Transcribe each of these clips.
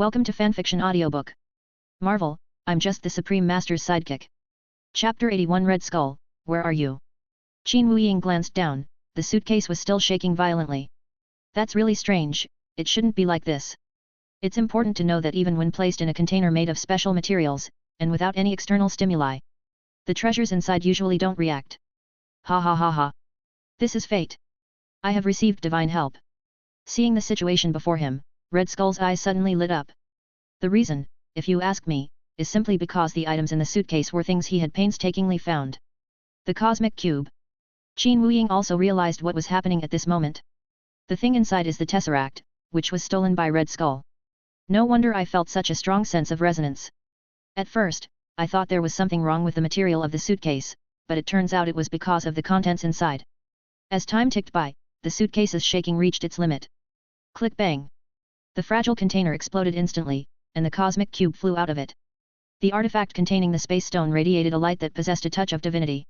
Welcome to Fanfiction Audiobook. Marvel, I'm just the Supreme Master's sidekick. Chapter 81 Red Skull, where are you? Qin Wuying glanced down, the suitcase was still shaking violently. That's really strange, it shouldn't be like this. It's important to know that even when placed in a container made of special materials, and without any external stimuli, the treasures inside usually don't react. Ha ha ha ha. This is fate. I have received divine help. Seeing the situation before him, Red Skull's eyes suddenly lit up. The reason, if you ask me, is simply because the items in the suitcase were things he had painstakingly found. The cosmic cube. Qin Wuying also realized what was happening at this moment. The thing inside is the tesseract, which was stolen by Red Skull. No wonder I felt such a strong sense of resonance. At first, I thought there was something wrong with the material of the suitcase, but it turns out it was because of the contents inside. As time ticked by, the suitcase's shaking reached its limit. Click bang. The fragile container exploded instantly, and the cosmic cube flew out of it. The artifact containing the space stone radiated a light that possessed a touch of divinity.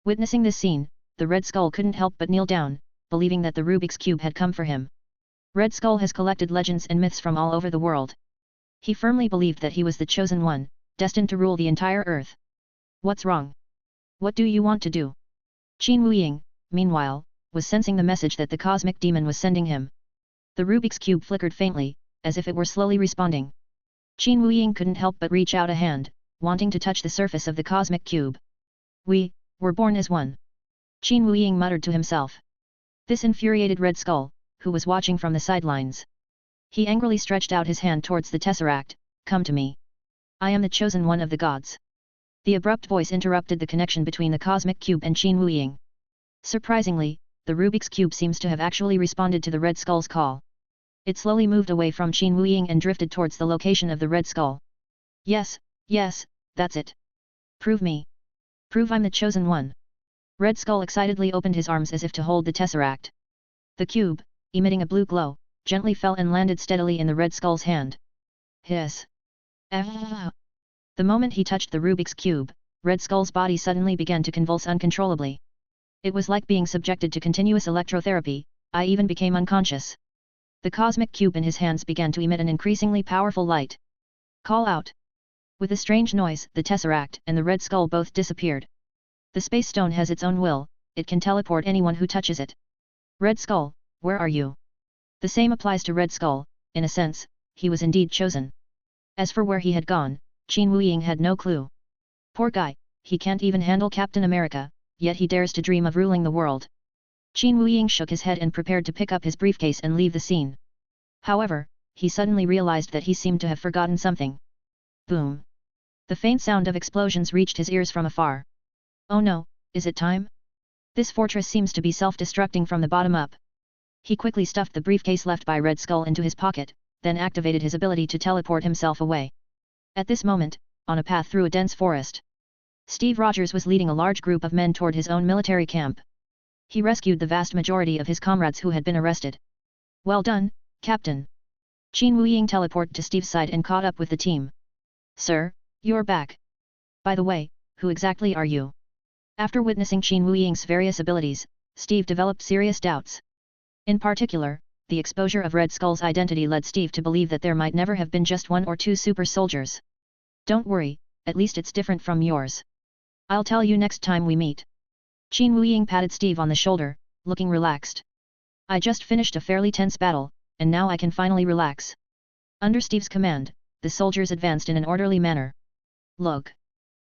Witnessing this scene, the Red Skull couldn't help but kneel down, believing that the Rubik's Cube had come for him. Red Skull has collected legends and myths from all over the world. He firmly believed that he was the chosen one, destined to rule the entire earth. What's wrong? What do you want to do? Qin Wuying, meanwhile, was sensing the message that the cosmic demon was sending him. The Rubik's Cube flickered faintly, as if it were slowly responding. Qin Wuying couldn't help but reach out a hand, wanting to touch the surface of the cosmic cube. We were born as one. Qin Wuying muttered to himself. This infuriated Red Skull, who was watching from the sidelines. He angrily stretched out his hand towards the tesseract. Come to me. I am the chosen one of the gods. The abrupt voice interrupted the connection between the cosmic cube and Qin Wuying. Surprisingly, the Rubik's Cube seems to have actually responded to the Red Skull's call. It slowly moved away from Qin Wuying and drifted towards the location of the Red Skull. Yes, that's it. Prove me. Prove I'm the chosen one. Red Skull excitedly opened his arms as if to hold the tesseract. The cube, emitting a blue glow, gently fell and landed steadily in the Red Skull's hand. Hiss. Ah. The moment he touched the Rubik's Cube, Red Skull's body suddenly began to convulse uncontrollably. It was like being subjected to continuous electrotherapy. I even became unconscious. The cosmic cube in his hands began to emit an increasingly powerful light. Call out. With a strange noise, the tesseract and the Red Skull both disappeared. The space stone has its own will, it can teleport anyone who touches it. Red Skull, where are you? The same applies to Red Skull, in a sense, he was indeed chosen. As for where he had gone, Qin Wuying had no clue. Poor guy, he can't even handle Captain America, yet he dares to dream of ruling the world. Qin Wuying shook his head and prepared to pick up his briefcase and leave the scene. However, he suddenly realized that he seemed to have forgotten something. Boom! The faint sound of explosions reached his ears from afar. Oh no, is it time? This fortress seems to be self-destructing from the bottom up. He quickly stuffed the briefcase left by Red Skull into his pocket, then activated his ability to teleport himself away. At this moment, on a path through a dense forest, Steve Rogers was leading a large group of men toward his own military camp. He rescued the vast majority of his comrades who had been arrested. Well done, Captain. Qin Wuying teleported to Steve's side and caught up with the team. Sir, you're back. By the way, who exactly are you? After witnessing Qin Wuying's various abilities, Steve developed serious doubts. In particular, the exposure of Red Skull's identity led Steve to believe that there might never have been just one or two super soldiers. Don't worry, at least it's different from yours. I'll tell you next time we meet. Qin Wuying patted Steve on the shoulder, looking relaxed. I just finished a fairly tense battle, and now I can finally relax. Under Steve's command, the soldiers advanced in an orderly manner. Look.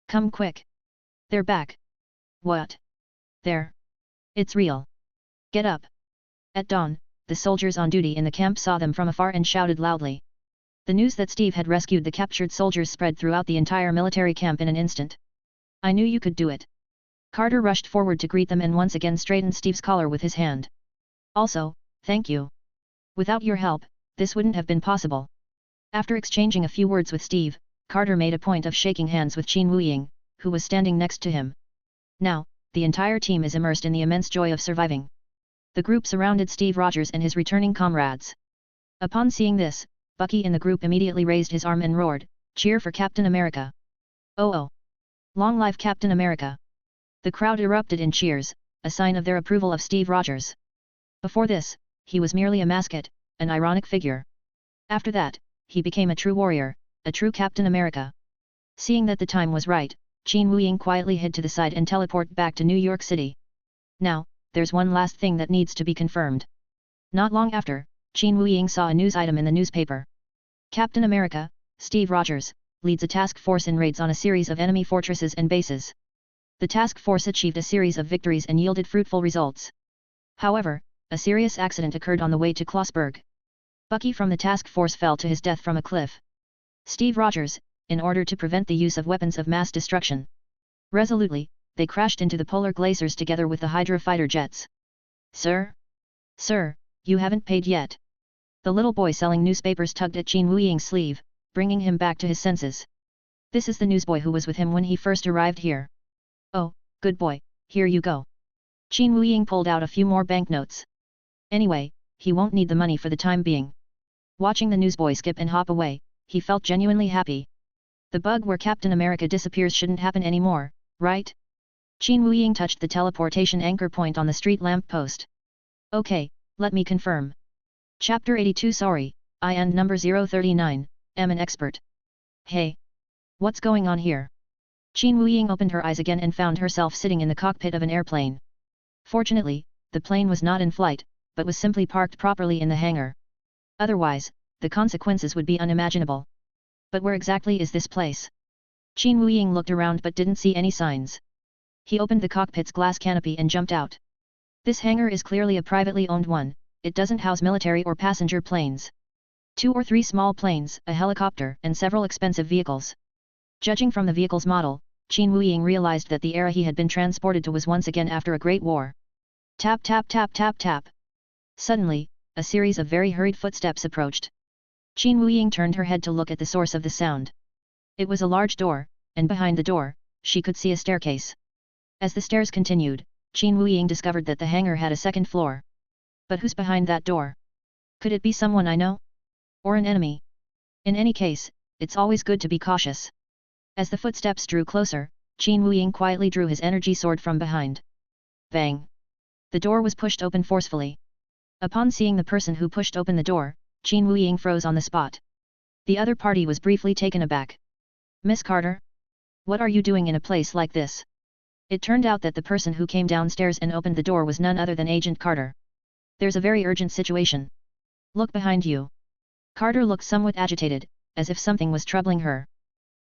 Come quick. They're back. What? There. It's real. Get up. At dawn, the soldiers on duty in the camp saw them from afar and shouted loudly. The news that Steve had rescued the captured soldiers spread throughout the entire military camp in an instant. I knew you could do it. Carter rushed forward to greet them and once again straightened Steve's collar with his hand. Also, thank you. Without your help, this wouldn't have been possible. After exchanging a few words with Steve, Carter made a point of shaking hands with Qin Wuying, who was standing next to him. Now, the entire team is immersed in the immense joy of surviving. The group surrounded Steve Rogers and his returning comrades. Upon seeing this, Bucky in the group immediately raised his arm and roared, "Cheer for Captain America! Oh! Long live Captain America!" The crowd erupted in cheers, a sign of their approval of Steve Rogers. Before this, he was merely a mascot, an ironic figure. After that, he became a true warrior, a true Captain America. Seeing that the time was right, Qin Wuying quietly hid to the side and teleported back to New York City. Now, there's one last thing that needs to be confirmed. Not long after, Qin Wuying saw a news item in the newspaper. Captain America, Steve Rogers, leads a task force in raids on a series of enemy fortresses and bases. The task force achieved a series of victories and yielded fruitful results. However, a serious accident occurred on the way to Klossburg. Bucky from the task force fell to his death from a cliff. Steve Rogers, in order to prevent the use of weapons of mass destruction, resolutely, they crashed into the polar glaciers together with the Hydra fighter jets. Sir? Sir, you haven't paid yet. The little boy selling newspapers tugged at Qin Wuying's sleeve, bringing him back to his senses. This is the newsboy who was with him when he first arrived here. Oh, good boy, here you go. Qin Wuying pulled out a few more banknotes. Anyway, he won't need the money for the time being. Watching the newsboy skip and hop away, he felt genuinely happy. The bug where Captain America disappears shouldn't happen anymore, right? Qin Wuying touched the teleportation anchor point on the street lamp post. Okay, let me confirm. Chapter 82. Sorry, I and number 039, am an expert. Hey! What's going on here? Qin Wuying opened her eyes again and found herself sitting in the cockpit of an airplane. Fortunately, the plane was not in flight, but was simply parked properly in the hangar. Otherwise, the consequences would be unimaginable. But where exactly is this place? Qin Wuying looked around but didn't see any signs. He opened the cockpit's glass canopy and jumped out. This hangar is clearly a privately owned one, it doesn't house military or passenger planes. 2 or 3 small planes, a helicopter, and several expensive vehicles. Judging from the vehicle's model, Qin Wuying realized that the era he had been transported to was once again after a great war. Tap tap tap tap tap. Suddenly, a series of very hurried footsteps approached. Qin Wuying turned her head to look at the source of the sound. It was a large door, and behind the door, she could see a staircase. As the stairs continued, Qin Wuying discovered that the hangar had a second floor. But who's behind that door? Could it be someone I know? Or an enemy? In any case, it's always good to be cautious. As the footsteps drew closer, Qin Wuying quietly drew his energy sword from behind. Bang! The door was pushed open forcefully. Upon seeing the person who pushed open the door, Qin Wuying froze on the spot. The other party was briefly taken aback. Miss Carter? What are you doing in a place like this? It turned out that the person who came downstairs and opened the door was none other than Agent Carter. There's a very urgent situation. Look behind you. Carter looked somewhat agitated, as if something was troubling her.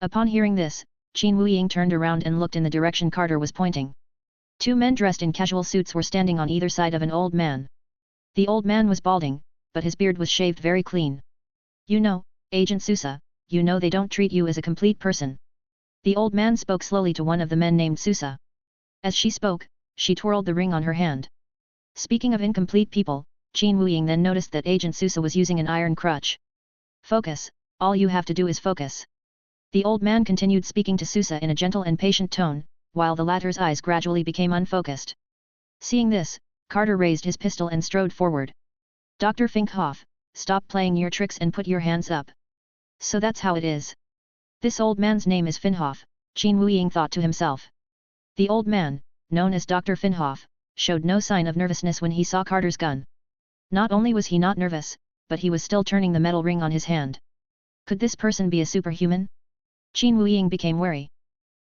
Upon hearing this, Qin Wuying turned around and looked in the direction Carter was pointing. 2 men dressed in casual suits were standing on either side of an old man. The old man was balding, but his beard was shaved very clean. You know, Agent Sousa, you know they don't treat you as a complete person. The old man spoke slowly to one of the men named Sousa. As she spoke, she twirled the ring on her hand. Speaking of incomplete people, Qin Wuying then noticed that Agent Sousa was using an iron crutch. Focus, all you have to do is focus. The old man continued speaking to Sousa in a gentle and patient tone, while the latter's eyes gradually became unfocused. Seeing this, Carter raised his pistol and strode forward. Dr. Finkhoff, stop playing your tricks and put your hands up. So that's how it is. This old man's name is Finkhoff, Qin Wuying thought to himself. The old man, known as Dr. Finkhoff, showed no sign of nervousness when he saw Carter's gun. Not only was he not nervous, but he was still turning the metal ring on his hand. Could this person be a superhuman? Qin Wuying became wary.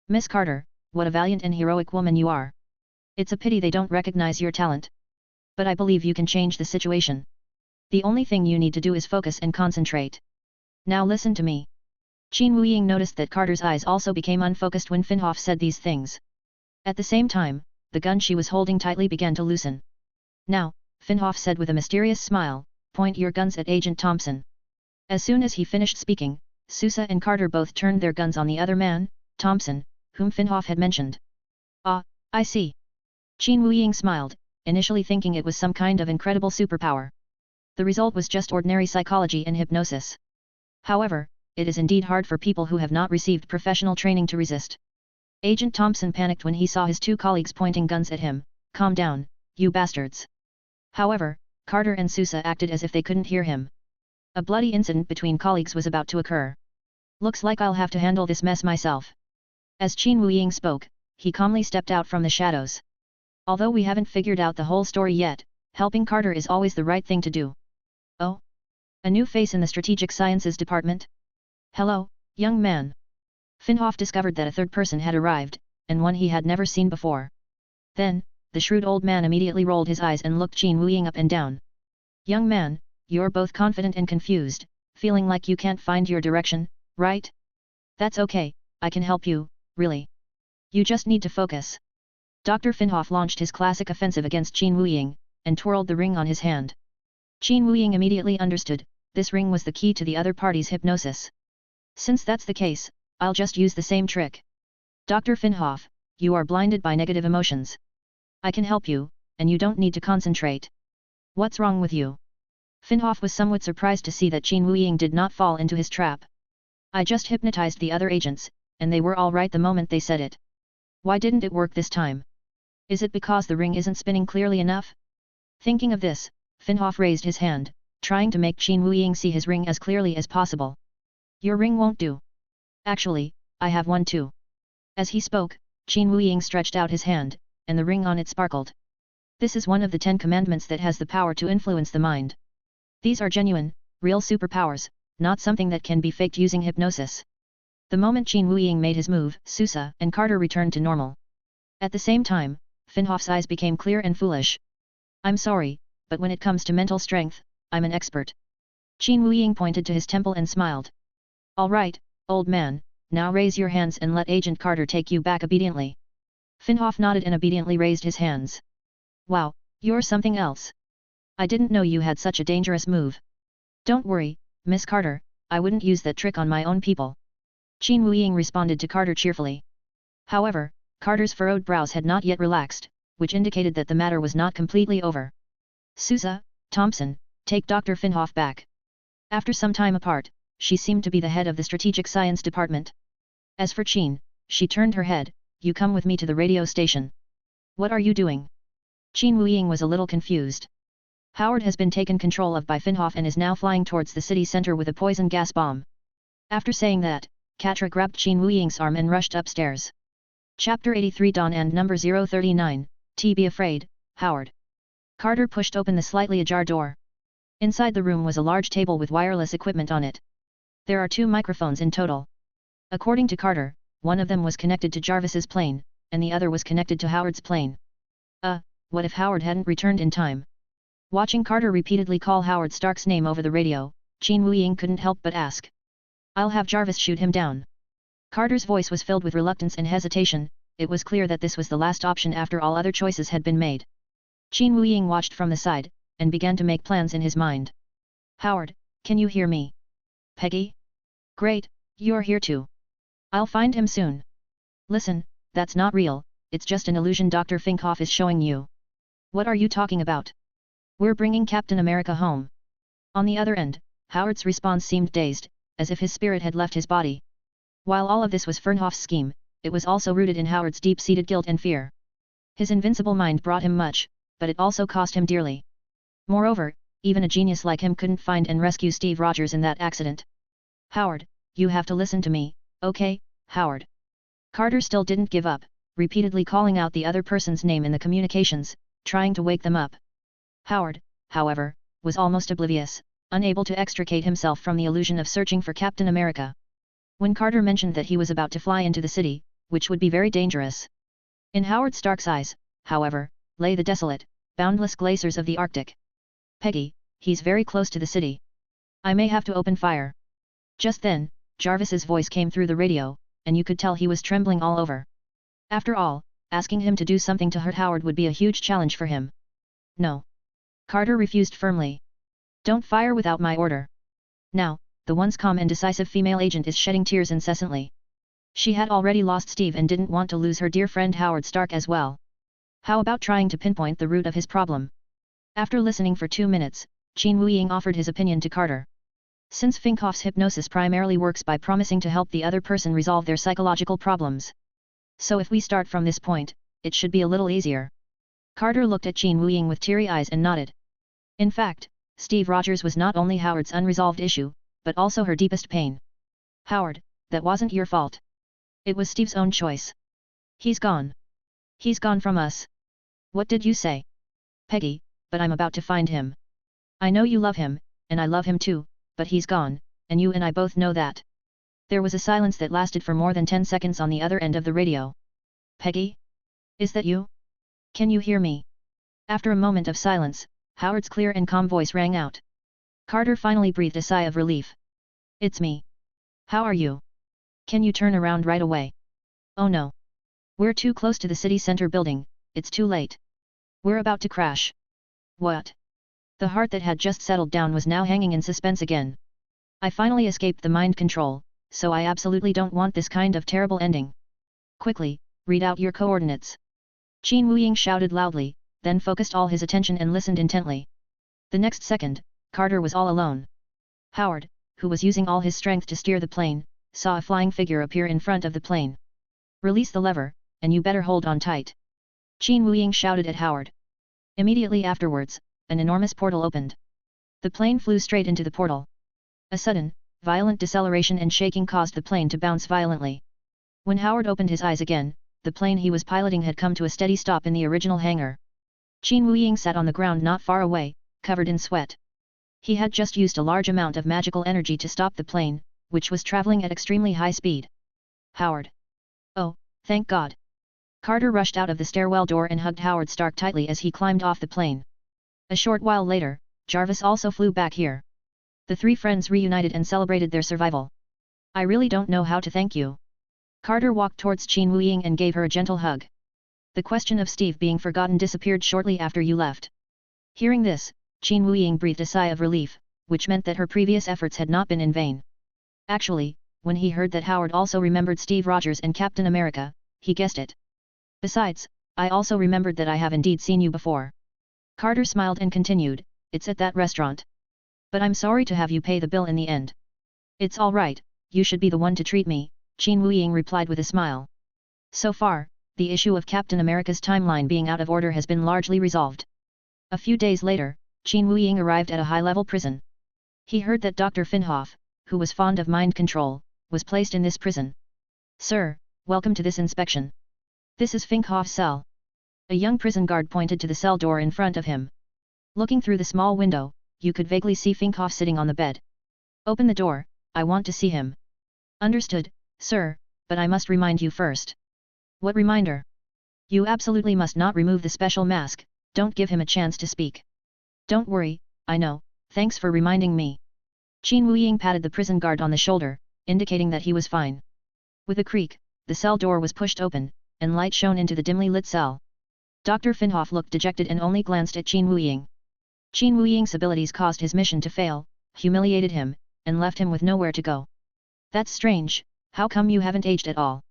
Miss Carter, what a valiant and heroic woman you are. It's a pity they don't recognize your talent. But I believe you can change the situation. The only thing you need to do is focus and concentrate. Now listen to me. Qin Wuying noticed that Carter's eyes also became unfocused when Finkhoff said these things. At the same time, the gun she was holding tightly began to loosen. Now, Finkhoff said with a mysterious smile, point your guns at Agent Thompson. As soon as he finished speaking, Sousa and Carter both turned their guns on the other man, Thompson, whom Finkhoff had mentioned. Ah, I see. Qin Wuying smiled, initially thinking it was some kind of incredible superpower. The result was just ordinary psychology and hypnosis. However, it is indeed hard for people who have not received professional training to resist. Agent Thompson panicked when he saw his 2 colleagues pointing guns at him. Calm down, you bastards. However, Carter and Sousa acted as if they couldn't hear him. A bloody incident between colleagues was about to occur. Looks like I'll have to handle this mess myself. As Qin Wuying spoke, he calmly stepped out from the shadows. Although we haven't figured out the whole story yet, helping Carter is always the right thing to do. Oh? A new face in the Strategic Sciences Department? Hello, young man. Finhoff discovered that a third person had arrived, and one he had never seen before. Then, the shrewd old man immediately rolled his eyes and looked Qin Wuying up and down. Young man, you're both confident and confused, feeling like you can't find your direction, right? That's okay, I can help you, really. You just need to focus. Dr. Finhoff launched his classic offensive against Qin Wuying, and twirled the ring on his hand. Qin Wuying immediately understood, this ring was the key to the other party's hypnosis. Since that's the case, I'll just use the same trick. Dr. Finhoff, you are blinded by negative emotions. I can help you, and you don't need to concentrate. What's wrong with you? Finhoff was somewhat surprised to see that Qin Wuying did not fall into his trap. I just hypnotized the other agents, and they were all right the moment they said it. Why didn't it work this time? Is it because the ring isn't spinning clearly enough? Thinking of this, Finhoff raised his hand, trying to make Qin Wuying see his ring as clearly as possible. Your ring won't do. Actually, I have one too. As he spoke, Qin Wuying stretched out his hand, and the ring on it sparkled. This is one of the 10 commandments that has the power to influence the mind. These are genuine, real superpowers, not something that can be faked using hypnosis. The moment Qin Wuying made his move, Sousa and Carter returned to normal. At the same time, Finhoff's eyes became clear and foolish. I'm sorry, but when it comes to mental strength, I'm an expert. Qin Wuying pointed to his temple and smiled. All right, old man, now raise your hands and let Agent Carter take you back obediently. Finhoff nodded and obediently raised his hands. Wow, you're something else. I didn't know you had such a dangerous move. Don't worry, Miss Carter, I wouldn't use that trick on my own people. Qin Wuying responded to Carter cheerfully. However, Carter's furrowed brows had not yet relaxed, which indicated that the matter was not completely over. Sousa, Thompson, take Dr. Finhoff back. After some time apart, she seemed to be the head of the Strategic Science Department. As for Qin, she turned her head, you come with me to the radio station. What are you doing? Qin Wuying was a little confused. Howard has been taken control of by Finhoff and is now flying towards the city center with a poison gas bomb. After saying that, Katra grabbed Qin Wuying's arm and rushed upstairs. Chapter 83 Dawn and number 039, Be afraid, Howard. Carter pushed open the slightly ajar door. Inside the room was a large table with wireless equipment on it. There are 2 microphones in total. According to Carter, one of them was connected to Jarvis's plane, and the other was connected to Howard's plane. What if Howard hadn't returned in time? Watching Carter repeatedly call Howard Stark's name over the radio, Qin Wuying couldn't help but ask. I'll have Jarvis shoot him down. Carter's voice was filled with reluctance and hesitation, it was clear that this was the last option after all other choices had been made. Qin Wuying watched from the side, and began to make plans in his mind. Howard, can you hear me? Peggy? Great, you're here too. I'll find him soon. Listen, that's not real, it's just an illusion Dr. Finhoff is showing you. What are you talking about? We're bringing Captain America home. On the other end, Howard's response seemed dazed, as if his spirit had left his body. While all of this was Finhoff's scheme, it was also rooted in Howard's deep-seated guilt and fear. His invincible mind brought him much, but it also cost him dearly. Moreover, even a genius like him couldn't find and rescue Steve Rogers in that accident. Howard, you have to listen to me, okay, Howard? Carter still didn't give up, repeatedly calling out the other person's name in the communications, trying to wake them up. Howard, however, was almost oblivious, unable to extricate himself from the illusion of searching for Captain America. When Carter mentioned that he was about to fly into the city, which would be very dangerous. In Howard Stark's eyes, however, lay the desolate, boundless glaciers of the Arctic. Peggy, he's very close to the city. I may have to open fire. Just then, Jarvis's voice came through the radio, and you could tell he was trembling all over. After all, asking him to do something to hurt Howard would be a huge challenge for him. No. Carter refused firmly. Don't fire without my order. Now, the once calm and decisive female agent is shedding tears incessantly. She had already lost Steve and didn't want to lose her dear friend Howard Stark as well. How about trying to pinpoint the root of his problem? After listening for 2 minutes, Qin Wuying offered his opinion to Carter. Since Finhoff's hypnosis primarily works by promising to help the other person resolve their psychological problems. So if we start from this point, it should be a little easier. Carter looked at Qin Wuying with teary eyes and nodded. In fact, Steve Rogers was not only Howard's unresolved issue, but also her deepest pain. Howard, that wasn't your fault. It was Steve's own choice. He's gone. He's gone from us. What did you say? Peggy, but I'm about to find him. I know you love him, and I love him too, but he's gone, and you and I both know that. There was a silence that lasted for more than 10 seconds on the other end of the radio. Peggy? Is that you? Can you hear me? After a moment of silence, Howard's clear and calm voice rang out. Carter finally breathed a sigh of relief. It's me. How are you? Can you turn around right away? Oh no. We're too close to the city center building, it's too late. We're about to crash. What? The heart that had just settled down was now hanging in suspense again. I finally escaped the mind control, so I absolutely don't want this kind of terrible ending. Quickly, read out your coordinates. Qin Wuying shouted loudly, then focused all his attention and listened intently. The next second, Carter was all alone. Howard, who was using all his strength to steer the plane, saw a flying figure appear in front of the plane. Release the lever, and you better hold on tight. Qin Wuying shouted at Howard. Immediately afterwards, an enormous portal opened. The plane flew straight into the portal. A sudden, violent deceleration and shaking caused the plane to bounce violently. When Howard opened his eyes again, the plane he was piloting had come to a steady stop in the original hangar. Qin Wuying sat on the ground not far away, covered in sweat. He had just used a large amount of magical energy to stop the plane, which was traveling at extremely high speed. Howard. Oh, thank God. Carter rushed out of the stairwell door and hugged Howard Stark tightly as he climbed off the plane. A short while later, Jarvis also flew back here. The three friends reunited and celebrated their survival. I really don't know how to thank you. Carter walked towards Qin Wuying and gave her a gentle hug. The question of Steve being forgotten disappeared shortly after you left. Hearing this, Qin Wuying breathed a sigh of relief, which meant that her previous efforts had not been in vain. Actually, when he heard that Howard also remembered Steve Rogers and Captain America, he guessed it. Besides, I also remembered that I have indeed seen you before. Carter smiled and continued, it's at that restaurant. But I'm sorry to have you pay the bill in the end. It's all right, you should be the one to treat me, Qin Wuying replied with a smile. So far, the issue of Captain America's timeline being out of order has been largely resolved. A few days later, Qin Wuying arrived at a high-level prison. He heard that Dr. Finhoff, who was fond of mind control, was placed in this prison. Sir, welcome to this inspection. This is Finhoff's cell. A young prison guard pointed to the cell door in front of him. Looking through the small window, you could vaguely see Finhoff sitting on the bed. Open the door, I want to see him. Understood, sir, but I must remind you first. What reminder? You absolutely must not remove the special mask, don't give him a chance to speak. Don't worry, I know, thanks for reminding me. Qin Wuying patted the prison guard on the shoulder, indicating that he was fine. With a creak, the cell door was pushed open, and light shone into the dimly lit cell. Dr. Finhoff looked dejected and only glanced at Qin Wuying. Qin Wuying's abilities caused his mission to fail, humiliated him, and left him with nowhere to go. That's strange, how come you haven't aged at all?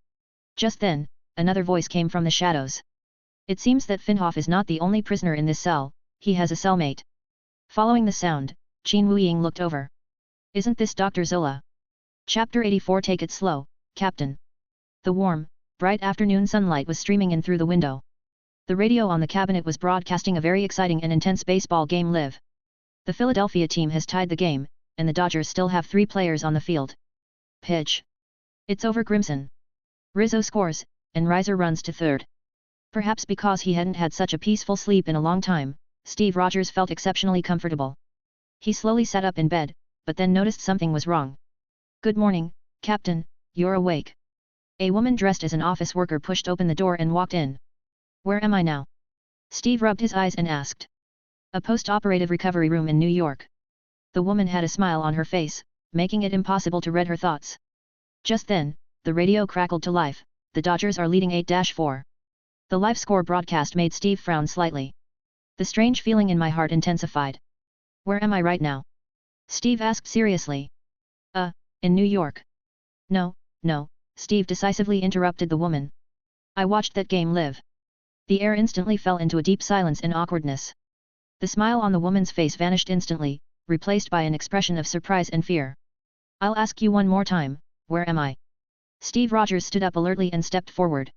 Just then, another voice came from the shadows. It seems that Finhoff is not the only prisoner in this cell, he has a cellmate. Following the sound, Qin Wuying looked over. Isn't this Dr. Zola? Chapter 84. Take it slow, Captain. The warm, bright afternoon sunlight was streaming in through the window. The radio on the cabinet was broadcasting a very exciting and intense baseball game live. The Philadelphia team has tied the game, and the Dodgers still have 3 players on the field. Pitch. It's over. Grimson. Rizzo scores, and Reiser runs to third. Perhaps because he hadn't had such a peaceful sleep in a long time, Steve Rogers felt exceptionally comfortable. He slowly sat up in bed, but then noticed something was wrong. Good morning, Captain, you're awake. A woman dressed as an office worker pushed open the door and walked in. Where am I now? Steve rubbed his eyes and asked. A post-operative recovery room in New York. The woman had a smile on her face, making it impossible to read her thoughts. Just then, the radio crackled to life, the Dodgers are leading 8-4. The live score broadcast made Steve frown slightly. The strange feeling in my heart intensified. Where am I right now? Steve asked seriously. In New York. No, Steve decisively interrupted the woman. I watched that game live. The air instantly fell into a deep silence and awkwardness. The smile on the woman's face vanished instantly, replaced by an expression of surprise and fear. I'll ask you one more time, where am I? Steve Rogers stood up alertly and stepped forward.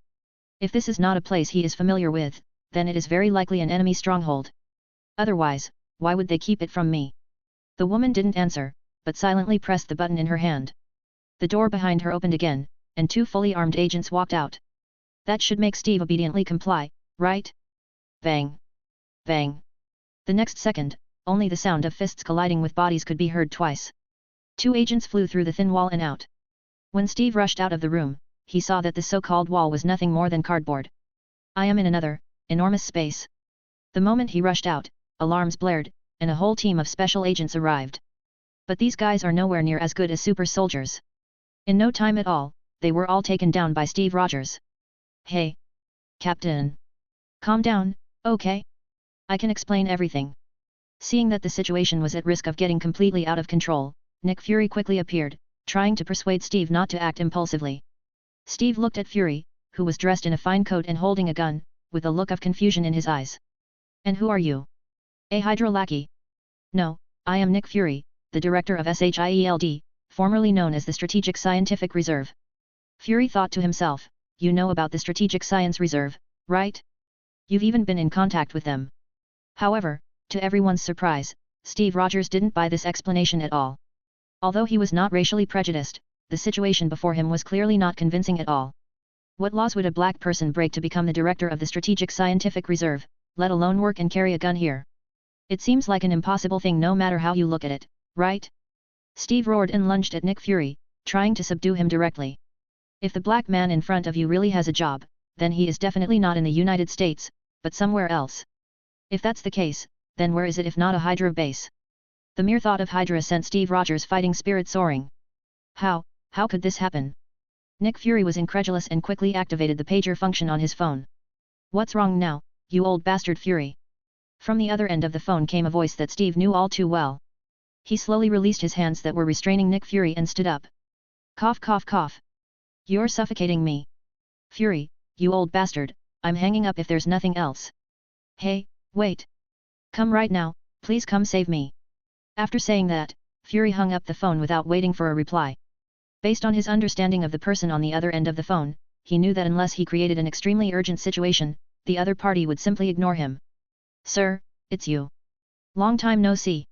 If this is not a place he is familiar with, then it is very likely an enemy stronghold. Otherwise, why would they keep it from me? The woman didn't answer, but silently pressed the button in her hand. The door behind her opened again, and 2 fully armed agents walked out. That should make Steve obediently comply, right? Bang! Bang! The next second, only the sound of fists colliding with bodies could be heard twice. Two agents flew through the thin wall and out. When Steve rushed out of the room, he saw that the so-called wall was nothing more than cardboard. I am in another, enormous space. The moment he rushed out, alarms blared, and a whole team of special agents arrived. But these guys are nowhere near as good as super soldiers. In no time at all, they were all taken down by Steve Rogers. Hey! Captain! Calm down, okay? I can explain everything. Seeing that the situation was at risk of getting completely out of control, Nick Fury quickly appeared, trying to persuade Steve not to act impulsively. Steve looked at Fury, who was dressed in a fine coat and holding a gun, with a look of confusion in his eyes. And who are you? A Hydra lackey? No, I am Nick Fury, the director of SHIELD, formerly known as the Strategic Scientific Reserve. Fury thought to himself, you know about the Strategic Science Reserve, right? You've even been in contact with them. However, to everyone's surprise, Steve Rogers didn't buy this explanation at all. Although he was not racially prejudiced, the situation before him was clearly not convincing at all. What laws would a black person break to become the director of the Strategic Scientific Reserve, let alone work and carry a gun here? It seems like an impossible thing no matter how you look at it, right? Steve roared and lunged at Nick Fury, trying to subdue him directly. If the black man in front of you really has a job, then he is definitely not in the United States, but somewhere else. If that's the case, then where is it if not a Hydra base? The mere thought of Hydra sent Steve Rogers' fighting spirit soaring. How could this happen? Nick Fury was incredulous and quickly activated the pager function on his phone. What's wrong now, you old bastard Fury? From the other end of the phone came a voice that Steve knew all too well. He slowly released his hands that were restraining Nick Fury and stood up. Cough cough cough. You're suffocating me. Fury, you old bastard, I'm hanging up if there's nothing else. Hey, wait. Come right now, please come save me. After saying that, Fury hung up the phone without waiting for a reply. Based on his understanding of the person on the other end of the phone, he knew that unless he created an extremely urgent situation, the other party would simply ignore him. Sir, it's you. Long time no see.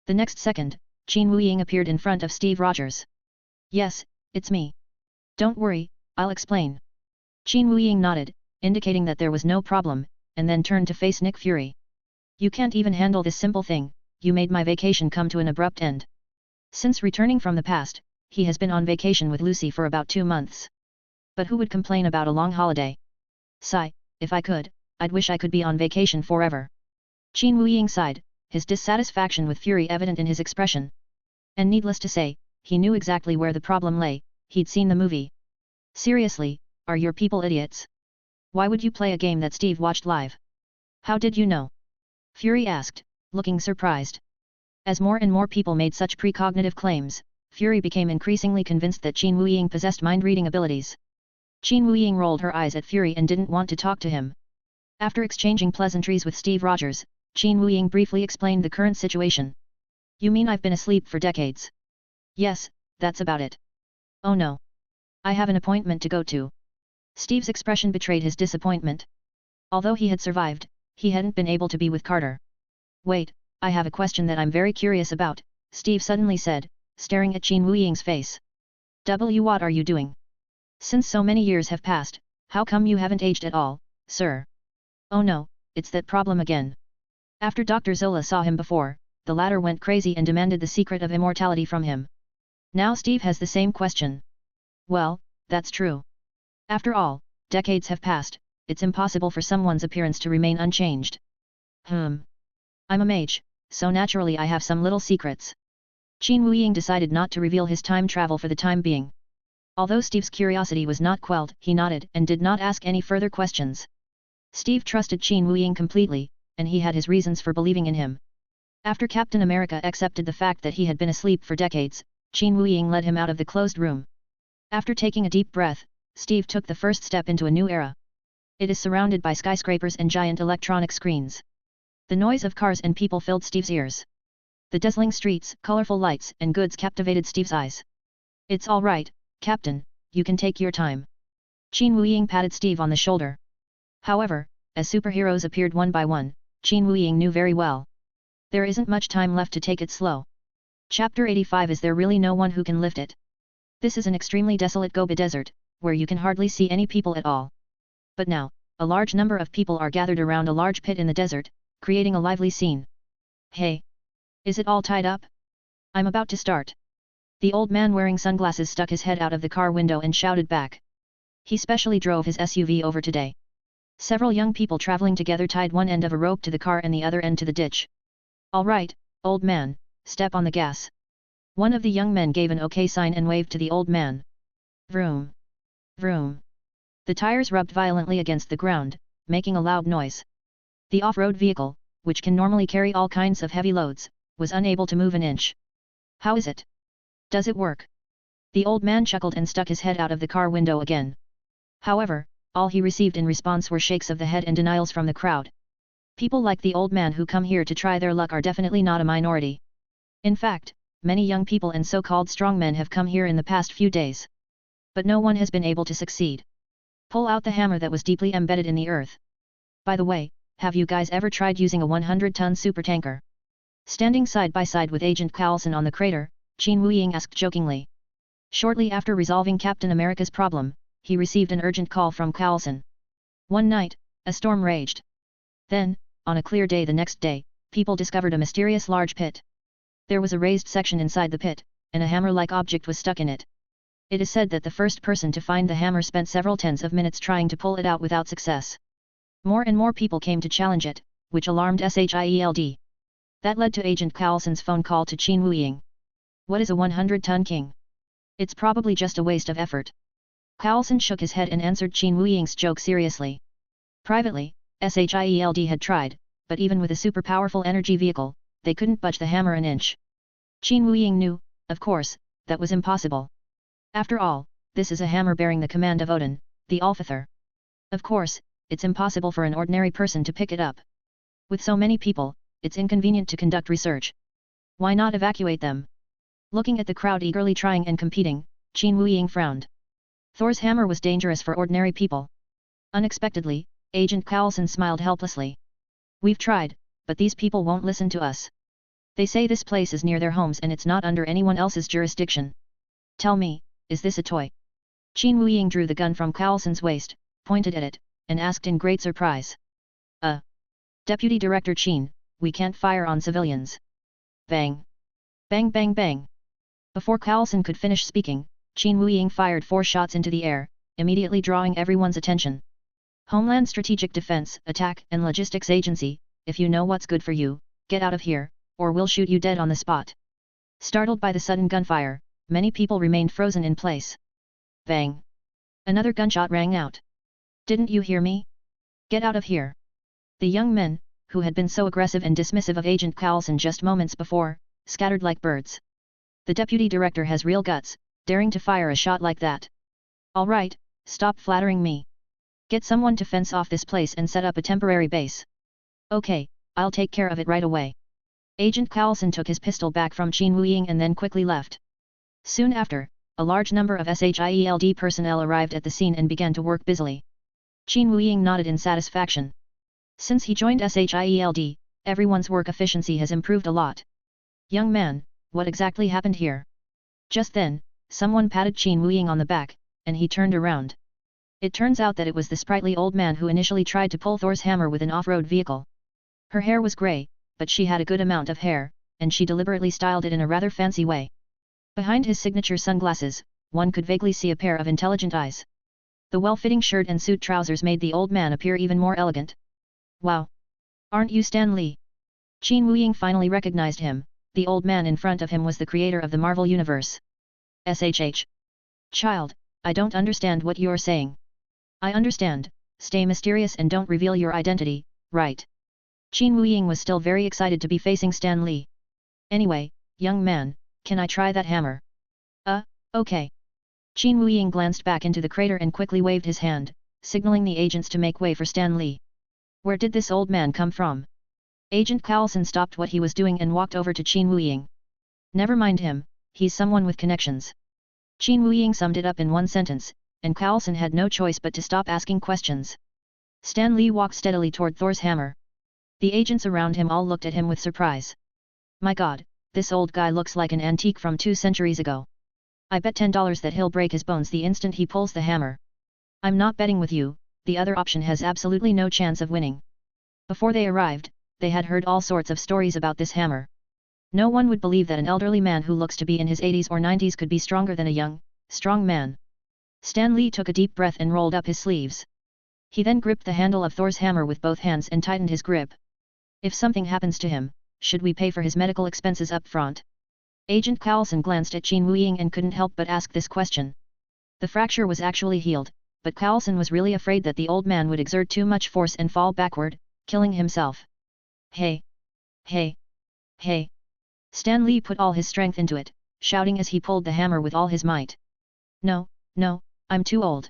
The next second, Qin Wuying appeared in front of Steve Rogers. Yes, it's me. Don't worry, I'll explain. Qin Wuying nodded, indicating that there was no problem, and then turned to face Nick Fury. You can't even handle this simple thing, you made my vacation come to an abrupt end. Since returning from the past, he has been on vacation with Lucy for about 2 months. But who would complain about a long holiday? Sigh, if I could, I'd wish I could be on vacation forever. Qin Wuying sighed, his dissatisfaction with Fury evident in his expression. And needless to say, he knew exactly where the problem lay, he'd seen the movie. Seriously, are your people idiots? Why would you play a game that Steve watched live? How did you know? Fury asked, looking surprised. As more and more people made such precognitive claims, Fury became increasingly convinced that Qin Wuying possessed mind-reading abilities. Qin Wuying rolled her eyes at Fury and didn't want to talk to him. After exchanging pleasantries with Steve Rogers, Qin Wuying briefly explained the current situation. You mean I've been asleep for decades? Yes, that's about it. Oh no. I have an appointment to go to. Steve's expression betrayed his disappointment. Although he had survived, he hadn't been able to be with Carter. Wait, I have a question that I'm very curious about, Steve suddenly said, staring at Qin Wuying's face. What are you doing? Since so many years have passed, how come you haven't aged at all, sir? Oh no, it's that problem again. After Dr. Zola saw him before, the latter went crazy and demanded the secret of immortality from him. Now Steve has the same question. Well, that's true. After all, decades have passed, it's impossible for someone's appearance to remain unchanged. I'm a mage, so naturally I have some little secrets. Qin Wuying decided not to reveal his time travel for the time being. Although Steve's curiosity was not quelled, he nodded and did not ask any further questions. Steve trusted Qin Wuying completely, and he had his reasons for believing in him. After Captain America accepted the fact that he had been asleep for decades, Qin Wuying led him out of the closed room. After taking a deep breath, Steve took the first step into a new era. It is surrounded by skyscrapers and giant electronic screens. The noise of cars and people filled Steve's ears. The dazzling streets, colorful lights, and goods captivated Steve's eyes. It's all right, Captain, you can take your time. Qin Wuying patted Steve on the shoulder. However, as superheroes appeared one by one, Qin Wuying knew very well. There isn't much time left to take it slow. Chapter 85. Is there really no one who can lift it? This is an extremely desolate Gobi desert, where you can hardly see any people at all. But now, a large number of people are gathered around a large pit in the desert, creating a lively scene. Hey! Is it all tied up? I'm about to start. The old man wearing sunglasses stuck his head out of the car window and shouted back. He specially drove his SUV over today. Several young people traveling together tied one end of a rope to the car and the other end to the ditch. All right, old man, step on the gas. One of the young men gave an okay sign and waved to the old man. Vroom. Vroom. The tires rubbed violently against the ground, making a loud noise. The off-road vehicle, which can normally carry all kinds of heavy loads, was unable to move an inch. How is it? Does it work? The old man chuckled and stuck his head out of the car window again. However, all he received in response were shakes of the head and denials from the crowd. People like the old man who come here to try their luck are definitely not a minority. In fact, many young people and so-called strongmen have come here in the past few days. But no one has been able to succeed. Pull out the hammer that was deeply embedded in the earth. By the way, have you guys ever tried using a 100-ton supertanker? Standing side by side with Agent Coulson on the crater, Qin Wuying asked jokingly. Shortly after resolving Captain America's problem, he received an urgent call from Coulson. One night, a storm raged. Then, on a clear day the next day, people discovered a mysterious large pit. There was a raised section inside the pit, and a hammer-like object was stuck in it. It is said that the first person to find the hammer spent several tens of minutes trying to pull it out without success. More and more people came to challenge it, which alarmed SHIELD. That led to Agent Coulson's phone call to Qin Wuying. What is a 100-ton king? It's probably just a waste of effort. Coulson shook his head and answered Qin Wuying's joke seriously. Privately, SHIELD had tried, but even with a super-powerful energy vehicle, they couldn't budge the hammer an inch. Qin Wuying knew, of course, that was impossible. After all, this is a hammer bearing the command of Odin, the Allfather. Of course, it's impossible for an ordinary person to pick it up. With so many people, it's inconvenient to conduct research. Why not evacuate them? Looking at the crowd eagerly trying and competing, Qin Wuying frowned. Thor's hammer was dangerous for ordinary people. Unexpectedly, Agent Coulson smiled helplessly. We've tried, but these people won't listen to us. They say this place is near their homes and it's not under anyone else's jurisdiction. Tell me, is this a toy? Qin Wuying drew the gun from Coulson's waist, pointed at it, and asked in great surprise. Deputy Director Qin, we can't fire on civilians. Bang! Bang bang bang! Before Coulson could finish speaking, Qin Wuying fired 4 shots into the air, immediately drawing everyone's attention. Homeland Strategic Defense, Attack and Logistics Agency, if you know what's good for you, get out of here, or we'll shoot you dead on the spot. Startled by the sudden gunfire, many people remained frozen in place. Bang! Another gunshot rang out. Didn't you hear me? Get out of here! The young men, who had been so aggressive and dismissive of Agent Coulson just moments before, scattered like birds. The deputy director has real guts, daring to fire a shot like that. All right, stop flattering me. Get someone to fence off this place and set up a temporary base. Okay, I'll take care of it right away. Agent Coulson took his pistol back from Qin Wuying and then quickly left. Soon after, a large number of SHIELD personnel arrived at the scene and began to work busily. Qin Wuying nodded in satisfaction. Since he joined SHIELD, everyone's work efficiency has improved a lot. Young man, what exactly happened here? Just then, someone patted Qin Wuying on the back, and he turned around. It turns out that it was the sprightly old man who initially tried to pull Thor's hammer with an off-road vehicle. Her hair was grey, but she had a good amount of hair, and she deliberately styled it in a rather fancy way. Behind his signature sunglasses, one could vaguely see a pair of intelligent eyes. The well-fitting shirt and suit trousers made the old man appear even more elegant. Wow! Aren't you Stan Lee? Qin Wuying finally recognized him. The old man in front of him was the creator of the Marvel Universe. SHH. Child, I don't understand what you're saying. I understand, stay mysterious and don't reveal your identity, right? Qin Wuying was still very excited to be facing Stan Lee. Anyway, young man, can I try that hammer? Okay. Qin Wuying glanced back into the crater and quickly waved his hand, signaling the agents to make way for Stan Lee. Where did this old man come from? Agent Coulson stopped what he was doing and walked over to Qin Wuying. Never mind him, he's someone with connections. Qin Wuying summed it up in one sentence, and Coulson had no choice but to stop asking questions. Stan Lee walked steadily toward Thor's hammer. The agents around him all looked at him with surprise. My god, this old guy looks like an antique from 2 centuries ago. I bet $10 that he'll break his bones the instant he pulls the hammer. I'm not betting with you, the other option has absolutely no chance of winning. Before they arrived, they had heard all sorts of stories about this hammer. No one would believe that an elderly man who looks to be in his 80s or 90s could be stronger than a young, strong man. Stan Lee took a deep breath and rolled up his sleeves. He then gripped the handle of Thor's hammer with both hands and tightened his grip. If something happens to him, should we pay for his medical expenses up front? Agent Carlson glanced at Qin Wuying and couldn't help but ask this question. The fracture was actually healed, but Carlson was really afraid that the old man would exert too much force and fall backward, killing himself. Hey! Hey! Hey! Stan Lee put all his strength into it, shouting as he pulled the hammer with all his might. No, no, I'm too old.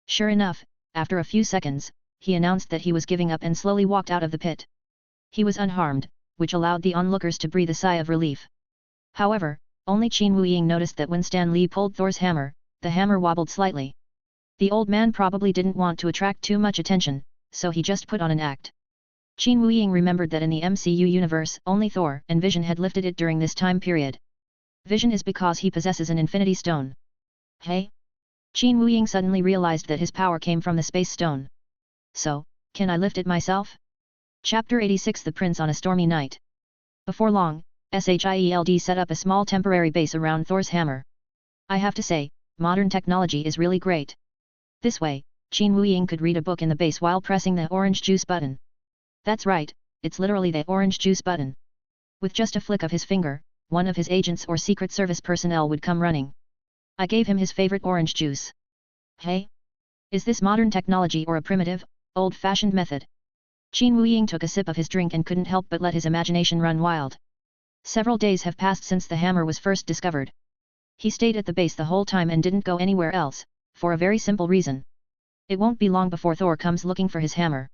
Sure enough, after a few seconds, he announced that he was giving up and slowly walked out of the pit. He was unharmed, which allowed the onlookers to breathe a sigh of relief. However, only Qin Wuying noticed that when Stan Lee pulled Thor's hammer, the hammer wobbled slightly. The old man probably didn't want to attract too much attention, so he just put on an act. Qin Wuying remembered that in the MCU universe only Thor and Vision had lifted it during this time period. Vision is because he possesses an Infinity Stone. Hey? Qin Wuying suddenly realized that his power came from the Space Stone. So, can I lift it myself? Chapter 86 The Prince on a Stormy Night. Before long, SHIELD set up a small temporary base around Thor's hammer. I have to say, modern technology is really great. This way, Qin Wuying could read a book in the base while pressing the orange juice button. That's right, it's literally the orange juice button. With just a flick of his finger, one of his agents or Secret Service personnel would come running. I gave him his favorite orange juice. Hey? Is this modern technology or a primitive, old-fashioned method? Qin Wuying took a sip of his drink and couldn't help but let his imagination run wild. Several days have passed since the hammer was first discovered. He stayed at the base the whole time and didn't go anywhere else, for a very simple reason. It won't be long before Thor comes looking for his hammer.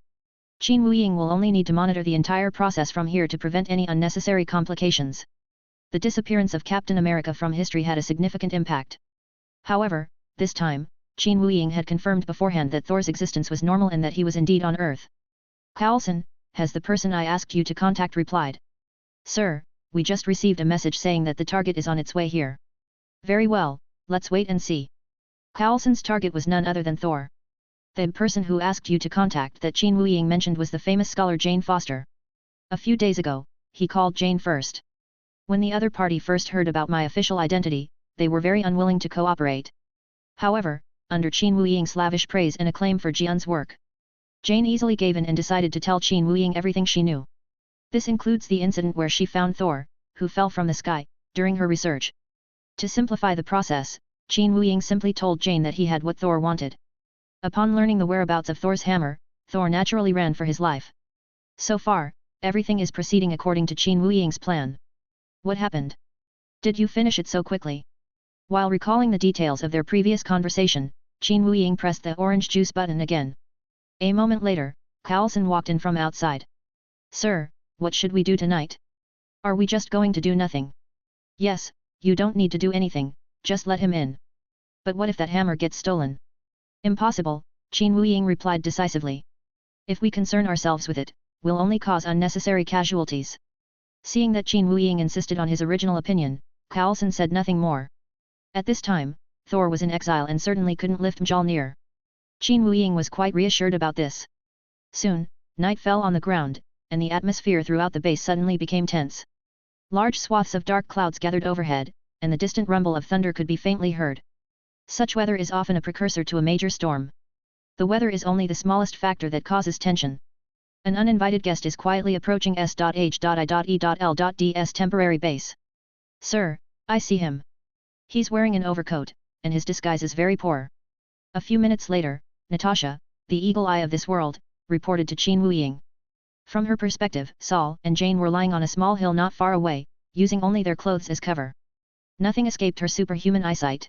Qin Wuying will only need to monitor the entire process from here to prevent any unnecessary complications. The disappearance of Captain America from history had a significant impact. However, this time, Qin Wuying had confirmed beforehand that Thor's existence was normal and that he was indeed on Earth. Carlson, has the person I asked you to contact replied? Sir, we just received a message saying that the target is on its way here. Very well, let's wait and see. Carlson's target was none other than Thor. The person who asked you to contact that Qin Wuying mentioned was the famous scholar Jane Foster. A few days ago, he called Jane first. When the other party first heard about my official identity, they were very unwilling to cooperate. However, under Qin Wuying's lavish praise and acclaim for Jian's work, Jane easily gave in and decided to tell Qin Wuying everything she knew. This includes the incident where she found Thor, who fell from the sky, during her research. To simplify the process, Qin Wuying simply told Jane that he had what Thor wanted. Upon learning the whereabouts of Thor's hammer, Thor naturally ran for his life. So far, everything is proceeding according to Qin Wuying's plan. What happened? Did you finish it so quickly? While recalling the details of their previous conversation, Qin Wuying pressed the orange juice button again. A moment later, Carlson walked in from outside. Sir, what should we do tonight? Are we just going to do nothing? Yes, you don't need to do anything, just let him in. But what if that hammer gets stolen? Impossible, Qin Wuying replied decisively. If we concern ourselves with it, we'll only cause unnecessary casualties. Seeing that Qin Wuying insisted on his original opinion, Carlson said nothing more. At this time, Thor was in exile and certainly couldn't lift Mjolnir. Qin Wuying was quite reassured about this. Soon, night fell on the ground, and the atmosphere throughout the base suddenly became tense. Large swaths of dark clouds gathered overhead, and the distant rumble of thunder could be faintly heard. Such weather is often a precursor to a major storm. The weather is only the smallest factor that causes tension. An uninvited guest is quietly approaching S.H.I.E.L.D's temporary base. Sir, I see him. He's wearing an overcoat, and his disguise is very poor. A few minutes later, Natasha, the eagle eye of this world, reported to Qin Wuying. From her perspective, Saul and Jane were lying on a small hill not far away, using only their clothes as cover. Nothing escaped her superhuman eyesight.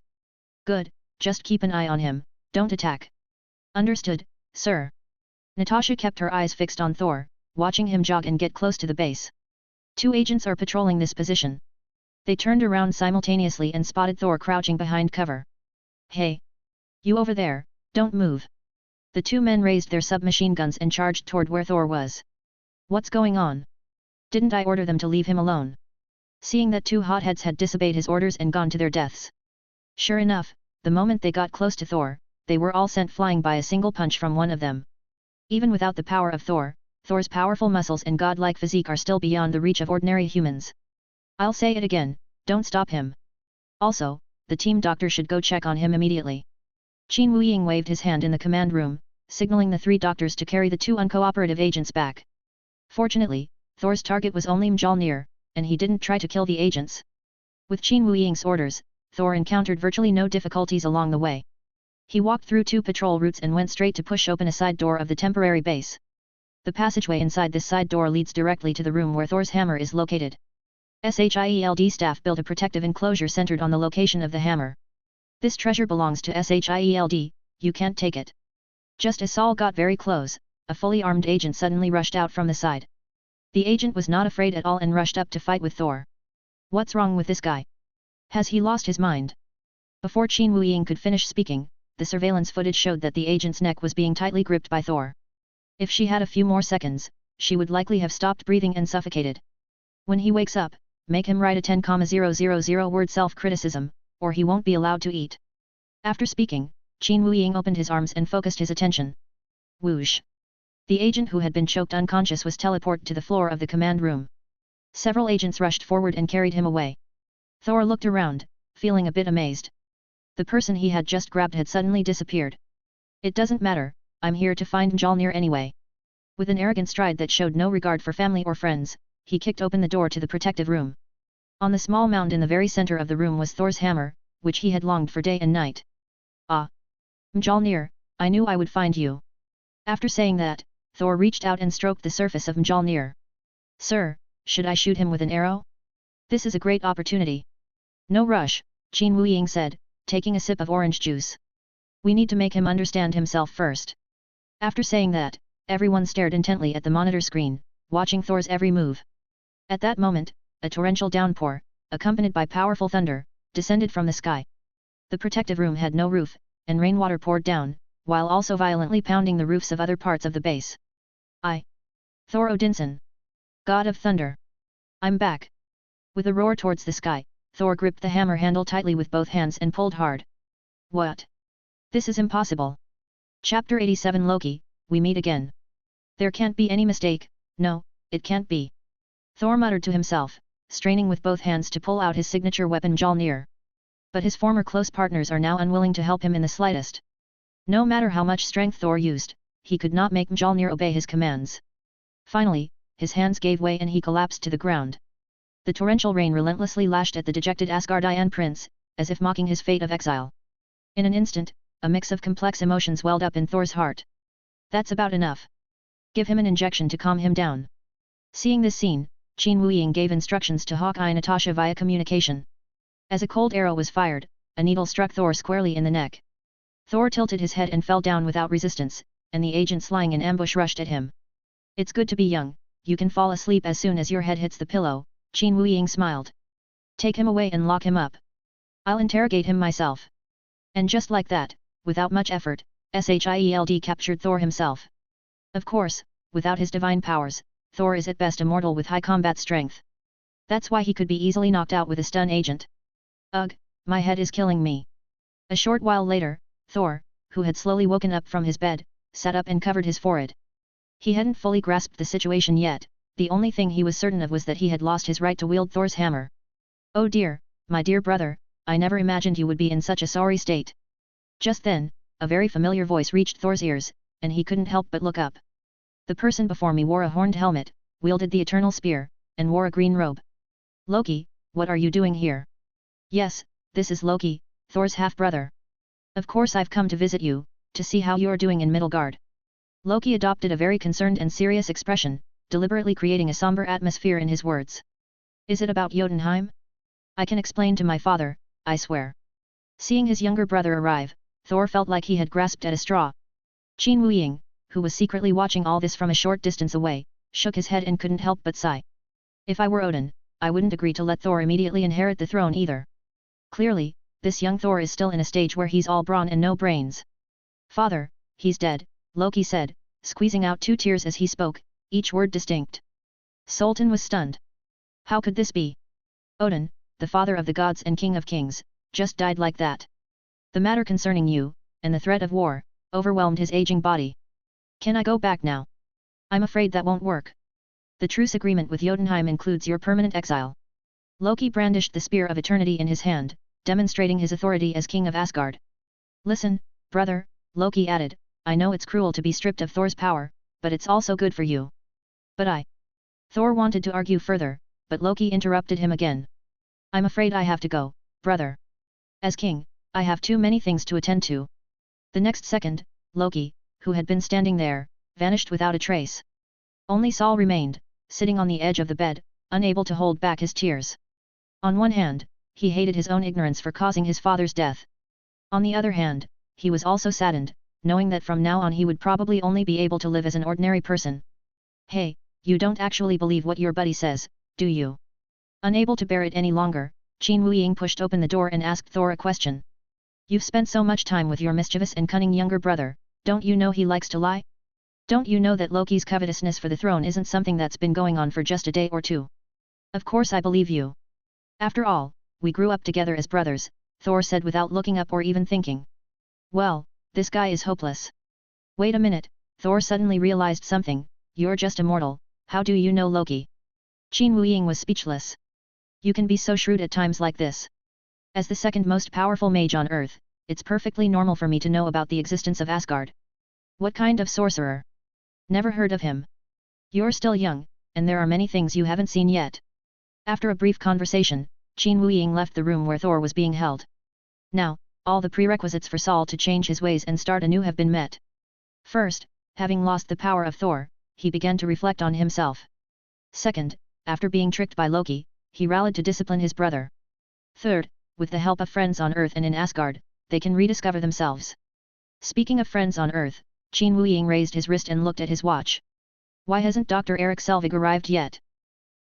Good, just keep an eye on him, don't attack. Understood, sir. Natasha kept her eyes fixed on Thor, watching him jog and get close to the base. 2 agents are patrolling this position. They turned around simultaneously and spotted Thor crouching behind cover. Hey! You over there, don't move. The 2 men raised their submachine guns and charged toward where Thor was. What's going on? Didn't I order them to leave him alone? Seeing that 2 hotheads had disobeyed his orders and gone to their deaths. Sure enough, the moment they got close to Thor, they were all sent flying by a single punch from one of them. Even without the power of Thor, Thor's powerful muscles and godlike physique are still beyond the reach of ordinary humans. I'll say it again, don't stop him. Also, the team doctor should go check on him immediately. Qin Wuying waved his hand in the command room, signaling the 3 doctors to carry the 2 uncooperative agents back. Fortunately, Thor's target was only Mjolnir, and he didn't try to kill the agents. With Qin Wuying's orders, Thor encountered virtually no difficulties along the way. He walked through 2 patrol routes and went straight to push open a side door of the temporary base. The passageway inside this side door leads directly to the room where Thor's hammer is located. SHIELD staff built a protective enclosure centered on the location of the hammer. This treasure belongs to SHIELD, you can't take it. Just as Saul got very close, a fully armed agent suddenly rushed out from the side. The agent was not afraid at all and rushed up to fight with Thor. What's wrong with this guy? Has he lost his mind? Before Qin Wuying could finish speaking, the surveillance footage showed that the agent's neck was being tightly gripped by Thor. If she had a few more seconds, she would likely have stopped breathing and suffocated. When he wakes up, make him write a 10,000 word self-criticism, or he won't be allowed to eat. After speaking, Qin Wuying opened his arms and focused his attention. Whoosh! The agent who had been choked unconscious was teleported to the floor of the command room. Several agents rushed forward and carried him away. Thor looked around, feeling a bit amazed. The person he had just grabbed had suddenly disappeared. It doesn't matter, I'm here to find Mjolnir anyway. With an arrogant stride that showed no regard for family or friends, he kicked open the door to the protective room. On the small mound in the very center of the room was Thor's hammer, which he had longed for day and night. Ah! Mjolnir, I knew I would find you. After saying that, Thor reached out and stroked the surface of Mjolnir. Sir, should I shoot him with an arrow? This is a great opportunity. No rush, Qin Wuying said, taking a sip of orange juice. We need to make him understand himself first. After saying that, everyone stared intently at the monitor screen, watching Thor's every move. At that moment, a torrential downpour, accompanied by powerful thunder, descended from the sky. The protective room had no roof, and rainwater poured down, while also violently pounding the roofs of other parts of the base. Thor Odinson, God of Thunder. I'm back. With a roar towards the sky, Thor gripped the hammer handle tightly with both hands and pulled hard. What? This is impossible. Chapter 87 Loki, we meet again. There can't be any mistake, no, it can't be. Thor muttered to himself, straining with both hands to pull out his signature weapon Mjolnir. But his former close partners are now unwilling to help him in the slightest. No matter how much strength Thor used, he could not make Mjolnir obey his commands. Finally, his hands gave way and he collapsed to the ground. The torrential rain relentlessly lashed at the dejected Asgardian prince, as if mocking his fate of exile. In an instant, a mix of complex emotions welled up in Thor's heart. That's about enough. Give him an injection to calm him down. Seeing this scene, Qin Wuying gave instructions to Hawkeye Natasha via communication. As a cold arrow was fired, a needle struck Thor squarely in the neck. Thor tilted his head and fell down without resistance, and the agents lying in ambush rushed at him. It's good to be young, you can fall asleep as soon as your head hits the pillow, Qin Wuying smiled. Take him away and lock him up. I'll interrogate him myself. And just like that, without much effort, SHIELD captured Thor himself. Of course, without his divine powers, Thor is at best a mortal with high combat strength. That's why he could be easily knocked out with a stun agent. Ugh, my head is killing me. A short while later, Thor, who had slowly woken up from his bed, sat up and covered his forehead. He hadn't fully grasped the situation yet, the only thing he was certain of was that he had lost his right to wield Thor's hammer. Oh dear, my dear brother, I never imagined you would be in such a sorry state. Just then, a very familiar voice reached Thor's ears, and he couldn't help but look up. The person before me wore a horned helmet, wielded the eternal spear, and wore a green robe. Loki, what are you doing here? Yes, this is Loki, Thor's half-brother. Of course I've come to visit you, to see how you're doing in Midgard. Loki adopted a very concerned and serious expression, deliberately creating a somber atmosphere in his words. Is it about Jotunheim? I can explain to my father, I swear. Seeing his younger brother arrive, Thor felt like he had grasped at a straw. Qin Wuying, who was secretly watching all this from a short distance away, shook his head and couldn't help but sigh. If I were Odin, I wouldn't agree to let Thor immediately inherit the throne either. Clearly, this young Thor is still in a stage where he's all brawn and no brains. Father, he's dead, Loki said, squeezing out 2 tears as he spoke, each word distinct. Sultan was stunned. How could this be? Odin, the father of the gods and king of kings, just died like that. The matter concerning you, and the threat of war, overwhelmed his aging body. Can I go back now? I'm afraid that won't work. The truce agreement with Jotunheim includes your permanent exile. Loki brandished the Spear of Eternity in his hand, demonstrating his authority as king of Asgard. Listen, brother, Loki added, I know it's cruel to be stripped of Thor's power, but it's also good for you. But Thor wanted to argue further, but Loki interrupted him again. I'm afraid I have to go, brother. As king, I have too many things to attend to. The next second, Loki, who had been standing there, vanished without a trace. Only Saul remained, sitting on the edge of the bed, unable to hold back his tears. On one hand, he hated his own ignorance for causing his father's death. On the other hand, he was also saddened, knowing that from now on he would probably only be able to live as an ordinary person. Hey, you don't actually believe what your buddy says, do you? Unable to bear it any longer, Qin Wuying pushed open the door and asked Thor a question. You've spent so much time with your mischievous and cunning younger brother, don't you know he likes to lie? Don't you know that Loki's covetousness for the throne isn't something that's been going on for just a day or two? Of course I believe you. After all, we grew up together as brothers, Thor said without looking up or even thinking. Well, this guy is hopeless. Wait a minute, Thor suddenly realized something, you're just a mortal, how do you know Loki? Qin Wuying was speechless. You can be so shrewd at times like this. As the second most powerful mage on Earth, it's perfectly normal for me to know about the existence of Asgard. What kind of sorcerer? Never heard of him. You're still young, and there are many things you haven't seen yet. After a brief conversation, Qin Wuying left the room where Thor was being held. Now, all the prerequisites for Saul to change his ways and start anew have been met. First, having lost the power of Thor, he began to reflect on himself. Second, after being tricked by Loki, he rallied to discipline his brother. Third, with the help of friends on Earth and in Asgard, they can rediscover themselves. Speaking of friends on Earth, Qin Wuying raised his wrist and looked at his watch. Why hasn't Dr. Erik Selvig arrived yet?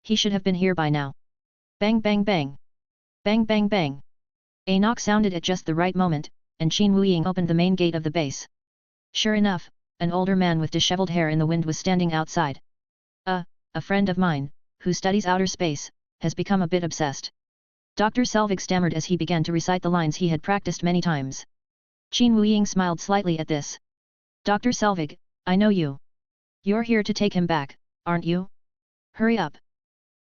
He should have been here by now. Bang bang bang. Bang bang bang. A knock sounded at just the right moment, and Qin Wuying opened the main gate of the base. Sure enough, an older man with disheveled hair in the wind was standing outside. A friend of mine, who studies outer space, has become a bit obsessed. Dr. Selvig stammered as he began to recite the lines he had practiced many times. Qin Wuying smiled slightly at this. Dr. Selvig, I know you. You're here to take him back, aren't you? Hurry up.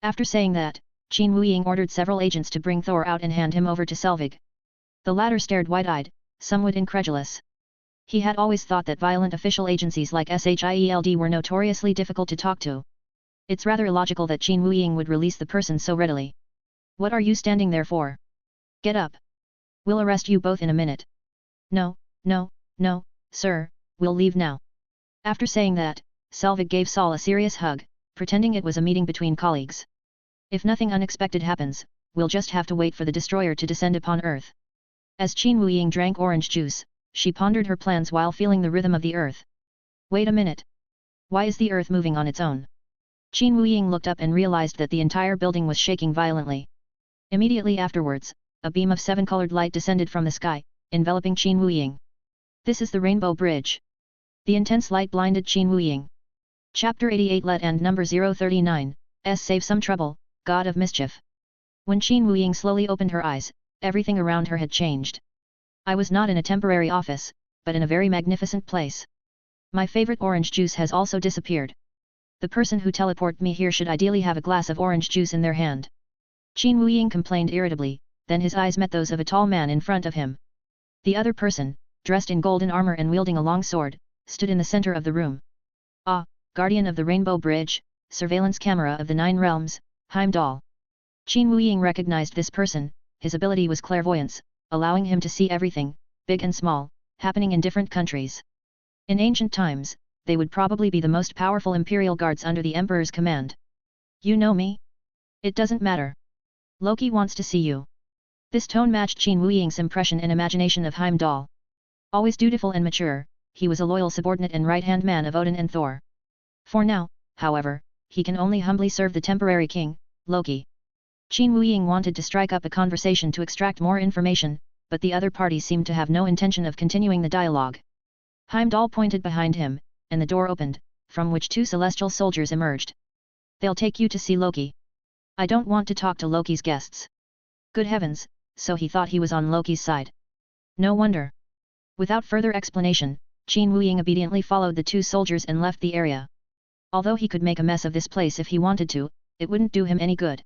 After saying that, Qin Wuying ordered several agents to bring Thor out and hand him over to Selvig. The latter stared wide-eyed, somewhat incredulous. He had always thought that violent official agencies like SHIELD were notoriously difficult to talk to. It's rather illogical that Qin Wuying would release the person so readily. What are you standing there for? Get up. We'll arrest you both in a minute. No, sir, we'll leave now. After saying that, Selvig gave Saul a serious hug, pretending it was a meeting between colleagues. If nothing unexpected happens, we'll just have to wait for the destroyer to descend upon Earth. As Qin Wuying drank orange juice, she pondered her plans while feeling the rhythm of the Earth. Wait a minute. Why is the Earth moving on its own? Qin Wuying looked up and realized that the entire building was shaking violently. Immediately afterwards, a beam of seven-colored light descended from the sky, enveloping Qin Wuying. This is the Rainbow Bridge. The intense light blinded Qin Wuying. Chapter 88 Let and number 039, Save some trouble, God of Mischief. When Qin Wuying slowly opened her eyes, everything around her had changed. I was not in a temporary office, but in a very magnificent place. My favorite orange juice has also disappeared. The person who teleported me here should ideally have a glass of orange juice in their hand. Qin Wuying complained irritably, then his eyes met those of a tall man in front of him. The other person, dressed in golden armor and wielding a long sword, stood in the center of the room. Ah, Guardian of the Rainbow Bridge, Surveillance Camera of the Nine Realms, Heimdall. Qin Wuying recognized this person. His ability was clairvoyance, allowing him to see everything, big and small, happening in different countries. In ancient times, they would probably be the most powerful imperial guards under the Emperor's command. You know me? It doesn't matter. Loki wants to see you. This tone matched Qin Wuying's impression and imagination of Heimdall. Always dutiful and mature, he was a loyal subordinate and right-hand man of Odin and Thor. For now, however, he can only humbly serve the temporary king, Loki. Qin Wuying wanted to strike up a conversation to extract more information, but the other party seemed to have no intention of continuing the dialogue. Heimdall pointed behind him, and the door opened, from which two celestial soldiers emerged. They'll take you to see Loki. I don't want to talk to Loki's guests. Good heavens, so he thought he was on Loki's side. No wonder. Without further explanation, Qin Wuying obediently followed the two soldiers and left the area. Although he could make a mess of this place if he wanted to, it wouldn't do him any good.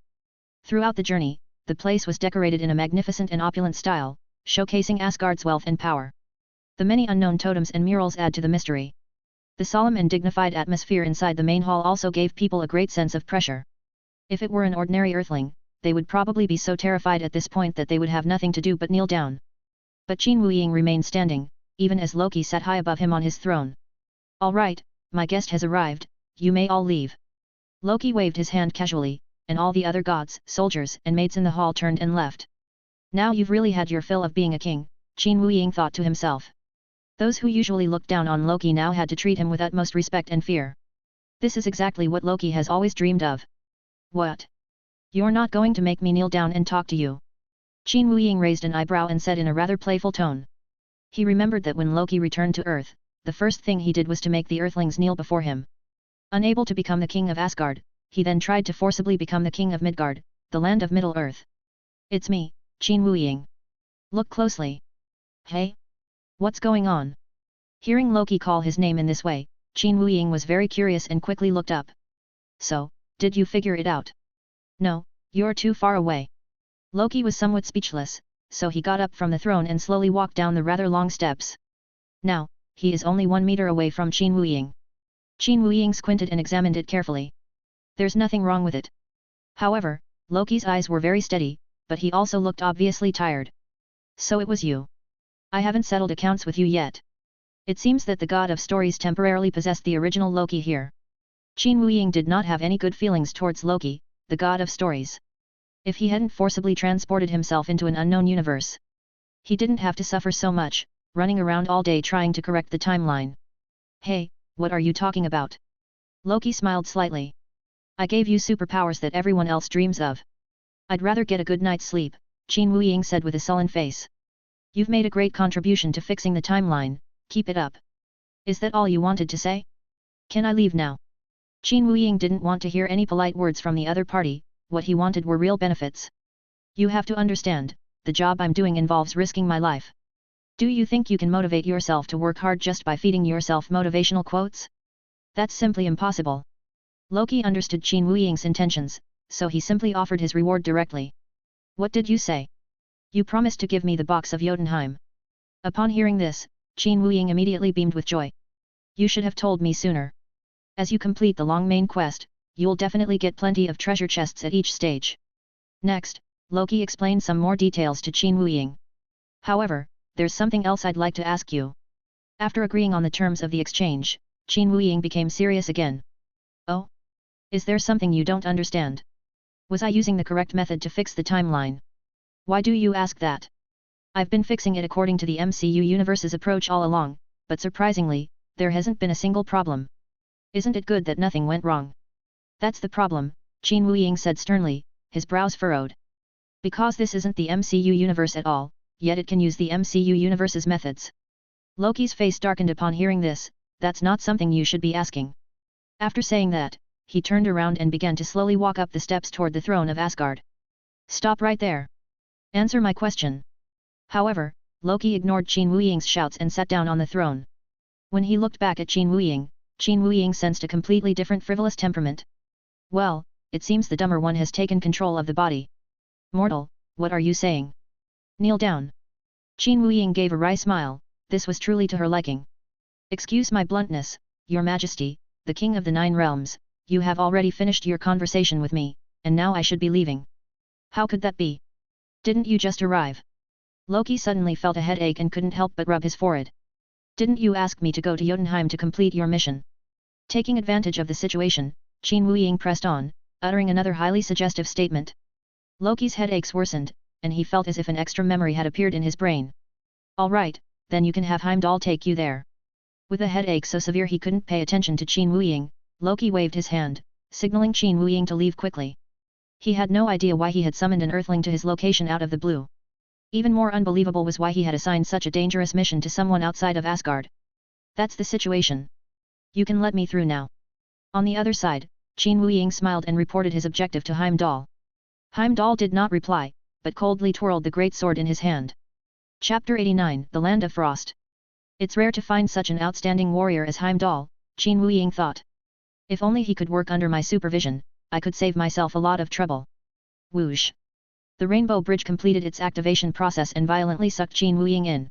Throughout the journey, the place was decorated in a magnificent and opulent style, showcasing Asgard's wealth and power. The many unknown totems and murals add to the mystery. The solemn and dignified atmosphere inside the main hall also gave people a great sense of pressure. If it were an ordinary earthling, they would probably be so terrified at this point that they would have nothing to do but kneel down. But Qin Wuying remained standing, even as Loki sat high above him on his throne. "All right, my guest has arrived, you may all leave." Loki waved his hand casually, and all the other gods, soldiers and maids in the hall turned and left. "Now you've really had your fill of being a king," Qin Wuying thought to himself. Those who usually looked down on Loki now had to treat him with utmost respect and fear. This is exactly what Loki has always dreamed of. "What? You're not going to make me kneel down and talk to you?" Qin Wuying raised an eyebrow and said in a rather playful tone. He remembered that when Loki returned to Earth, the first thing he did was to make the Earthlings kneel before him. Unable to become the king of Asgard, he then tried to forcibly become the king of Midgard, the land of Middle-earth. "It's me, Qin Wuying. Look closely." "Hey? What's going on?" Hearing Loki call his name in this way, Qin Wuying was very curious and quickly looked up. "So, did you figure it out?" "No, you're too far away." Loki was somewhat speechless, so he got up from the throne and slowly walked down the rather long steps. Now, he is only 1 meter away from Qin Wuying. Qin Wuying squinted and examined it carefully. There's nothing wrong with it. However, Loki's eyes were very steady, but he also looked obviously tired. "So it was you. I haven't settled accounts with you yet." It seems that the god of stories temporarily possessed the original Loki here. Qin Wuying did not have any good feelings towards Loki, the god of stories. If he hadn't forcibly transported himself into an unknown universe, he didn't have to suffer so much, running around all day trying to correct the timeline. "Hey, what are you talking about?" Loki smiled slightly. "I gave you superpowers that everyone else dreams of." "I'd rather get a good night's sleep," Qin Wuying said with a sullen face. "You've made a great contribution to fixing the timeline, keep it up." "Is that all you wanted to say? Can I leave now?" Qin Wuying didn't want to hear any polite words from the other party, what he wanted were real benefits. "You have to understand, the job I'm doing involves risking my life. Do you think you can motivate yourself to work hard just by feeding yourself motivational quotes? That's simply impossible." Loki understood Qin Wuying's intentions, so he simply offered his reward directly. "What did you say? You promised to give me the box of Jotunheim." Upon hearing this, Qin Wuying immediately beamed with joy. "You should have told me sooner. As you complete the long main quest, you'll definitely get plenty of treasure chests at each stage." Next, Loki explained some more details to Qin Wuying. "However, there's something else I'd like to ask you." After agreeing on the terms of the exchange, Qin Wuying became serious again. "Oh? Is there something you don't understand? Was I using the correct method to fix the timeline?" "Why do you ask that?" "I've been fixing it according to the MCU universe's approach all along, but surprisingly, there hasn't been a single problem. Isn't it good that nothing went wrong?" "That's the problem," Qin Wuying said sternly, his brows furrowed. "Because this isn't the MCU universe at all, yet it can use the MCU universe's methods." Loki's face darkened upon hearing this. "That's not something you should be asking." After saying that, he turned around and began to slowly walk up the steps toward the throne of Asgard. "Stop right there. Answer my question." However, Loki ignored Qin Wuying's shouts and sat down on the throne. When he looked back at Qin Wuying sensed a completely different frivolous temperament. "Well, it seems the dumber one has taken control of the body." "Mortal, what are you saying? Kneel down." Qin Wuying gave a wry smile, this was truly to her liking. "Excuse my bluntness, Your Majesty, the King of the 9 Realms, you have already finished your conversation with me, and now I should be leaving." "How could that be? Didn't you just arrive?" Loki suddenly felt a headache and couldn't help but rub his forehead. "Didn't you ask me to go to Jotunheim to complete your mission?" Taking advantage of the situation, Qin Wuying pressed on, uttering another highly suggestive statement. Loki's headaches worsened, and he felt as if an extra memory had appeared in his brain. "All right, then you can have Heimdall take you there." With a headache so severe he couldn't pay attention to Qin Wuying, Loki waved his hand, signaling Qin Wuying to leave quickly. He had no idea why he had summoned an Earthling to his location out of the blue. Even more unbelievable was why he had assigned such a dangerous mission to someone outside of Asgard. "That's the situation. You can let me through now." On the other side, Qin Wuying smiled and reported his objective to Heimdall. Heimdall did not reply, but coldly twirled the great sword in his hand. Chapter 89, The Land of Frost. It's rare to find such an outstanding warrior as Heimdall, Qin Wuying thought. If only he could work under my supervision, I could save myself a lot of trouble. Whoosh! The rainbow bridge completed its activation process and violently sucked Qin Wuying in.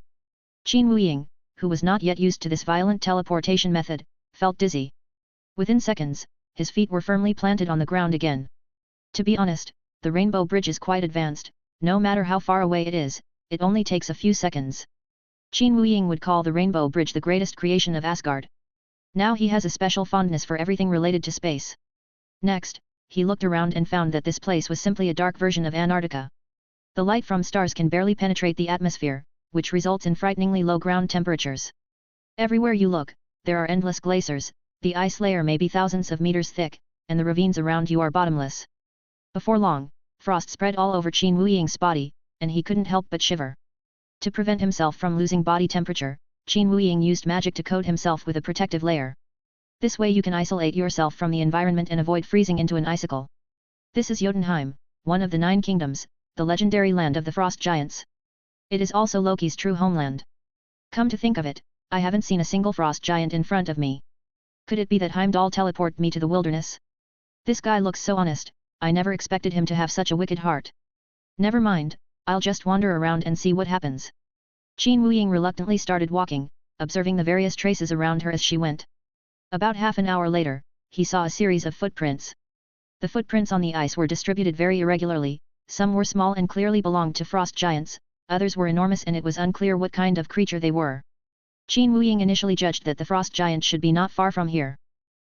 Qin Wuying, who was not yet used to this violent teleportation method, felt dizzy. Within seconds, his feet were firmly planted on the ground again. To be honest, the rainbow bridge is quite advanced, no matter how far away it is, it only takes a few seconds. Qin Wuying would call the rainbow bridge the greatest creation of Asgard. Now he has a special fondness for everything related to space. Next, he looked around and found that this place was simply a dark version of Antarctica. The light from stars can barely penetrate the atmosphere, which results in frighteningly low ground temperatures. Everywhere you look, there are endless glaciers, the ice layer may be thousands of meters thick, and the ravines around you are bottomless. Before long, frost spread all over Qin Wuying's body, and he couldn't help but shiver. To prevent himself from losing body temperature, Qin Wuying used magic to coat himself with a protective layer. This way you can isolate yourself from the environment and avoid freezing into an icicle. This is Jotunheim, one of the 9 kingdoms, the legendary land of the frost giants. It is also Loki's true homeland. Come to think of it, I haven't seen a single frost giant in front of me. Could it be that Heimdall teleported me to the wilderness? This guy looks so honest, I never expected him to have such a wicked heart. Never mind, I'll just wander around and see what happens. Qin Wuying reluctantly started walking, observing the various traces around her as she went. About half an hour later, he saw a series of footprints. The footprints on the ice were distributed very irregularly, some were small and clearly belonged to frost giants, others were enormous and it was unclear what kind of creature they were. Qin Wuying initially judged that the frost giant should be not far from here,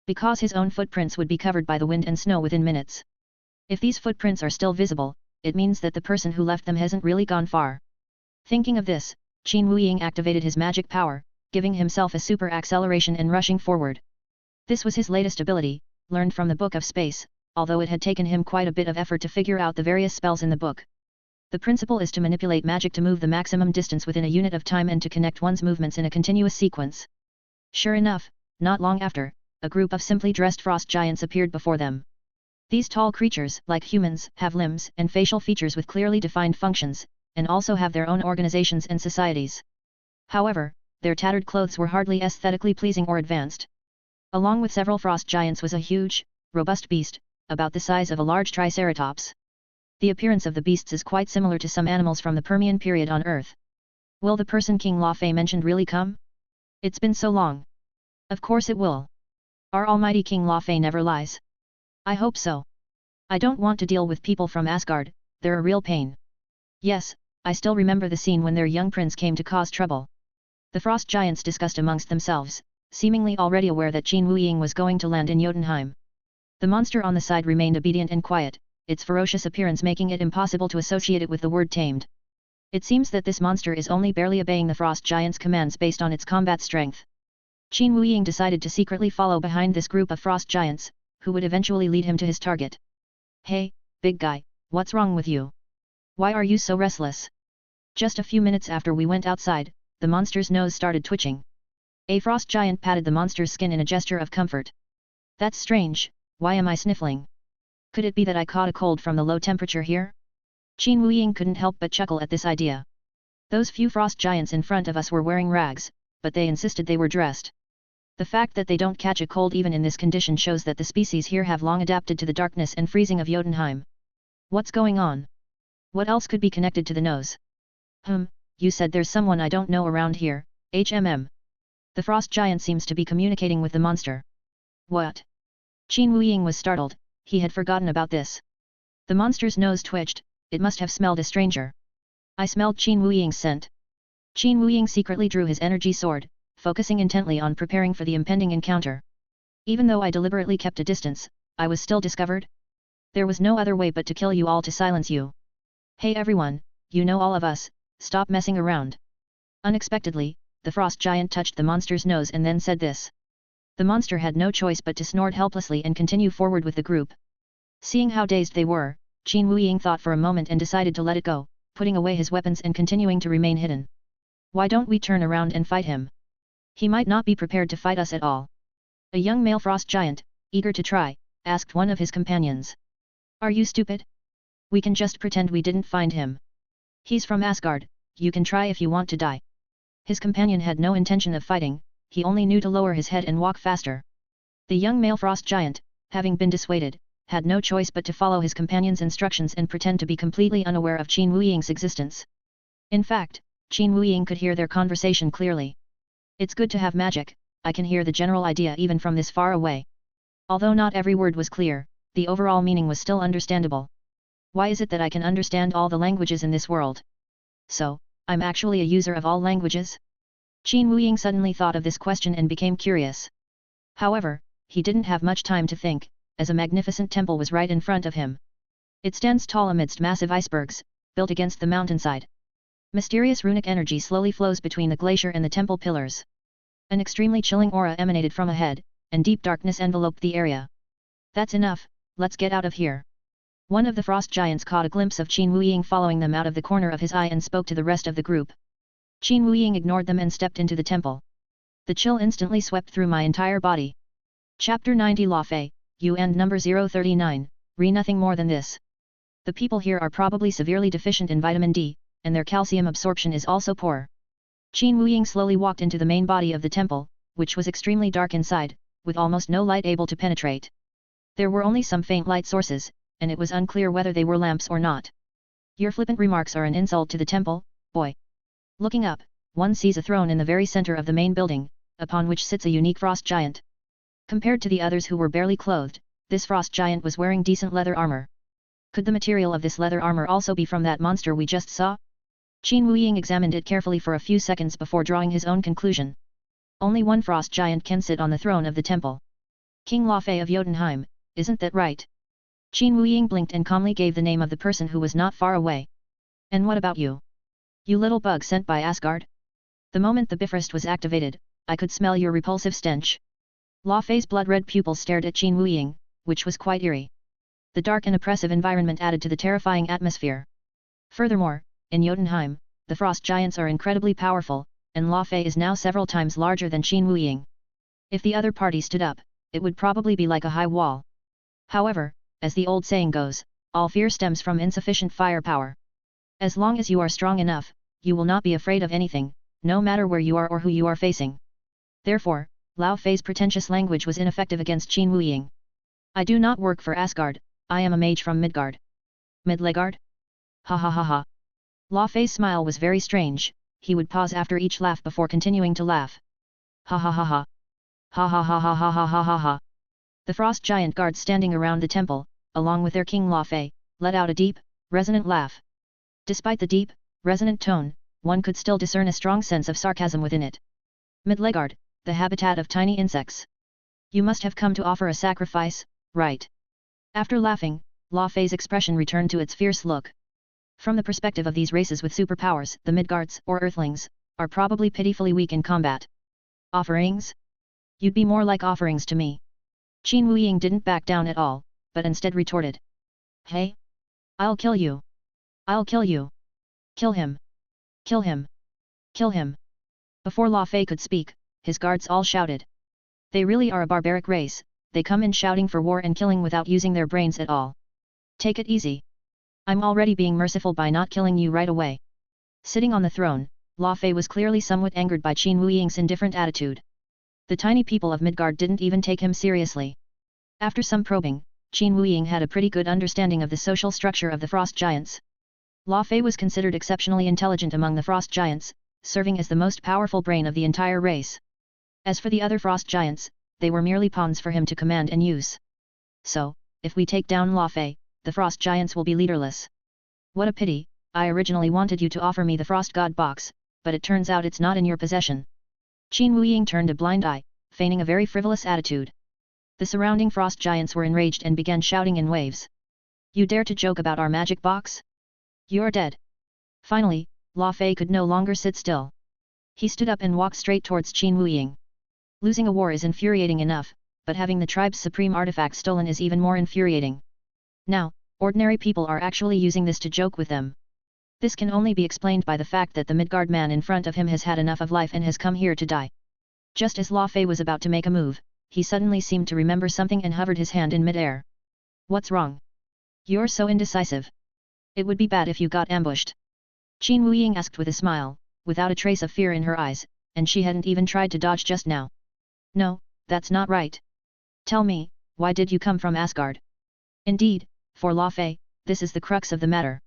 because his own footprints would be covered by the wind and snow within minutes. If these footprints are still visible, it means that the person who left them hasn't really gone far. Thinking of this, Qin Wuying activated his magic power, giving himself a super acceleration and rushing forward. This was his latest ability, learned from the Book of Space, although it had taken him quite a bit of effort to figure out the various spells in the book. The principle is to manipulate magic to move the maximum distance within a unit of time and to connect one's movements in a continuous sequence. Sure enough, not long after, a group of simply dressed frost giants appeared before them. These tall creatures, like humans, have limbs and facial features with clearly defined functions, and also have their own organizations and societies. However, their tattered clothes were hardly aesthetically pleasing or advanced. Along with several frost giants was a huge, robust beast, about the size of a large triceratops. The appearance of the beasts is quite similar to some animals from the Permian period on Earth. Will the person King Loki mentioned really come? It's been so long. Of course it will. Our almighty King Loki never lies. I hope so. I don't want to deal with people from Asgard, they're a real pain. Yes, I still remember the scene when their young prince came to cause trouble. The frost giants discussed amongst themselves, seemingly already aware that Qin Wuying was going to land in Jotunheim. The monster on the side remained obedient and quiet, its ferocious appearance making it impossible to associate it with the word tamed. It seems that this monster is only barely obeying the frost giant's commands based on its combat strength. Qin Wuying decided to secretly follow behind this group of frost giants, who would eventually lead him to his target. Hey, big guy, what's wrong with you? Why are you so restless? Just a few minutes after we went outside, the monster's nose started twitching. A frost giant patted the monster's skin in a gesture of comfort. That's strange, why am I sniffling? Could it be that I caught a cold from the low temperature here? Qin Wuying couldn't help but chuckle at this idea. Those few frost giants in front of us were wearing rags, but they insisted they were dressed. The fact that they don't catch a cold even in this condition shows that the species here have long adapted to the darkness and freezing of Jotunheim. What's going on? What else could be connected to the nose? You said there's someone I don't know around here, The frost giant seems to be communicating with the monster. What? Qin Wuying was startled, he had forgotten about this. The monster's nose twitched, it must have smelled a stranger. I smelled Qin Wuying's scent. Qin Wuying secretly drew his energy sword, focusing intently on preparing for the impending encounter. Even though I deliberately kept a distance, I was still discovered? There was no other way but to kill you all to silence you. Hey everyone, you know all of us, stop messing around. Unexpectedly, the frost giant touched the monster's nose and then said this. The monster had no choice but to snort helplessly and continue forward with the group. Seeing how dazed they were, Qin Wuying thought for a moment and decided to let it go, putting away his weapons and continuing to remain hidden. Why don't we turn around and fight him? He might not be prepared to fight us at all. A young male frost giant, eager to try, asked one of his companions. Are you stupid? We can just pretend we didn't find him. He's from Asgard, you can try if you want to die. His companion had no intention of fighting, he only knew to lower his head and walk faster. The young male frost giant, having been dissuaded, had no choice but to follow his companion's instructions and pretend to be completely unaware of Qin Wuying's existence. In fact, Qin Wuying could hear their conversation clearly. It's good to have magic, I can hear the general idea even from this far away. Although not every word was clear, the overall meaning was still understandable. Why is it that I can understand all the languages in this world? So, I'm actually a user of all languages? Qin Wuying suddenly thought of this question and became curious. However, he didn't have much time to think, as a magnificent temple was right in front of him. It stands tall amidst massive icebergs, built against the mountainside. Mysterious runic energy slowly flows between the glacier and the temple pillars. An extremely chilling aura emanated from ahead, and deep darkness enveloped the area. That's enough, let's get out of here. One of the frost giants caught a glimpse of Qin Wuying following them out of the corner of his eye and spoke to the rest of the group. Qin Wuying ignored them and stepped into the temple. The chill instantly swept through my entire body. Chapter 90 La Fei, UN number 039, re nothing more than this. The people here are probably severely deficient in vitamin D, and their calcium absorption is also poor. Qin Wuying slowly walked into the main body of the temple, which was extremely dark inside, with almost no light able to penetrate. There were only some faint light sources, and it was unclear whether they were lamps or not. Your flippant remarks are an insult to the temple, boy. Looking up, one sees a throne in the very center of the main building, upon which sits a unique frost giant. Compared to the others who were barely clothed, this frost giant was wearing decent leather armor. Could the material of this leather armor also be from that monster we just saw? Qin Wuying examined it carefully for a few seconds before drawing his own conclusion. Only one frost giant can sit on the throne of the temple. King La Fei of Jotunheim, isn't that right? Qin Wuying blinked and calmly gave the name of the person who was not far away. And what about you? You little bug sent by Asgard? The moment the Bifrost was activated, I could smell your repulsive stench. La Fei's blood-red pupils stared at Qin Wuying, which was quite eerie. The dark and oppressive environment added to the terrifying atmosphere. Furthermore, in Jotunheim, the frost giants are incredibly powerful, and La Fei is now several times larger than Qin Wuying. If the other party stood up, it would probably be like a high wall. However, as the old saying goes, all fear stems from insufficient firepower. As long as you are strong enough, you will not be afraid of anything, no matter where you are or who you are facing. Therefore, Lao Fei's pretentious language was ineffective against Qin Wuying. I do not work for Asgard, I am a mage from Midgard. Midlegard? Ha ha ha ha. La Fei's smile was very strange, he would pause after each laugh before continuing to laugh. Ha ha ha ha. Ha ha ha ha ha ha ha ha ha. The frost giant guards standing around the temple, along with their king La Fei, let out a deep, resonant laugh. Despite the deep, resonant tone, one could still discern a strong sense of sarcasm within it. Midlegard, the habitat of tiny insects. You must have come to offer a sacrifice, right? After laughing, La Fei's expression returned to its fierce look. From the perspective of these races with superpowers, the Midgards, or Earthlings, are probably pitifully weak in combat. Offerings? You'd be more like offerings to me. Qin Wuying didn't back down at all, but instead retorted. Hey? I'll kill you. I'll kill you. Kill him. Kill him. Kill him. Before La Fei could speak, his guards all shouted. They really are a barbaric race, they come in shouting for war and killing without using their brains at all. Take it easy. I'm already being merciful by not killing you right away. Sitting on the throne, La Fei was clearly somewhat angered by Qin Wuying's indifferent attitude. The tiny people of Midgard didn't even take him seriously. After some probing, Qin Wuying had a pretty good understanding of the social structure of the frost giants. La Fei was considered exceptionally intelligent among the frost giants, serving as the most powerful brain of the entire race. As for the other frost giants, they were merely pawns for him to command and use. So, if we take down La Fei, the frost giants will be leaderless. What a pity, I originally wanted you to offer me the frost god box, but it turns out it's not in your possession. Qin Wuying turned a blind eye, feigning a very frivolous attitude. The surrounding frost giants were enraged and began shouting in waves. You dare to joke about our magic box? You're dead. Finally, La Fei could no longer sit still. He stood up and walked straight towards Qin Wuying. Losing a war is infuriating enough, but having the tribe's supreme artifact stolen is even more infuriating. Now, ordinary people are actually using this to joke with them. This can only be explained by the fact that the Midgard man in front of him has had enough of life and has come here to die. Just as La Fei was about to make a move, he suddenly seemed to remember something and hovered his hand in midair. What's wrong? You're so indecisive. It would be bad if you got ambushed. Qin Wuying asked with a smile, without a trace of fear in her eyes, and she hadn't even tried to dodge just now. No, that's not right. Tell me, why did you come from Asgard? Indeed, for Lao Fei, this is the crux of the matter.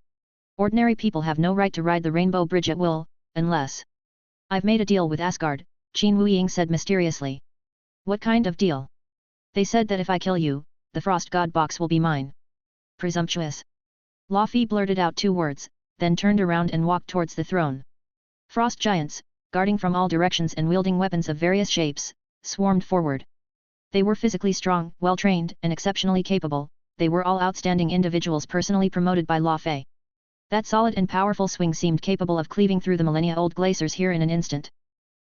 Ordinary people have no right to ride the Rainbow Bridge at will, unless... I've made a deal with Asgard, Qin Wuying said mysteriously. What kind of deal? They said that if I kill you, the Frost God box will be mine. Presumptuous. Lao Fei blurted out 2 words, then turned around and walked towards the throne. Frost giants, guarding from all directions and wielding weapons of various shapes, swarmed forward. They were physically strong, well-trained, and exceptionally capable. They were all outstanding individuals personally promoted by Lao Fei. That solid and powerful swing seemed capable of cleaving through the millennia-old glaciers here in an instant.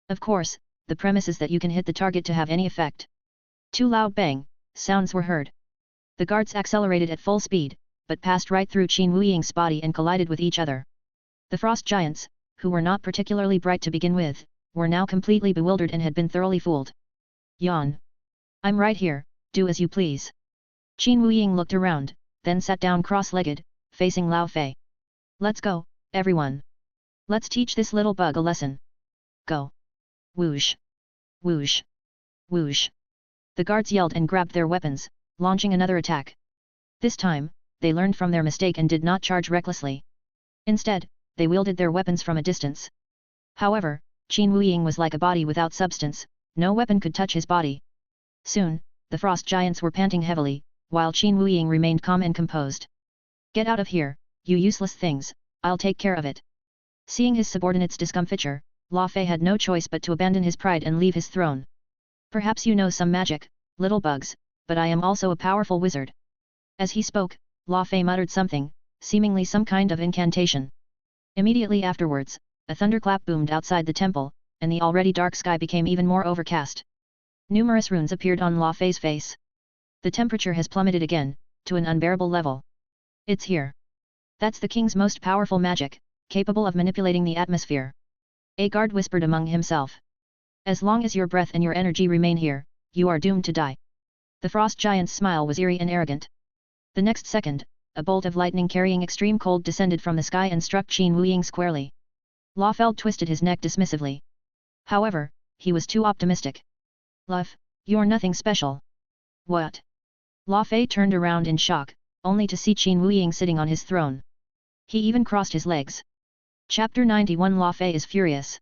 Of course, the premise is that you can hit the target to have any effect. 2 loud bang sounds were heard. The guards accelerated at full speed, but passed right through Qin Wuying's body and collided with each other. The frost giants, who were not particularly bright to begin with, were now completely bewildered and had been thoroughly fooled. Yawn. I'm right here, do as you please. Qin Wuying looked around, then sat down cross-legged, facing Lao Fei. Let's go, everyone. Let's teach this little bug a lesson. Go. Whoosh. Whoosh. Whoosh. The guards yelled and grabbed their weapons, launching another attack. This time, they learned from their mistake and did not charge recklessly. Instead, they wielded their weapons from a distance. However, Qin Wuying was like a body without substance, no weapon could touch his body. Soon, the frost giants were panting heavily, while Qin Wuying remained calm and composed. Get out of here, you useless things, I'll take care of it. Seeing his subordinates' discomfiture, Lao Fei had no choice but to abandon his pride and leave his throne. Perhaps you know some magic, little bugs, but I am also a powerful wizard. As he spoke, Lao Fei muttered something, seemingly some kind of incantation. Immediately afterwards, a thunderclap boomed outside the temple, and the already dark sky became even more overcast. Numerous runes appeared on Lao Fei's face. The temperature has plummeted again, to an unbearable level. It's here. That's the king's most powerful magic, capable of manipulating the atmosphere. A guard whispered among himself. As long as your breath and your energy remain here, you are doomed to die. The frost giant's smile was eerie and arrogant. The next second, a bolt of lightning carrying extreme cold descended from the sky and struck Qin Wuying squarely. Lao Fei twisted his neck dismissively. However, he was too optimistic. Luff, you're nothing special. What? Lao Fei turned around in shock, only to see Qin Wuying sitting on his throne. He even crossed his legs. Chapter 91 Lao Fei is furious.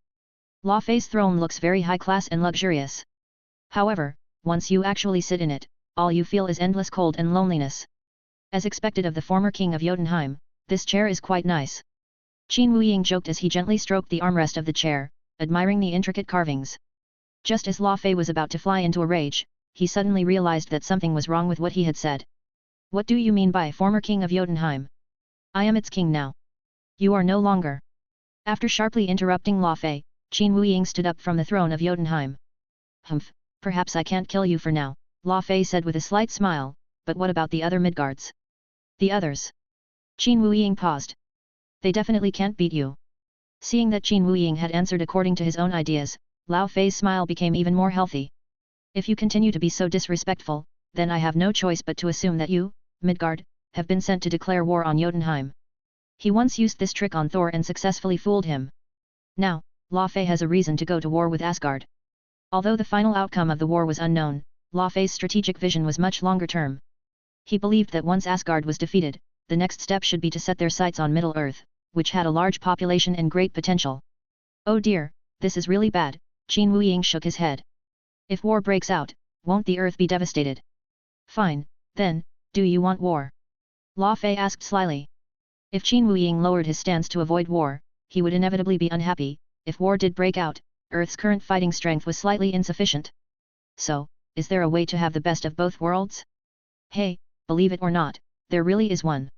Lao Fei's throne looks very high-class and luxurious. However, once you actually sit in it, all you feel is endless cold and loneliness. As expected of the former king of Jotunheim, this chair is quite nice. Qin Wuying joked as he gently stroked the armrest of the chair, admiring the intricate carvings. Just as Lao Fei was about to fly into a rage, he suddenly realized that something was wrong with what he had said. What do you mean by former king of Jotunheim? I am its king now. You are no longer. After sharply interrupting Lao Fei, Qin Wuying stood up from the throne of Jotunheim. Humph, perhaps I can't kill you for now, Lao Fei said with a slight smile, but what about the other Midgards? The others? Qin Wuying paused. They definitely can't beat you. Seeing that Qin Wuying had answered according to his own ideas, Lao Fei's smile became even more healthy. If you continue to be so disrespectful, then I have no choice but to assume that you, Midgard, have been sent to declare war on Jotunheim. He once used this trick on Thor and successfully fooled him. Now, Lao Fei has a reason to go to war with Asgard. Although the final outcome of the war was unknown, Lao Fei's strategic vision was much longer term. He believed that once Asgard was defeated, the next step should be to set their sights on Middle-earth, which had a large population and great potential. Oh dear, this is really bad, Qin Wuying shook his head. If war breaks out, won't the earth be devastated? Fine, then, do you want war? Lao Fei asked slyly. If Qin Wuying lowered his stance to avoid war, he would inevitably be unhappy. If war did break out, Earth's current fighting strength was slightly insufficient. So, is there a way to have the best of both worlds? Hey, believe it or not, there really is one.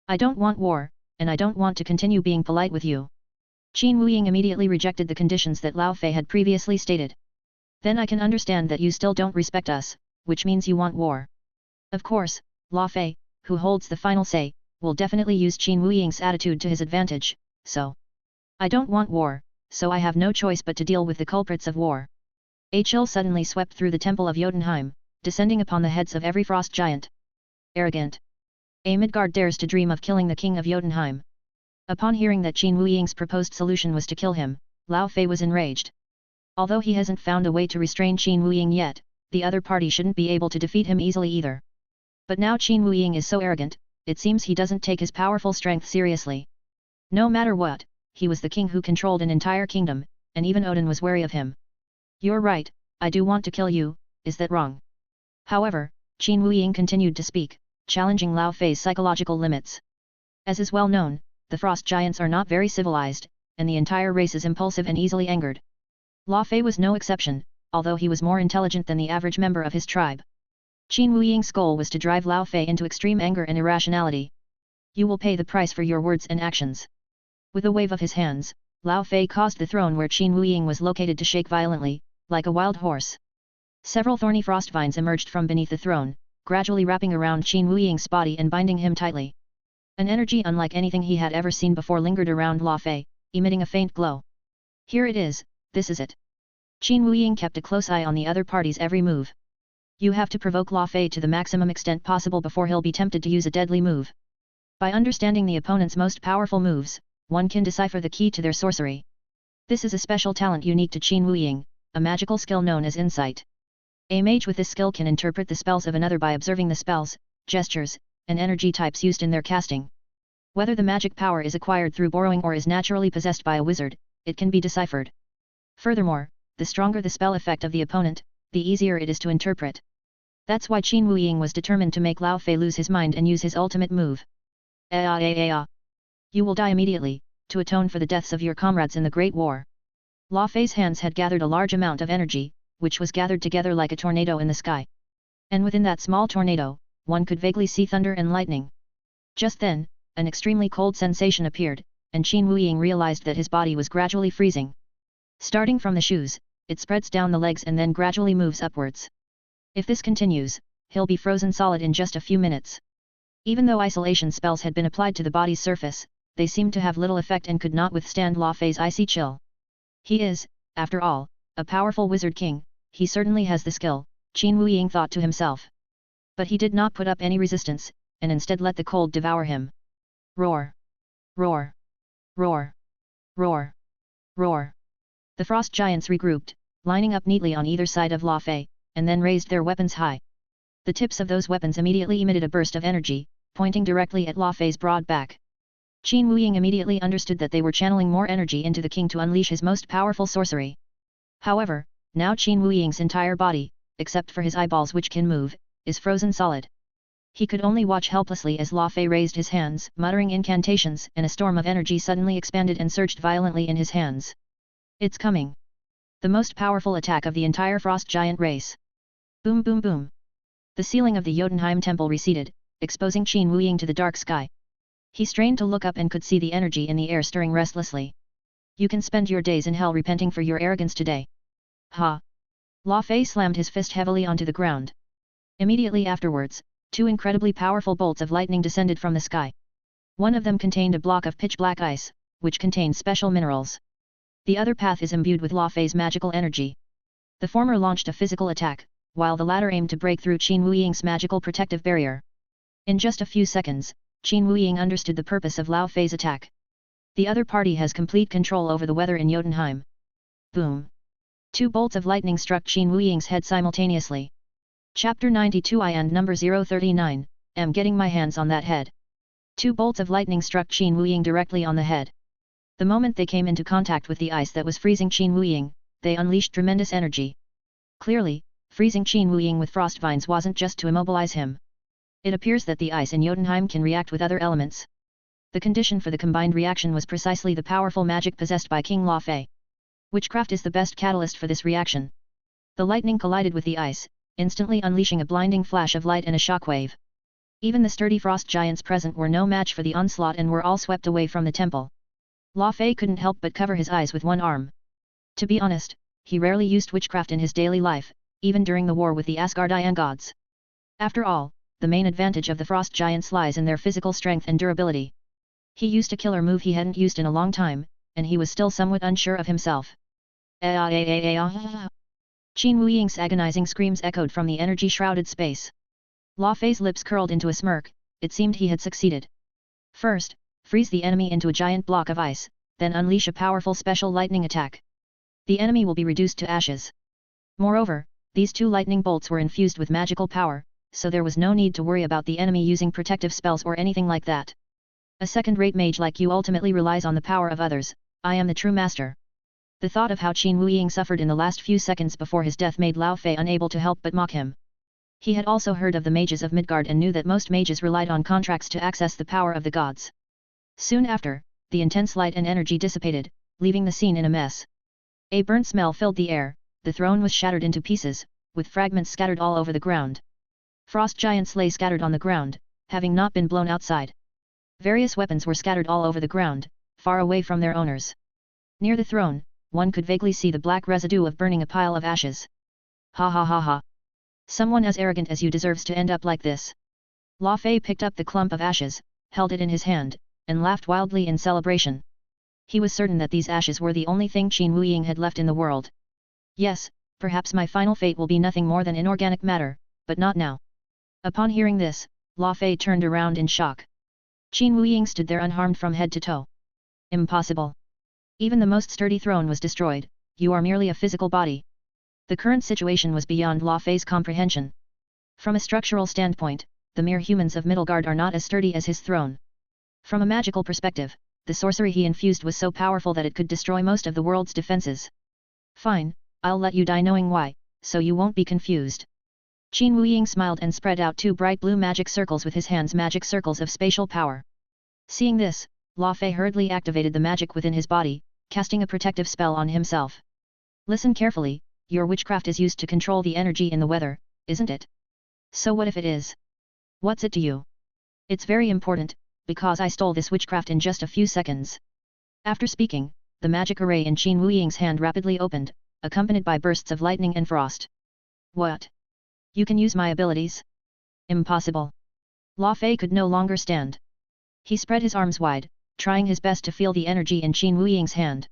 I don't want war, and I don't want to continue being polite with you. Qin Wuying immediately rejected the conditions that Lao Fei had previously stated. Then I can understand that you still don't respect us, which means you want war. Of course, Lao Fei, who holds the final say, will definitely use Qin Wuying's attitude to his advantage, so. I don't want war, so I have no choice but to deal with the culprits of war. A chill suddenly swept through the temple of Jotunheim, descending upon the heads of every frost giant. Arrogant. A Midgard dares to dream of killing the king of Jotunheim. Upon hearing that Qin Wuying's proposed solution was to kill him, Lao Fei was enraged. Although he hasn't found a way to restrain Qin Wuying yet, the other party shouldn't be able to defeat him easily either. But now Qin Wuying is so arrogant, it seems he doesn't take his powerful strength seriously. No matter what, he was the king who controlled an entire kingdom, and even Odin was wary of him. You're right, I do want to kill you, is that wrong? However, Qin Wuying continued to speak, challenging Lao Fei's psychological limits. As is well known, the frost giants are not very civilized, and the entire race is impulsive and easily angered. Lao Fei was no exception, although he was more intelligent than the average member of his tribe. Qin Wuying's goal was to drive Lao Fei into extreme anger and irrationality. You will pay the price for your words and actions. With a wave of his hands, Lao Fei caused the throne where Qin Wuying was located to shake violently, like a wild horse. Several thorny frost vines emerged from beneath the throne, gradually wrapping around Qin Wuying's body and binding him tightly. An energy unlike anything he had ever seen before lingered around Lao Fei, emitting a faint glow. Here it is, this is it. Qin Wuying kept a close eye on the other party's every move. You have to provoke Lao Fei to the maximum extent possible before he'll be tempted to use a deadly move. By understanding the opponent's most powerful moves, one can decipher the key to their sorcery. This is a special talent unique to Qin Wuying, a magical skill known as insight. A mage with this skill can interpret the spells of another by observing the spells, gestures, and energy types used in their casting. Whether the magic power is acquired through borrowing or is naturally possessed by a wizard, it can be deciphered. Furthermore, the stronger the spell effect of the opponent, the easier it is to interpret. That's why Qin Wuying was determined to make Lao Fei lose his mind and use his ultimate move. You will die immediately, to atone for the deaths of your comrades in the Great War. Lao Fei's hands had gathered a large amount of energy, which was gathered together like a tornado in the sky. And within that small tornado, one could vaguely see thunder and lightning. Just then, an extremely cold sensation appeared, and Qin Wuying realized that his body was gradually freezing. Starting from the shoes, it spreads down the legs and then gradually moves upwards. If this continues, he'll be frozen solid in just a few minutes. Even though isolation spells had been applied to the body's surface, they seemed to have little effect and could not withstand Lao Fei's icy chill. He is, after all, a powerful wizard king, he certainly has the skill, Qin Wuying thought to himself. But he did not put up any resistance, and instead let the cold devour him. Roar! Roar! Roar! Roar! Roar! The frost giants regrouped, lining up neatly on either side of Lao Fei, and then raised their weapons high. The tips of those weapons immediately emitted a burst of energy, pointing directly at Lao Fei's broad back. Qin Wuying immediately understood that they were channeling more energy into the king to unleash his most powerful sorcery. However, now Qin Wuying's entire body, except for his eyeballs which can move, is frozen solid. He could only watch helplessly as Lao Fei raised his hands, muttering incantations, and a storm of energy suddenly expanded and surged violently in his hands. It's coming! The most powerful attack of the entire frost giant race. Boom boom boom! The ceiling of the Jotunheim temple receded, exposing Qin Wuying to the dark sky. He strained to look up and could see the energy in the air stirring restlessly. You can spend your days in hell repenting for your arrogance today. Ha! Lao Fei slammed his fist heavily onto the ground. Immediately afterwards, two incredibly powerful bolts of lightning descended from the sky. One of them contained a block of pitch-black ice, which contains special minerals. The other path is imbued with Lao Fei's magical energy. The former launched a physical attack, while the latter aimed to break through Qin Wuying's magical protective barrier. In just a few seconds, Qin Wuying understood the purpose of Lao Fei's attack. The other party has complete control over the weather in Jotunheim. Boom! Two bolts of lightning struck Qin Wuying's head simultaneously. Chapter 92 I and number 039, am getting my hands on that head. Two bolts of lightning struck Qin Wuying directly on the head. The moment they came into contact with the ice that was freezing Qin Wuying, they unleashed tremendous energy. Clearly, freezing Qin Wuying with frost vines wasn't just to immobilize him. It appears that the ice in Jotunheim can react with other elements. The condition for the combined reaction was precisely the powerful magic possessed by King Lao Fei. Witchcraft is the best catalyst for this reaction. The lightning collided with the ice, instantly unleashing a blinding flash of light and a shockwave. Even the sturdy frost giants present were no match for the onslaught and were all swept away from the temple. Lao Fei couldn't help but cover his eyes with one arm. To be honest, he rarely used witchcraft in his daily life, even during the war with the Asgardian gods. After all, the main advantage of the frost giants lies in their physical strength and durability. He used a killer move he hadn't used in a long time, and he was still somewhat unsure of himself. Qin Wuying's agonizing screams echoed from the energy-shrouded space. Lao Fei's lips curled into a smirk, it seemed he had succeeded. First, freeze the enemy into a giant block of ice, then unleash a powerful special lightning attack. The enemy will be reduced to ashes. Moreover, these two lightning bolts were infused with magical power, so there was no need to worry about the enemy using protective spells or anything like that. A second-rate mage like you ultimately relies on the power of others. I am the true master. The thought of how Qin Wuying suffered in the last few seconds before his death made Lao Fei unable to help but mock him. He had also heard of the mages of Midgard and knew that most mages relied on contracts to access the power of the gods. Soon after, the intense light and energy dissipated, leaving the scene in a mess. A burnt smell filled the air, the throne was shattered into pieces, with fragments scattered all over the ground. Frost giants lay scattered on the ground, having not been blown outside. Various weapons were scattered all over the ground, far away from their owners. Near the throne, one could vaguely see the black residue of burning a pile of ashes. Ha ha ha ha. Someone as arrogant as you deserves to end up like this. Lao Fei picked up the clump of ashes, held it in his hand, and laughed wildly in celebration. He was certain that these ashes were the only thing Qin Wuying had left in the world. Yes, perhaps my final fate will be nothing more than inorganic matter, but not now. Upon hearing this, Lao Fei turned around in shock. Qin Wuying stood there unharmed from head to toe. Impossible. Even the most sturdy throne was destroyed, you are merely a physical body. The current situation was beyond Lao Fei's comprehension. From a structural standpoint, the mere humans of Midgard are not as sturdy as his throne. From a magical perspective, the sorcery he infused was so powerful that it could destroy most of the world's defenses. Fine, I'll let you die knowing why, so you won't be confused. Qin Wuying smiled and spread out two bright blue magic circles with his hands, magic circles of spatial power. Seeing this, Lao Fei hurriedly activated the magic within his body, casting a protective spell on himself. Listen carefully, your witchcraft is used to control the energy in the weather, isn't it? So what if it is? What's it to you? It's very important, because I stole this witchcraft in just a few seconds. After speaking, the magic array in Qin Wuying's hand rapidly opened, accompanied by bursts of lightning and frost. What? You can use my abilities? Impossible. Lao Fei could no longer stand. He spread his arms wide, trying his best to feel the energy in Qin Wuying's hand.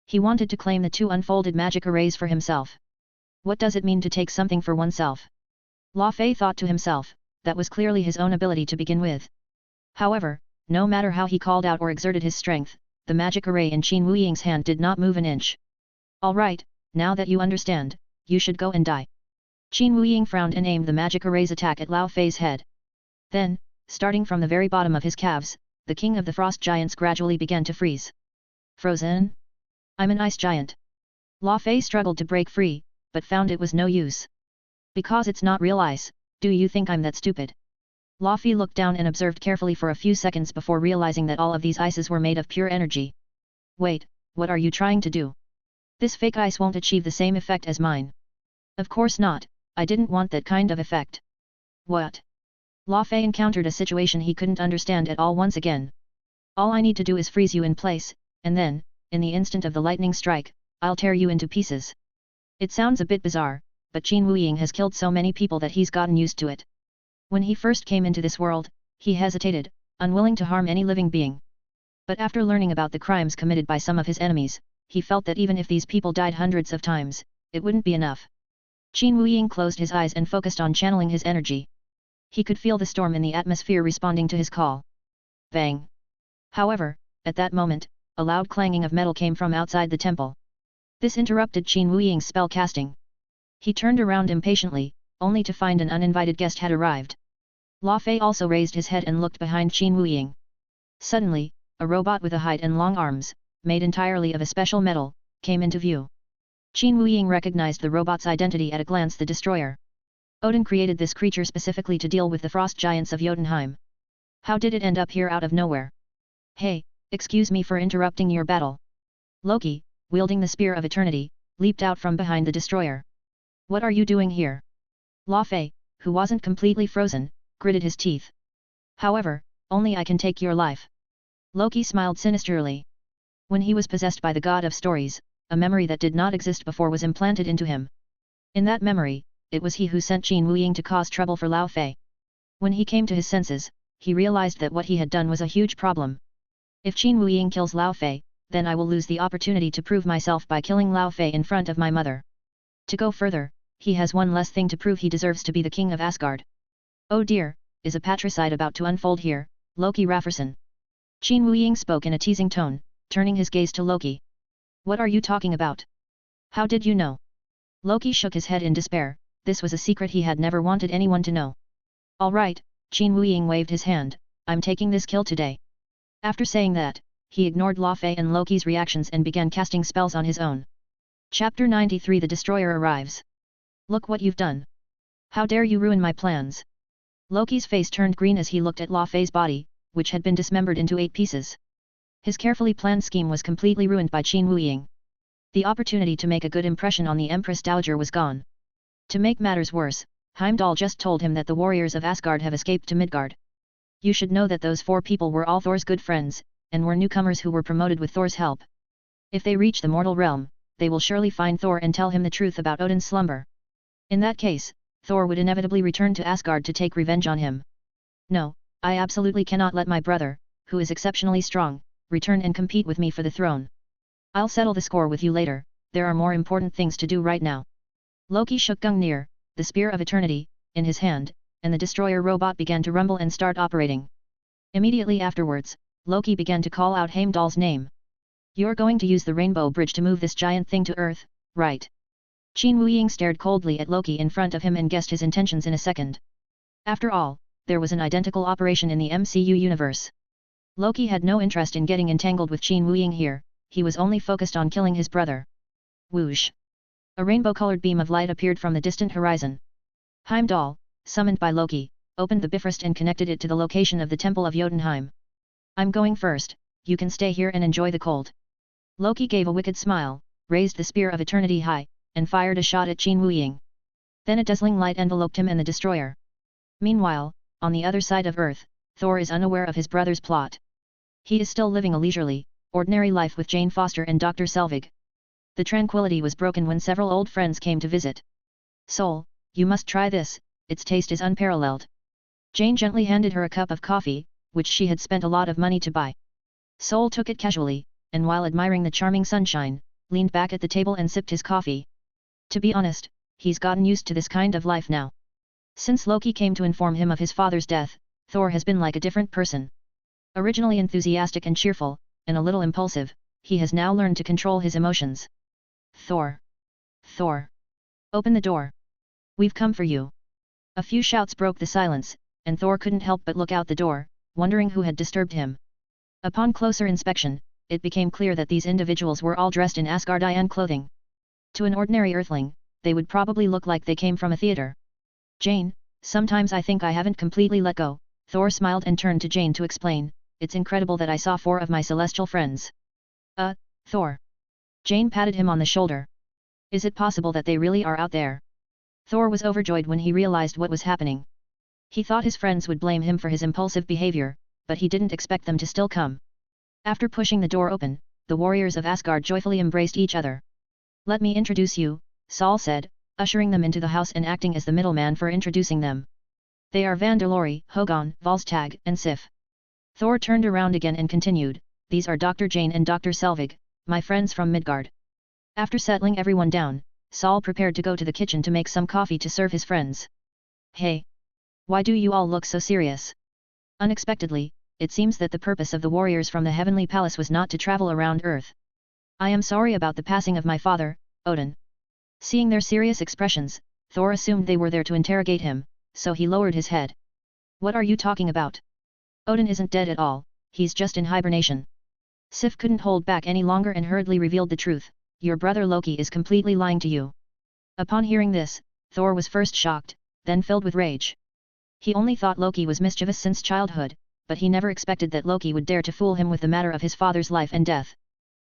He wanted to claim the two unfolded magic arrays for himself. What does it mean to take something for oneself? Lao Fei thought to himself, that was clearly his own ability to begin with. However, no matter how he called out or exerted his strength, the magic array in Qin Wuying's hand did not move an inch. All right, now that you understand, you should go and die. Qin Wuying frowned and aimed the magic array's attack at Lao Fei's head. Then, starting from the very bottom of his calves, the king of the frost giants gradually began to freeze. Frozen? I'm an ice giant. Lao Fei struggled to break free, but found it was no use. Because it's not real ice, do you think I'm that stupid? Lao Fei looked down and observed carefully for a few seconds before realizing that all of these ices were made of pure energy. Wait, what are you trying to do? This fake ice won't achieve the same effect as mine. Of course not, I didn't want that kind of effect. What? Lao Fei encountered a situation he couldn't understand at all once again. All I need to do is freeze you in place, and then, in the instant of the lightning strike, I'll tear you into pieces. It sounds a bit bizarre, but Qin Wuying has killed so many people that he's gotten used to it. When he first came into this world, he hesitated, unwilling to harm any living being. But after learning about the crimes committed by some of his enemies, he felt that even if these people died hundreds of times, it wouldn't be enough. Qin Wuying closed his eyes and focused on channeling his energy. He could feel the storm in the atmosphere responding to his call. Bang! However, at that moment, a loud clanging of metal came from outside the temple. This interrupted Qin Wuying's spell casting. He turned around impatiently, only to find an uninvited guest had arrived. Lao Fei also raised his head and looked behind Qin Wuying. Suddenly, a robot with a height and long arms, made entirely of a special metal, came into view. Qin Wuying recognized the robot's identity at a glance: the Destroyer. Odin created this creature specifically to deal with the frost giants of Jotunheim. How did it end up here out of nowhere? Hey, excuse me for interrupting your battle. Loki, wielding the Spear of Eternity, leaped out from behind the Destroyer. What are you doing here? Lao Fei, who wasn't completely frozen, gritted his teeth. However, only I can take your life. Loki smiled sinisterly. When he was possessed by the god of stories, a memory that did not exist before was implanted into him. In that memory, it was he who sent Qin Wuying to cause trouble for Lao Fei. When he came to his senses, he realized that what he had done was a huge problem. If Qin Wuying kills Lao Fei, then I will lose the opportunity to prove myself by killing Lao Fei in front of my mother. To go further, he has one less thing to prove: he deserves to be the king of Asgard. Oh dear, is a patricide about to unfold here, Loki Rafferson? Qin Wuying spoke in a teasing tone, turning his gaze to Loki. What are you talking about? How did you know? Loki shook his head in despair. This was a secret he had never wanted anyone to know. Alright, Qin Wuying waved his hand, I'm taking this kill today. After saying that, he ignored Luo Fei and Loki's reactions and began casting spells on his own. Chapter 93 The Destroyer arrives. Look what you've done. How dare you ruin my plans. Loki's face turned green as he looked at Luo Fei's body, which had been dismembered into 8 pieces. His carefully planned scheme was completely ruined by Qin Wuying. The opportunity to make a good impression on the Empress Dowager was gone. To make matters worse, Heimdall just told him that the warriors of Asgard have escaped to Midgard. You should know that those 4 people were all Thor's good friends, and were newcomers who were promoted with Thor's help. If they reach the mortal realm, they will surely find Thor and tell him the truth about Odin's slumber. In that case, Thor would inevitably return to Asgard to take revenge on him. No, I absolutely cannot let my brother, who is exceptionally strong, return and compete with me for the throne. I'll settle the score with you later, there are more important things to do right now. Loki shook Gungnir, the Spear of Eternity, in his hand, and the destroyer robot began to rumble and start operating. Immediately afterwards, Loki began to call out Heimdall's name. You're going to use the Rainbow Bridge to move this giant thing to Earth, right? Qin Wuying stared coldly at Loki in front of him and guessed his intentions in a second. After all, there was an identical operation in the MCU universe. Loki had no interest in getting entangled with Qin Wuying here, he was only focused on killing his brother. Whoosh! A rainbow-colored beam of light appeared from the distant horizon. Heimdall, summoned by Loki, opened the Bifrost and connected it to the location of the Temple of Jotunheim. I'm going first, you can stay here and enjoy the cold. Loki gave a wicked smile, raised the Spear of Eternity high, and fired a shot at Qin Wuying. Then a dazzling light enveloped him and the destroyer. Meanwhile, on the other side of Earth, Thor is unaware of his brother's plot. He is still living a leisurely, ordinary life with Jane Foster and Dr. Selvig. The tranquility was broken when several old friends came to visit. Sol, you must try this, its taste is unparalleled. Jane gently handed her a cup of coffee, which she had spent a lot of money to buy. Sol took it casually, and while admiring the charming sunshine, leaned back at the table and sipped his coffee. To be honest, he's gotten used to this kind of life now. Since Loki came to inform him of his father's death, Thor has been like a different person. Originally enthusiastic and cheerful, and a little impulsive, he has now learned to control his emotions. Thor! Thor! Open the door! We've come for you! A few shouts broke the silence, and Thor couldn't help but look out the door, wondering who had disturbed him. Upon closer inspection, it became clear that these individuals were all dressed in Asgardian clothing. To an ordinary earthling, they would probably look like they came from a theater. Jane, sometimes I think I haven't completely let go, Thor smiled and turned to Jane to explain, it's incredible that I saw 4 of my celestial friends. Thor. Jane patted him on the shoulder. Is it possible that they really are out there? Thor was overjoyed when he realized what was happening. He thought his friends would blame him for his impulsive behavior, but he didn't expect them to still come. After pushing the door open, the warriors of Asgard joyfully embraced each other. Let me introduce you, Sol said, ushering them into the house and acting as the middleman for introducing them. They are Vanderlori, Hogon, Volstagg, and Sif. Thor turned around again and continued, these are Dr. Jane and Dr. Selvig, my friends from Midgard. After settling everyone down, Sol prepared to go to the kitchen to make some coffee to serve his friends. Hey! Why do you all look so serious? Unexpectedly, it seems that the purpose of the warriors from the Heavenly Palace was not to travel around Earth. I am sorry about the passing of my father, Odin. Seeing their serious expressions, Thor assumed they were there to interrogate him, so he lowered his head. What are you talking about? Odin isn't dead at all, he's just in hibernation. Sif couldn't hold back any longer and hurriedly revealed the truth, your brother Loki is completely lying to you. Upon hearing this, Thor was first shocked, then filled with rage. He only thought Loki was mischievous since childhood, but he never expected that Loki would dare to fool him with the matter of his father's life and death.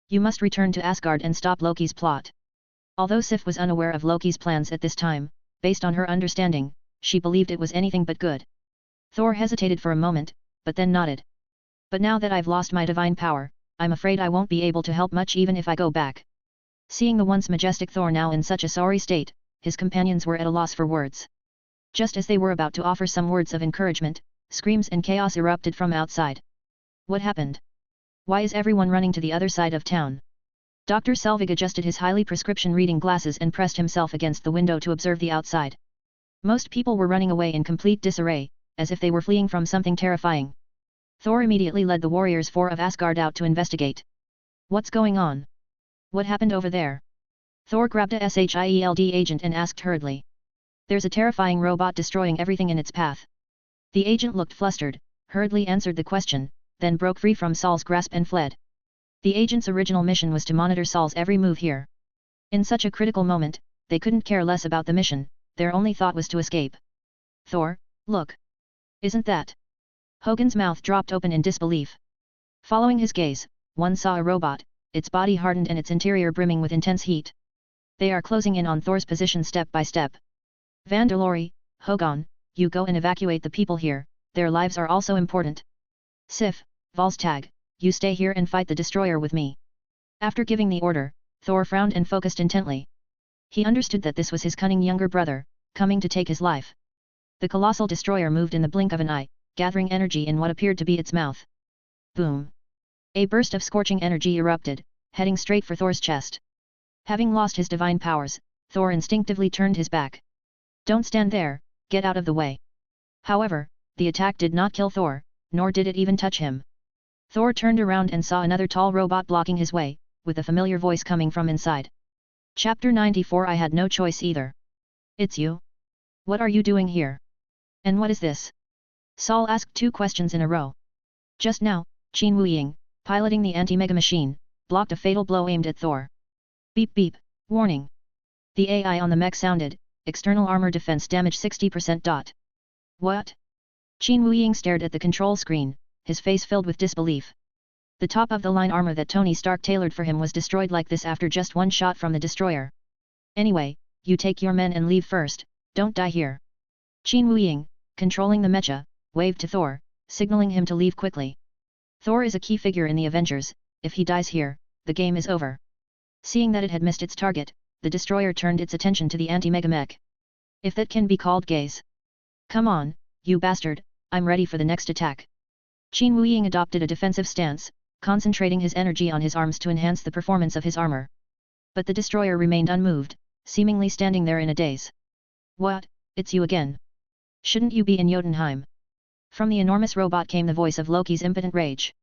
You must return to Asgard and stop Loki's plot. Although Sif was unaware of Loki's plans at this time, based on her understanding, she believed it was anything but good. Thor hesitated for a moment, but then nodded. But now that I've lost my divine power, I'm afraid I won't be able to help much even if I go back. Seeing the once majestic Thor now in such a sorry state, his companions were at a loss for words. Just as they were about to offer some words of encouragement, screams and chaos erupted from outside. What happened? Why is everyone running to the other side of town? Dr. Selvig adjusted his highly prescription reading glasses and pressed himself against the window to observe the outside. Most people were running away in complete disarray, as if they were fleeing from something terrifying. Thor immediately led the warriors 4 of Asgard out to investigate. What's going on? What happened over there? Thor grabbed a SHIELD agent and asked hurriedly. There's a terrifying robot destroying everything in its path. The agent looked flustered, hurriedly answered the question, then broke free from Saul's grasp and fled. The agent's original mission was to monitor Saul's every move here. In such a critical moment, they couldn't care less about the mission, their only thought was to escape. Thor, look! Isn't that? Hogan's mouth dropped open in disbelief. Following his gaze, one saw a robot, its body hardened and its interior brimming with intense heat. They are closing in on Thor's position step by step. Vandalori, Hogan, you go and evacuate the people here, their lives are also important. Sif, Volstagg, you stay here and fight the destroyer with me. After giving the order, Thor frowned and focused intently. He understood that this was his cunning younger brother, coming to take his life. The colossal destroyer moved in the blink of an eye, gathering energy in what appeared to be its mouth. Boom! A burst of scorching energy erupted, heading straight for Thor's chest. Having lost his divine powers, Thor instinctively turned his back. Don't stand there, get out of the way. However, the attack did not kill Thor, nor did it even touch him. Thor turned around and saw another tall robot blocking his way, with a familiar voice coming from inside. Chapter 94 I had no choice either. It's you? What are you doing here? And what is this? Saul asked two questions in a row. Just now, Qin Wuying, piloting the anti-mega machine, blocked a fatal blow aimed at Thor. Beep beep, warning. The AI on the mech sounded, external armor defense damage 60%. What? Qin Wuying stared at the control screen, his face filled with disbelief. The top-of-the-line armor that Tony Stark tailored for him was destroyed like this after just one shot from the destroyer. Anyway, you take your men and leave first, don't die here. Qin Wuying, controlling the mecha, waved to Thor, signaling him to leave quickly. Thor is a key figure in the Avengers, if he dies here, the game is over. Seeing that it had missed its target, the destroyer turned its attention to the anti-mega mech. If that can be called gaze. Come on, you bastard, I'm ready for the next attack. Qin Wuying adopted a defensive stance, concentrating his energy on his arms to enhance the performance of his armor. But the destroyer remained unmoved, seemingly standing there in a daze. What, it's you again? Shouldn't you be in Jotunheim? From the enormous robot came the voice of Loki's impotent rage.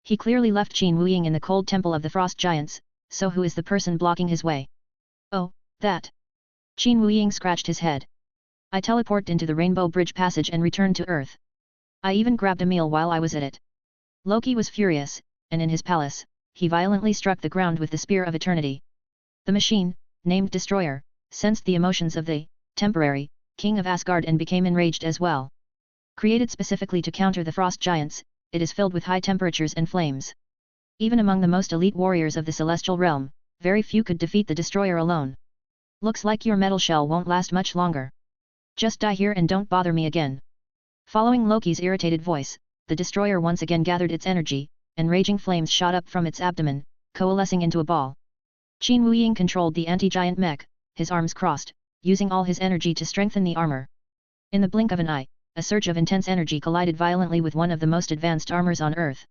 He clearly left Qin Wuying in the cold temple of the frost giants, so who is the person blocking his way? Oh, that. Qin Wuying scratched his head. I teleported into the Rainbow Bridge passage and returned to Earth. I even grabbed a meal while I was at it. Loki was furious, and in his palace, he violently struck the ground with the Spear of Eternity. The machine, named Destroyer, sensed the emotions of the temporary king of Asgard and became enraged as well. Created specifically to counter the frost giants, it is filled with high temperatures and flames. Even among the most elite warriors of the celestial realm, very few could defeat the destroyer alone. Looks like your metal shell won't last much longer. Just die here and don't bother me again. Following Loki's irritated voice, the destroyer once again gathered its energy, and raging flames shot up from its abdomen, coalescing into a ball. Qin Wuying controlled the anti-giant mech, his arms crossed, using all his energy to strengthen the armor. In the blink of an eye, a surge of intense energy collided violently with one of the most advanced armors on Earth.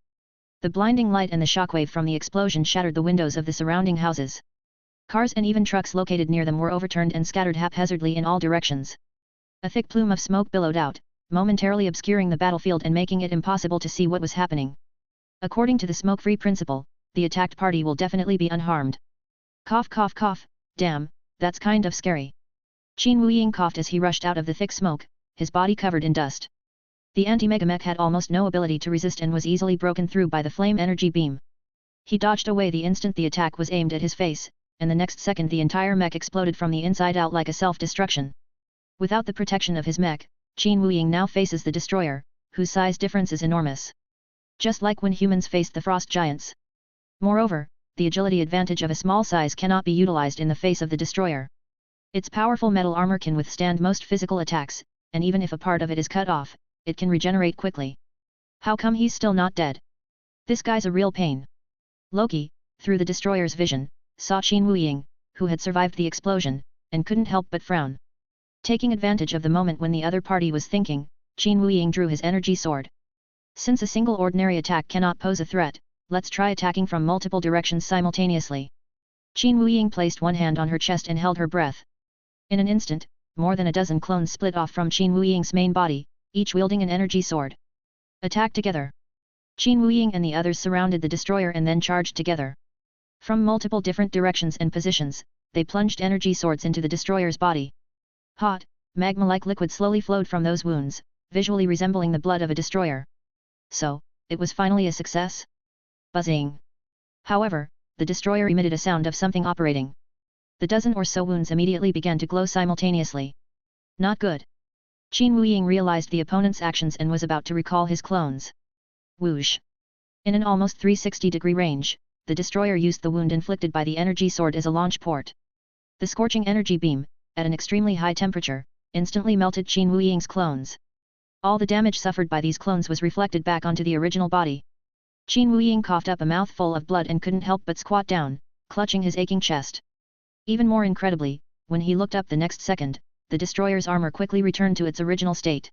The blinding light and the shockwave from the explosion shattered the windows of the surrounding houses. Cars and even trucks located near them were overturned and scattered haphazardly in all directions. A thick plume of smoke billowed out, momentarily obscuring the battlefield and making it impossible to see what was happening. According to the smoke-free principle, the attacked party will definitely be unharmed. Cough cough cough, damn, that's kind of scary. Qin Wuying coughed as he rushed out of the thick smoke, his body covered in dust. The anti-mega mech had almost no ability to resist and was easily broken through by the flame energy beam. He dodged away the instant the attack was aimed at his face, and the next second the entire mech exploded from the inside out like a self-destruction. Without the protection of his mech, Qin Wuying now faces the destroyer, whose size difference is enormous. Just like when humans faced the frost giants. Moreover, the agility advantage of a small size cannot be utilized in the face of the destroyer. Its powerful metal armor can withstand most physical attacks, and even if a part of it is cut off, it can regenerate quickly. How come he's still not dead? This guy's a real pain. Loki, through the destroyer's vision, saw Qin Wuying, who had survived the explosion, and couldn't help but frown. Taking advantage of the moment when the other party was thinking, Qin Wuying drew his energy sword. Since a single ordinary attack cannot pose a threat, let's try attacking from multiple directions simultaneously. Qin Wuying placed one hand on her chest and held her breath. In an instant, more than a dozen clones split off from Qin Wuying's main body, each wielding an energy sword. Attack together! Qin Wuying and the others surrounded the destroyer and then charged together. From multiple different directions and positions, they plunged energy swords into the destroyer's body. Hot, magma-like liquid slowly flowed from those wounds, visually resembling the blood of a destroyer. So, it was finally a success? Buzzing. However, the destroyer emitted a sound of something operating. The dozen or so wounds immediately began to glow simultaneously. Not good. Qin Wuying realized the opponent's actions and was about to recall his clones. Whoosh. In an almost 360-degree range, the destroyer used the wound inflicted by the energy sword as a launch port. The scorching energy beam, at an extremely high temperature, instantly melted Qin Wuying's clones. All the damage suffered by these clones was reflected back onto the original body. Qin Wuying coughed up a mouthful of blood and couldn't help but squat down, clutching his aching chest. Even more incredibly, when he looked up the next second, the destroyer's armor quickly returned to its original state.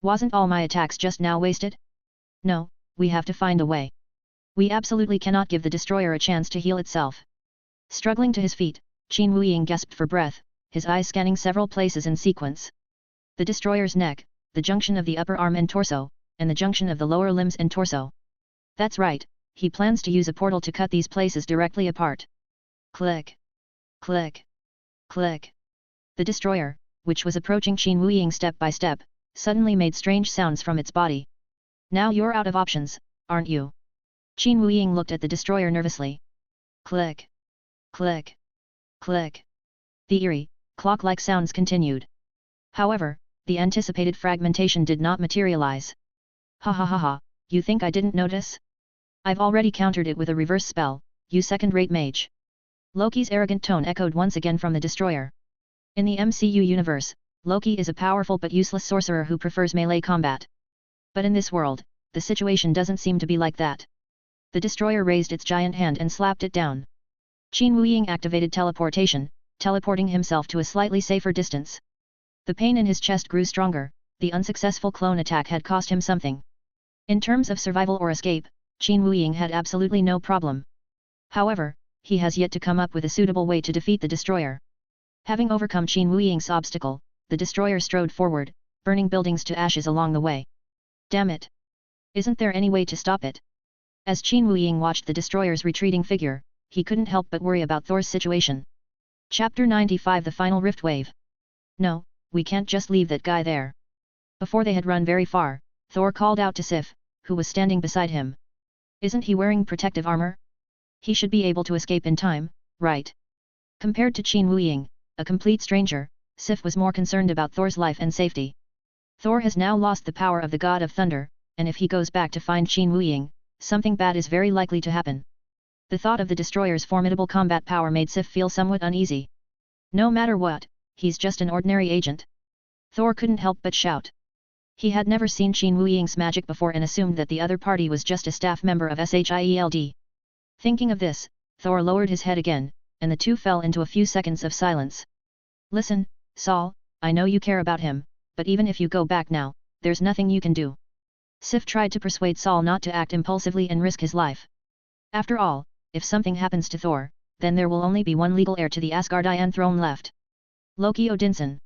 Wasn't all my attacks just now wasted? No, we have to find a way. We absolutely cannot give the destroyer a chance to heal itself. Struggling to his feet, Qin Wuying gasped for breath, his eyes scanning several places in sequence. The destroyer's neck, the junction of the upper arm and torso, and the junction of the lower limbs and torso. That's right, he plans to use a portal to cut these places directly apart. Click. Click. Click. The destroyer, which was approaching Qin Wuying step by step, suddenly made strange sounds from its body. Now you're out of options, aren't you? Qin Wuying looked at the destroyer nervously. Click. Click. Click. The eerie, clock-like sounds continued. However, the anticipated fragmentation did not materialize. Ha ha ha ha, you think I didn't notice? I've already countered it with a reverse spell, you second-rate mage. Loki's arrogant tone echoed once again from the destroyer. In the MCU universe, Loki is a powerful but useless sorcerer who prefers melee combat. But in this world, the situation doesn't seem to be like that. The destroyer raised its giant hand and slapped it down. Qin Wuying activated teleportation, teleporting himself to a slightly safer distance. The pain in his chest grew stronger, the unsuccessful clone attack had cost him something. In terms of survival or escape, Qin Wuying had absolutely no problem. However, he has yet to come up with a suitable way to defeat the destroyer. Having overcome Qin Wuying's obstacle, the destroyer strode forward, burning buildings to ashes along the way. Damn it! Isn't there any way to stop it? As Qin Wuying watched the destroyer's retreating figure, he couldn't help but worry about Thor's situation. Chapter 95 The Final Rift Wave. No, we can't just leave that guy there. Before they had run very far, Thor called out to Sif, who was standing beside him. Isn't he wearing protective armor? He should be able to escape in time, right? Compared to Qin Wuying, a complete stranger, Sif was more concerned about Thor's life and safety. Thor has now lost the power of the god of thunder, and if he goes back to find Qin Wuying, something bad is very likely to happen. The thought of the destroyer's formidable combat power made Sif feel somewhat uneasy. No matter what, he's just an ordinary agent. Thor couldn't help but shout. He had never seen Qin Wuying's magic before and assumed that the other party was just a staff member of SHIELD. Thinking of this, Thor lowered his head again, and the two fell into a few seconds of silence. Listen, Saul, I know you care about him, but even if you go back now, there's nothing you can do. Sif tried to persuade Saul not to act impulsively and risk his life. After all, if something happens to Thor, then there will only be one legal heir to the Asgardian throne left. Loki Odinson.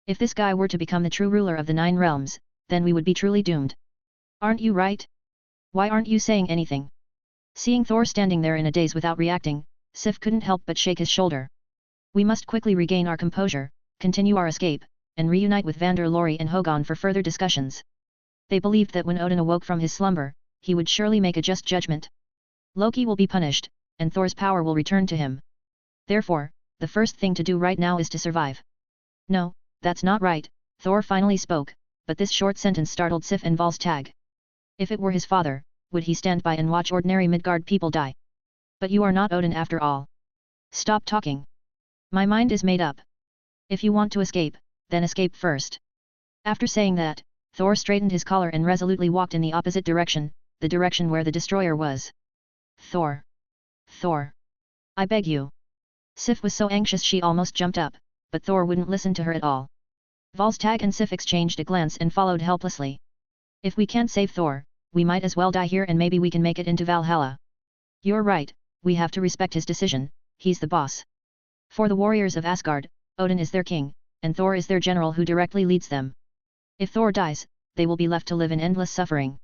If this guy were to become the true ruler of the 9 realms, then we would be truly doomed. Aren't you right? Why aren't you saying anything? Seeing Thor standing there in a daze without reacting, Sif couldn't help but shake his shoulder. We must quickly regain our composure, continue our escape, and reunite with Vander Lorry and Hogon for further discussions. They believed that when Odin awoke from his slumber, he would surely make a just judgment. Loki will be punished, and Thor's power will return to him. Therefore, the first thing to do right now is to survive. No, that's not right, Thor finally spoke, but this short sentence startled Sif and Volstagg. If it were his father, would he stand by and watch ordinary Midgard people die? But you are not Odin after all. Stop talking. My mind is made up. If you want to escape, then escape first. After saying that, Thor straightened his collar and resolutely walked in the opposite direction, the direction where the destroyer was. Thor. Thor. I beg you. Sif was so anxious she almost jumped up, but Thor wouldn't listen to her at all. Volstagg and Sif exchanged a glance and followed helplessly. If we can't save Thor, we might as well die here and maybe we can make it into Valhalla. You're right, we have to respect his decision, he's the boss. For the warriors of Asgard, Odin is their king, and Thor is their general who directly leads them. If Thor dies, they will be left to live in endless suffering.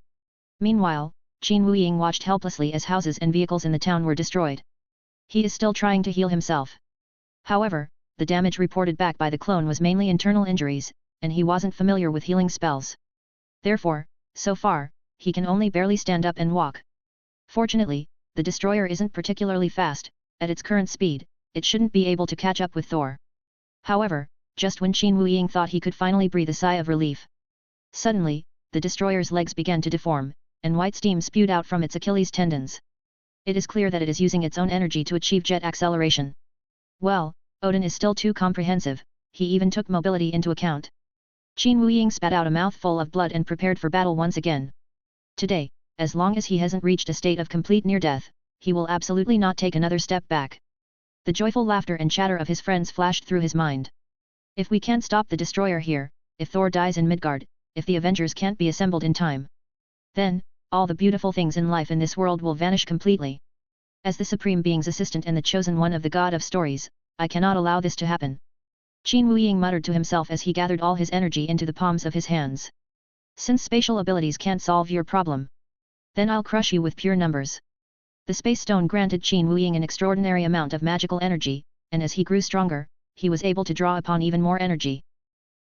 Meanwhile, Qin Wuying watched helplessly as houses and vehicles in the town were destroyed. He is still trying to heal himself. However, the damage reported back by the clone was mainly internal injuries, and he wasn't familiar with healing spells. Therefore, so far, he can only barely stand up and walk. Fortunately, the destroyer isn't particularly fast. At its current speed, it shouldn't be able to catch up with Thor. However, just when Qin Wuying thought he could finally breathe a sigh of relief, suddenly, the destroyer's legs began to deform, and white steam spewed out from its Achilles tendons. It is clear that it is using its own energy to achieve jet acceleration. Well, Odin is still too comprehensive, he even took mobility into account. Qin Wuying spat out a mouthful of blood and prepared for battle once again. Today, as long as he hasn't reached a state of complete near-death, he will absolutely not take another step back. The joyful laughter and chatter of his friends flashed through his mind. If we can't stop the destroyer here, if Thor dies in Midgard, if the Avengers can't be assembled in time, then, all the beautiful things in life in this world will vanish completely. As the Supreme Being's assistant and the chosen one of the God of Stories, I cannot allow this to happen. Qin Wuying muttered to himself as he gathered all his energy into the palms of his hands. Since spatial abilities can't solve your problem, then I'll crush you with pure numbers. The space stone granted Qin Wuying an extraordinary amount of magical energy, and as he grew stronger, he was able to draw upon even more energy.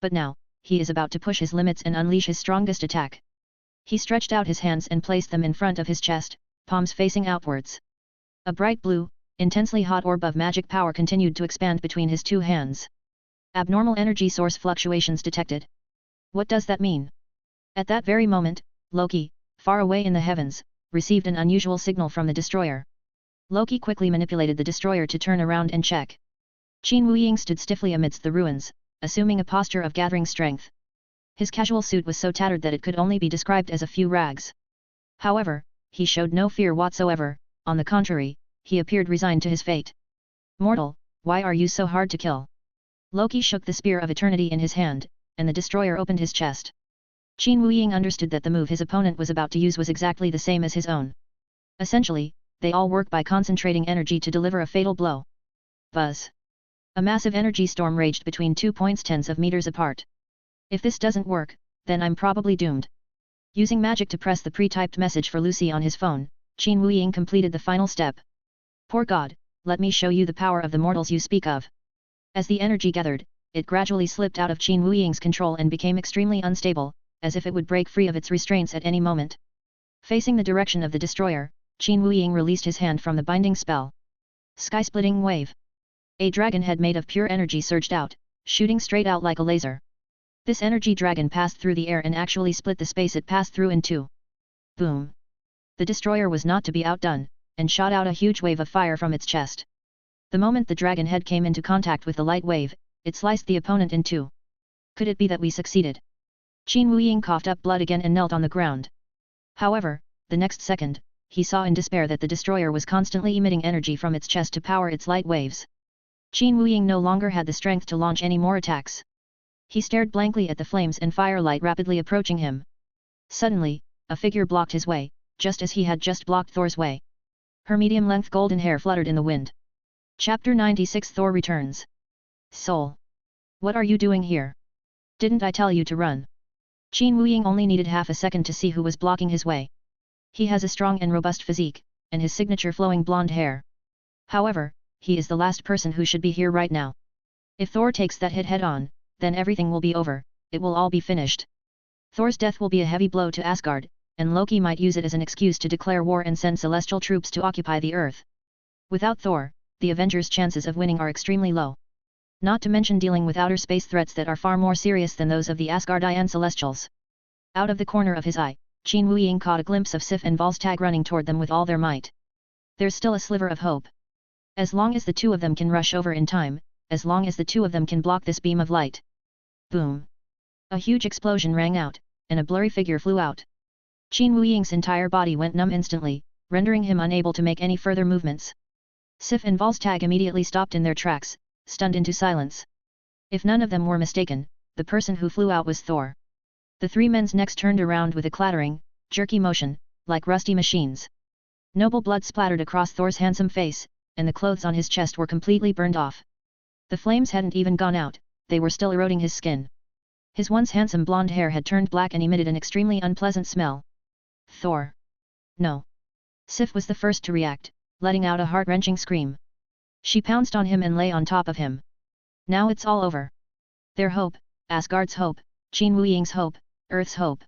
But now, he is about to push his limits and unleash his strongest attack. He stretched out his hands and placed them in front of his chest, palms facing outwards. A bright blue, intensely hot orb of magic power continued to expand between his two hands. Abnormal energy source fluctuations detected. What does that mean? At that very moment, Loki, far away in the heavens, received an unusual signal from the destroyer. Loki quickly manipulated the destroyer to turn around and check. Qin Wuying stood stiffly amidst the ruins, assuming a posture of gathering strength. His casual suit was so tattered that it could only be described as a few rags. However, he showed no fear whatsoever, on the contrary, he appeared resigned to his fate. Mortal, why are you so hard to kill? Loki shook the spear of eternity in his hand, and the destroyer opened his chest. Qin Wuying understood that the move his opponent was about to use was exactly the same as his own. Essentially, they all work by concentrating energy to deliver a fatal blow. Buzz! A massive energy storm raged between 2 points tens of meters apart. If this doesn't work, then I'm probably doomed. Using magic to press the pre-typed message for Lucy on his phone, Qin Wuying completed the final step. Poor God, let me show you the power of the mortals you speak of. As the energy gathered, it gradually slipped out of Qin Wuying's control and became extremely unstable, as if it would break free of its restraints at any moment. Facing the direction of the destroyer, Qin Wuying released his hand from the binding spell. Sky-splitting wave. A dragon head made of pure energy surged out, shooting straight out like a laser. This energy dragon passed through the air and actually split the space it passed through in two. Boom! The destroyer was not to be outdone, and shot out a huge wave of fire from its chest. The moment the dragon head came into contact with the light wave, it sliced the opponent in two. Could it be that we succeeded? Qin Wuying coughed up blood again and knelt on the ground. However, the next second, he saw in despair that the destroyer was constantly emitting energy from its chest to power its light waves. Qin Wuying no longer had the strength to launch any more attacks. He stared blankly at the flames and firelight rapidly approaching him. Suddenly, a figure blocked his way, just as he had just blocked Thor's way. Her medium-length golden hair fluttered in the wind. Chapter 96 Thor Returns. Soul. What are you doing here? Didn't I tell you to run? Qin Wuying only needed half a second to see who was blocking his way. He has a strong and robust physique, and his signature flowing blonde hair. However, he is the last person who should be here right now. If Thor takes that hit head-on, then everything will be over, it will all be finished. Thor's death will be a heavy blow to Asgard, and Loki might use it as an excuse to declare war and send celestial troops to occupy the Earth. Without Thor, the Avengers' chances of winning are extremely low. Not to mention dealing with outer space threats that are far more serious than those of the Asgardian Celestials. Out of the corner of his eye, Qin Wuying caught a glimpse of Sif and Volstagg running toward them with all their might. There's still a sliver of hope. As long as the two of them can rush over in time, as long as the two of them can block this beam of light. Boom! A huge explosion rang out, and a blurry figure flew out. Qin Wuying's entire body went numb instantly, rendering him unable to make any further movements. Sif and Volstagg immediately stopped in their tracks, stunned into silence. If none of them were mistaken, the person who flew out was Thor. The three men's necks turned around with a clattering, jerky motion, like rusty machines. Noble blood splattered across Thor's handsome face, and the clothes on his chest were completely burned off. The flames hadn't even gone out, they were still eroding his skin. His once handsome blonde hair had turned black and emitted an extremely unpleasant smell. Thor! No! Sif was the first to react, letting out a heart-wrenching scream. She pounced on him and lay on top of him. Now it's all over. Their hope, Asgard's hope, Qin Wuying's hope, Earth's hope.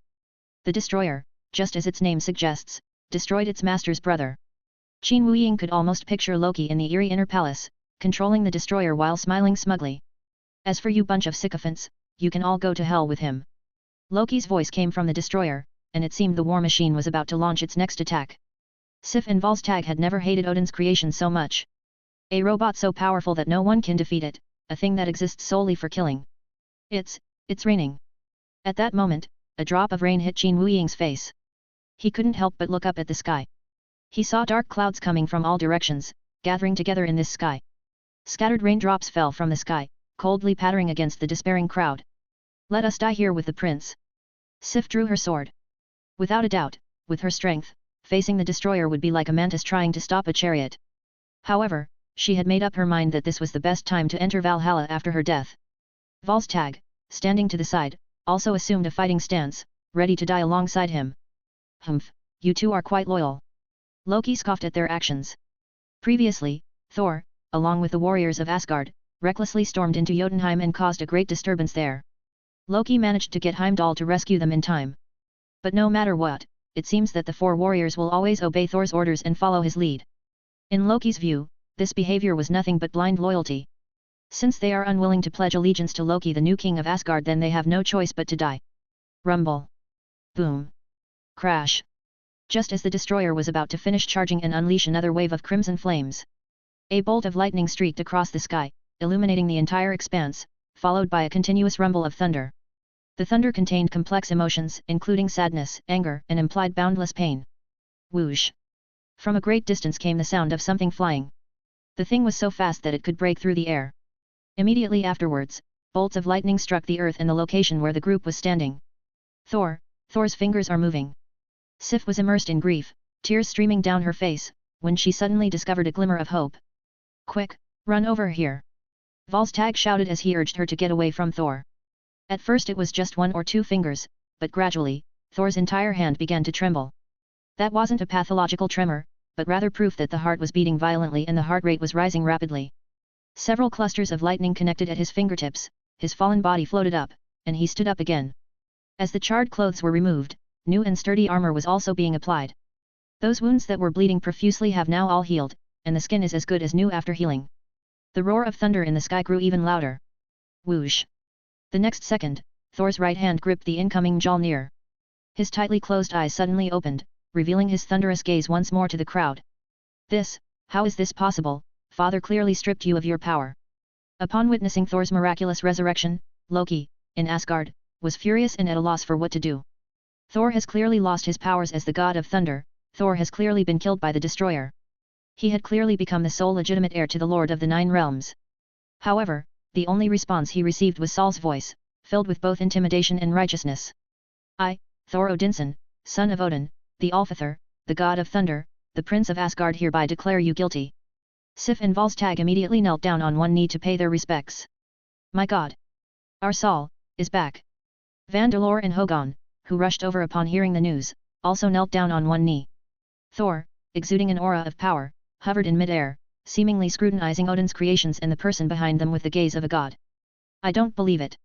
The destroyer, just as its name suggests, destroyed its master's brother. Qin Wuying could almost picture Loki in the eerie inner palace, controlling the destroyer while smiling smugly. As for you bunch of sycophants, you can all go to hell with him. Loki's voice came from the destroyer, and it seemed the war machine was about to launch its next attack. Sif and Volstagg had never hated Odin's creation so much. A robot so powerful that no one can defeat it, a thing that exists solely for killing. It's raining. At that moment, a drop of rain hit Qin Wuying's face. He couldn't help but look up at the sky. He saw dark clouds coming from all directions, gathering together in this sky. Scattered raindrops fell from the sky, coldly pattering against the despairing crowd. Let us die here with the prince. Sif drew her sword. Without a doubt, with her strength, facing the destroyer would be like a mantis trying to stop a chariot. However, she had made up her mind that this was the best time to enter Valhalla after her death. Volstagg, standing to the side, also assumed a fighting stance, ready to die alongside him. Humph, you two are quite loyal. Loki scoffed at their actions. Previously, Thor, along with the warriors of Asgard, recklessly stormed into Jotunheim and caused a great disturbance there. Loki managed to get Heimdall to rescue them in time. But no matter what, it seems that the four warriors will always obey Thor's orders and follow his lead. In Loki's view, this behavior was nothing but blind loyalty. Since they are unwilling to pledge allegiance to Loki, the new king of Asgard, then they have no choice but to die. Rumble. Boom. Crash. Just as the destroyer was about to finish charging and unleash another wave of crimson flames, a bolt of lightning streaked across the sky, illuminating the entire expanse, followed by a continuous rumble of thunder. The thunder contained complex emotions, including sadness, anger, and implied boundless pain. Whoosh! From a great distance came the sound of something flying. The thing was so fast that it could break through the air. Immediately afterwards, bolts of lightning struck the earth and the location where the group was standing. Thor's fingers are moving. Sif was immersed in grief, tears streaming down her face, when she suddenly discovered a glimmer of hope. Quick, run over here! Volstagg shouted as he urged her to get away from Thor. At first it was just 1 or 2 fingers, but gradually, Thor's entire hand began to tremble. That wasn't a pathological tremor, but rather proof that the heart was beating violently and the heart rate was rising rapidly. Several clusters of lightning connected at his fingertips, his fallen body floated up, and he stood up again. As the charred clothes were removed, new and sturdy armor was also being applied. Those wounds that were bleeding profusely have now all healed, and the skin is as good as new after healing. The roar of thunder in the sky grew even louder. Whoosh! The next second, Thor's right hand gripped the incoming Mjolnir. His tightly closed eyes suddenly opened, revealing his thunderous gaze once more to the crowd. How is this possible? Father clearly stripped you of your power. Upon witnessing Thor's miraculous resurrection, Loki, in Asgard, was furious and at a loss for what to do. Thor has clearly lost his powers as the god of thunder, Thor has clearly been killed by the destroyer. He had clearly become the sole legitimate heir to the Lord of the Nine Realms. However, the only response he received was Saul's voice, filled with both intimidation and righteousness. I, Thor Odinson, son of Odin, the Allfather, the god of thunder, the prince of Asgard, hereby declare you guilty. Sif and Volstagg immediately knelt down on one knee to pay their respects. My god! Our Saul is back! Vandelor and Hogun, who rushed over upon hearing the news, also knelt down on one knee. Thor, exuding an aura of power, hovered in mid-air, seemingly scrutinizing Odin's creations and the person behind them with the gaze of a god. I don't believe it!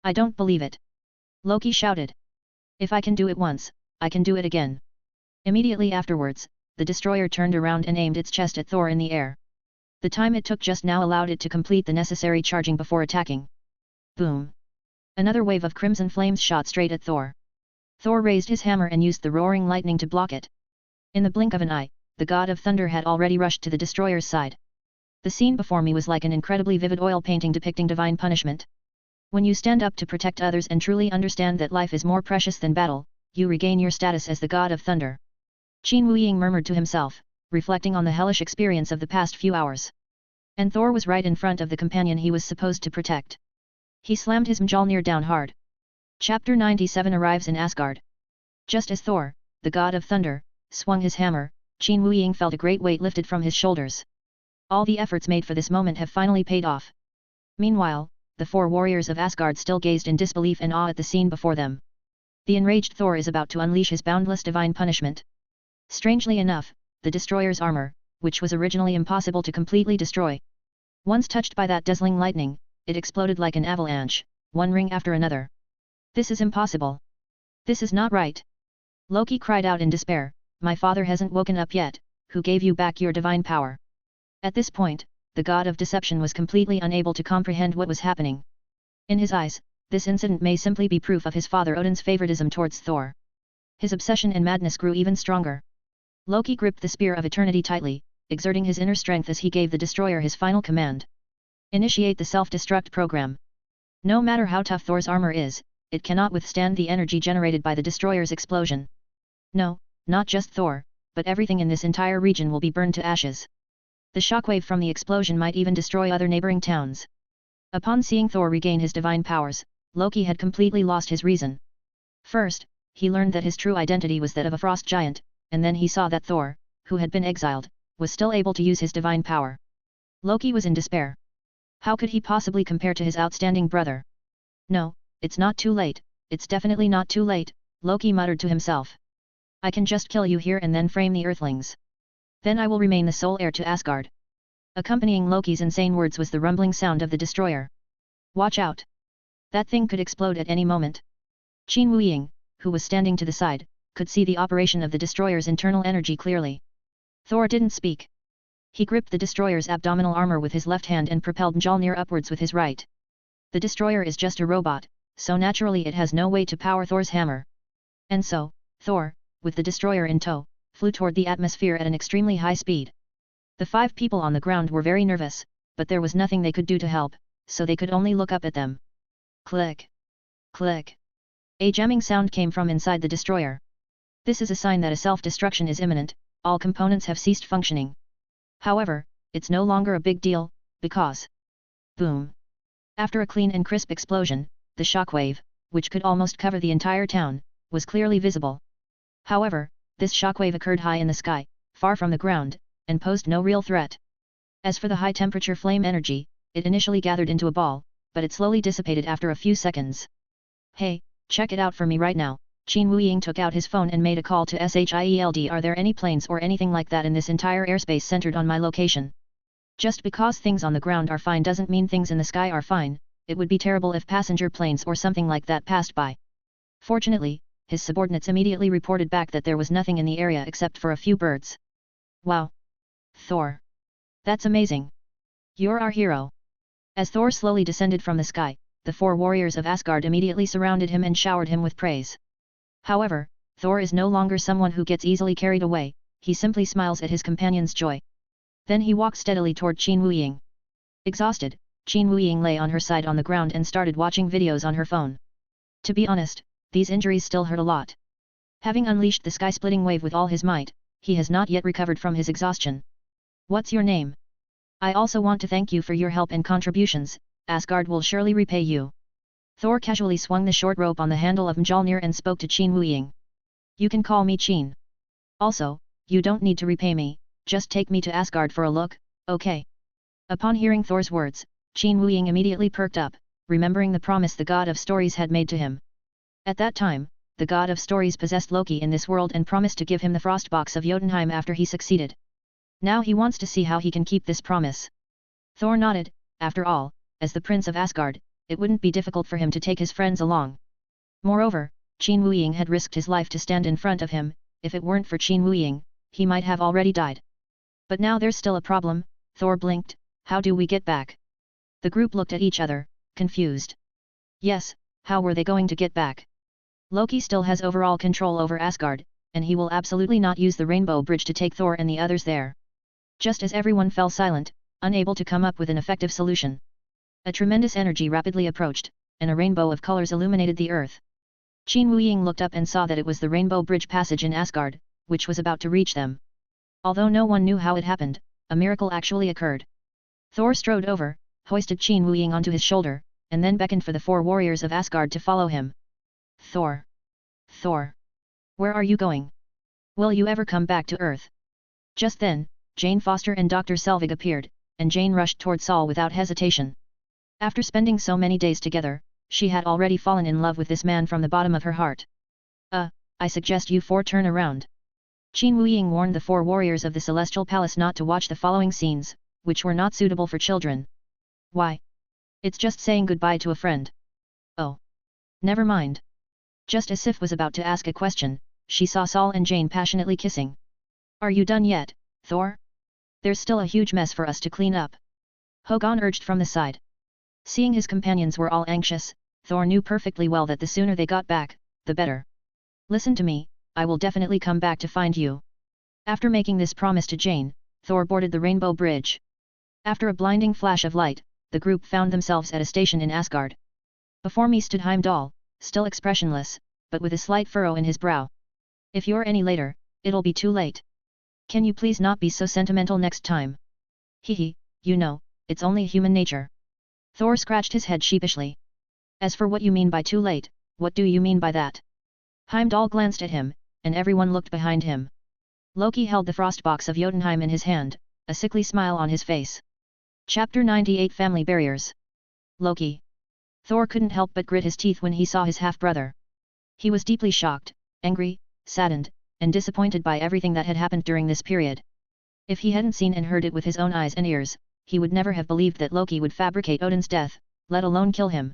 I don't believe it! Loki shouted. If I can do it once, I can do it again. Immediately afterwards, the destroyer turned around and aimed its chest at Thor in the air. The time it took just now allowed it to complete the necessary charging before attacking. Boom! Another wave of crimson flames shot straight at Thor. Thor raised his hammer and used the roaring lightning to block it. In the blink of an eye, the god of thunder had already rushed to the destroyer's side. The scene before me was like an incredibly vivid oil painting depicting divine punishment. When you stand up to protect others and truly understand that life is more precious than battle, you regain your status as the god of thunder. Qin Wuying murmured to himself, reflecting on the hellish experience of the past few hours. And Thor was right in front of the companion he was supposed to protect. He slammed his Mjolnir down hard. Chapter 97 arrives in Asgard. Just as Thor, the god of thunder, swung his hammer, Qin Wuying felt a great weight lifted from his shoulders. All the efforts made for this moment have finally paid off. Meanwhile, the 4 warriors of Asgard still gazed in disbelief and awe at the scene before them. The enraged Thor is about to unleash his boundless divine punishment. Strangely enough, the destroyer's armor, which was originally impossible to completely destroy. Once touched by that dazzling lightning, it exploded like an avalanche, one ring after another. This is impossible. This is not right. Loki cried out in despair, "My father hasn't woken up yet, who gave you back your divine power?" At this point, the god of deception was completely unable to comprehend what was happening. In his eyes, this incident may simply be proof of his father Odin's favoritism towards Thor. His obsession and madness grew even stronger. Loki gripped the spear of eternity tightly, exerting his inner strength as he gave the destroyer his final command. Initiate the self-destruct program. No matter how tough Thor's armor is, it cannot withstand the energy generated by the destroyer's explosion. No, not just Thor, but everything in this entire region will be burned to ashes. The shockwave from the explosion might even destroy other neighboring towns. Upon seeing Thor regain his divine powers, Loki had completely lost his reason. First, he learned that his true identity was that of a frost giant, and then he saw that Thor, who had been exiled, was still able to use his divine power. Loki was in despair. How could he possibly compare to his outstanding brother? No, it's not too late, it's definitely not too late, Loki muttered to himself. I can just kill you here and then frame the Earthlings. Then I will remain the sole heir to Asgard. Accompanying Loki's insane words was the rumbling sound of the destroyer. Watch out! That thing could explode at any moment. Qin Wuying, who was standing to the side, could see the operation of the destroyer's internal energy clearly. Thor didn't speak. He gripped the destroyer's abdominal armor with his left hand and propelled Mjolnir upwards with his right. The destroyer is just a robot, so naturally it has no way to power Thor's hammer. And so, Thor, with the destroyer in tow, flew toward the atmosphere at an extremely high speed. The 5 people on the ground were very nervous, but there was nothing they could do to help, so they could only look up at them. Click! Click! A jamming sound came from inside the destroyer. This is a sign that a self-destruction is imminent, all components have ceased functioning. However, it's no longer a big deal, because... Boom! After a clean and crisp explosion, the shockwave, which could almost cover the entire town, was clearly visible. However, this shockwave occurred high in the sky, far from the ground, and posed no real threat. As for the high-temperature flame energy, it initially gathered into a ball, but it slowly dissipated after a few seconds. Hey, check it out for me right now. Qin Wuying took out his phone and made a call to SHIELD. Are there any planes or anything like that in this entire airspace centered on my location? Just because things on the ground are fine doesn't mean things in the sky are fine, it would be terrible if passenger planes or something like that passed by. Fortunately, his subordinates immediately reported back that there was nothing in the area except for a few birds. Wow! Thor! That's amazing! You're our hero! As Thor slowly descended from the sky, the 4 warriors of Asgard immediately surrounded him and showered him with praise. However, Thor is no longer someone who gets easily carried away, he simply smiles at his companion's joy. Then he walked steadily toward Qin Wuying. Exhausted, Qin Wuying lay on her side on the ground and started watching videos on her phone. To be honest, these injuries still hurt a lot. Having unleashed the sky-splitting wave with all his might, he has not yet recovered from his exhaustion. What's your name? I also want to thank you for your help and contributions, Asgard will surely repay you. Thor casually swung the short rope on the handle of Mjolnir and spoke to Qin Wuying. You can call me Qin. Also, you don't need to repay me, just take me to Asgard for a look, okay? Upon hearing Thor's words, Qin Wuying immediately perked up, remembering the promise the god of stories had made to him. At that time, the god of stories possessed Loki in this world and promised to give him the frost box of Jotunheim after he succeeded. Now he wants to see how he can keep this promise. Thor nodded. After all, as the Prince of Asgard, it wouldn't be difficult for him to take his friends along. Moreover, Qin Wuying had risked his life to stand in front of him, if it weren't for Qin Wuying, he might have already died. But now there's still a problem, Thor blinked, how do we get back? The group looked at each other, confused. Yes, how were they going to get back? Loki still has overall control over Asgard, and he will absolutely not use the Rainbow Bridge to take Thor and the others there. Just as everyone fell silent, unable to come up with an effective solution. A tremendous energy rapidly approached, and a rainbow of colors illuminated the earth. Qin Wuying looked up and saw that it was the Rainbow Bridge passage in Asgard, which was about to reach them. Although no one knew how it happened, a miracle actually occurred. Thor strode over, hoisted Qin Wuying onto his shoulder, and then beckoned for the 4 warriors of Asgard to follow him. Thor! Thor! Where are you going? Will you ever come back to Earth? Just then, Jane Foster and Dr. Selvig appeared, and Jane rushed toward Saul without hesitation. After spending so many days together, she had already fallen in love with this man from the bottom of her heart. I suggest you 4 turn around. Qin Wuying warned the 4 warriors of the Celestial Palace not to watch the following scenes, which were not suitable for children. Why? It's just saying goodbye to a friend. Oh. Never mind. Just as Sif was about to ask a question, she saw Saul and Jane passionately kissing. Are you done yet, Thor? There's still a huge mess for us to clean up. Hogun urged from the side. Seeing his companions were all anxious, Thor knew perfectly well that the sooner they got back, the better. Listen to me, I will definitely come back to find you. After making this promise to Jane, Thor boarded the Rainbow Bridge. After a blinding flash of light, the group found themselves at a station in Asgard. Before me stood Heimdall, still expressionless, but with a slight furrow in his brow. If you're any later, it'll be too late. Can you please not be so sentimental next time? Hehe, you know, it's only human nature. Thor scratched his head sheepishly. As for what you mean by too late, what do you mean by that? Heimdall glanced at him, and everyone looked behind him. Loki held the frost box of Jotunheim in his hand, a sickly smile on his face. Chapter 98 Family Barriers. Loki. Thor couldn't help but grit his teeth when he saw his half-brother. He was deeply shocked, angry, saddened, and disappointed by everything that had happened during this period. If he hadn't seen and heard it with his own eyes and ears, he would never have believed that Loki would fabricate Odin's death, let alone kill him.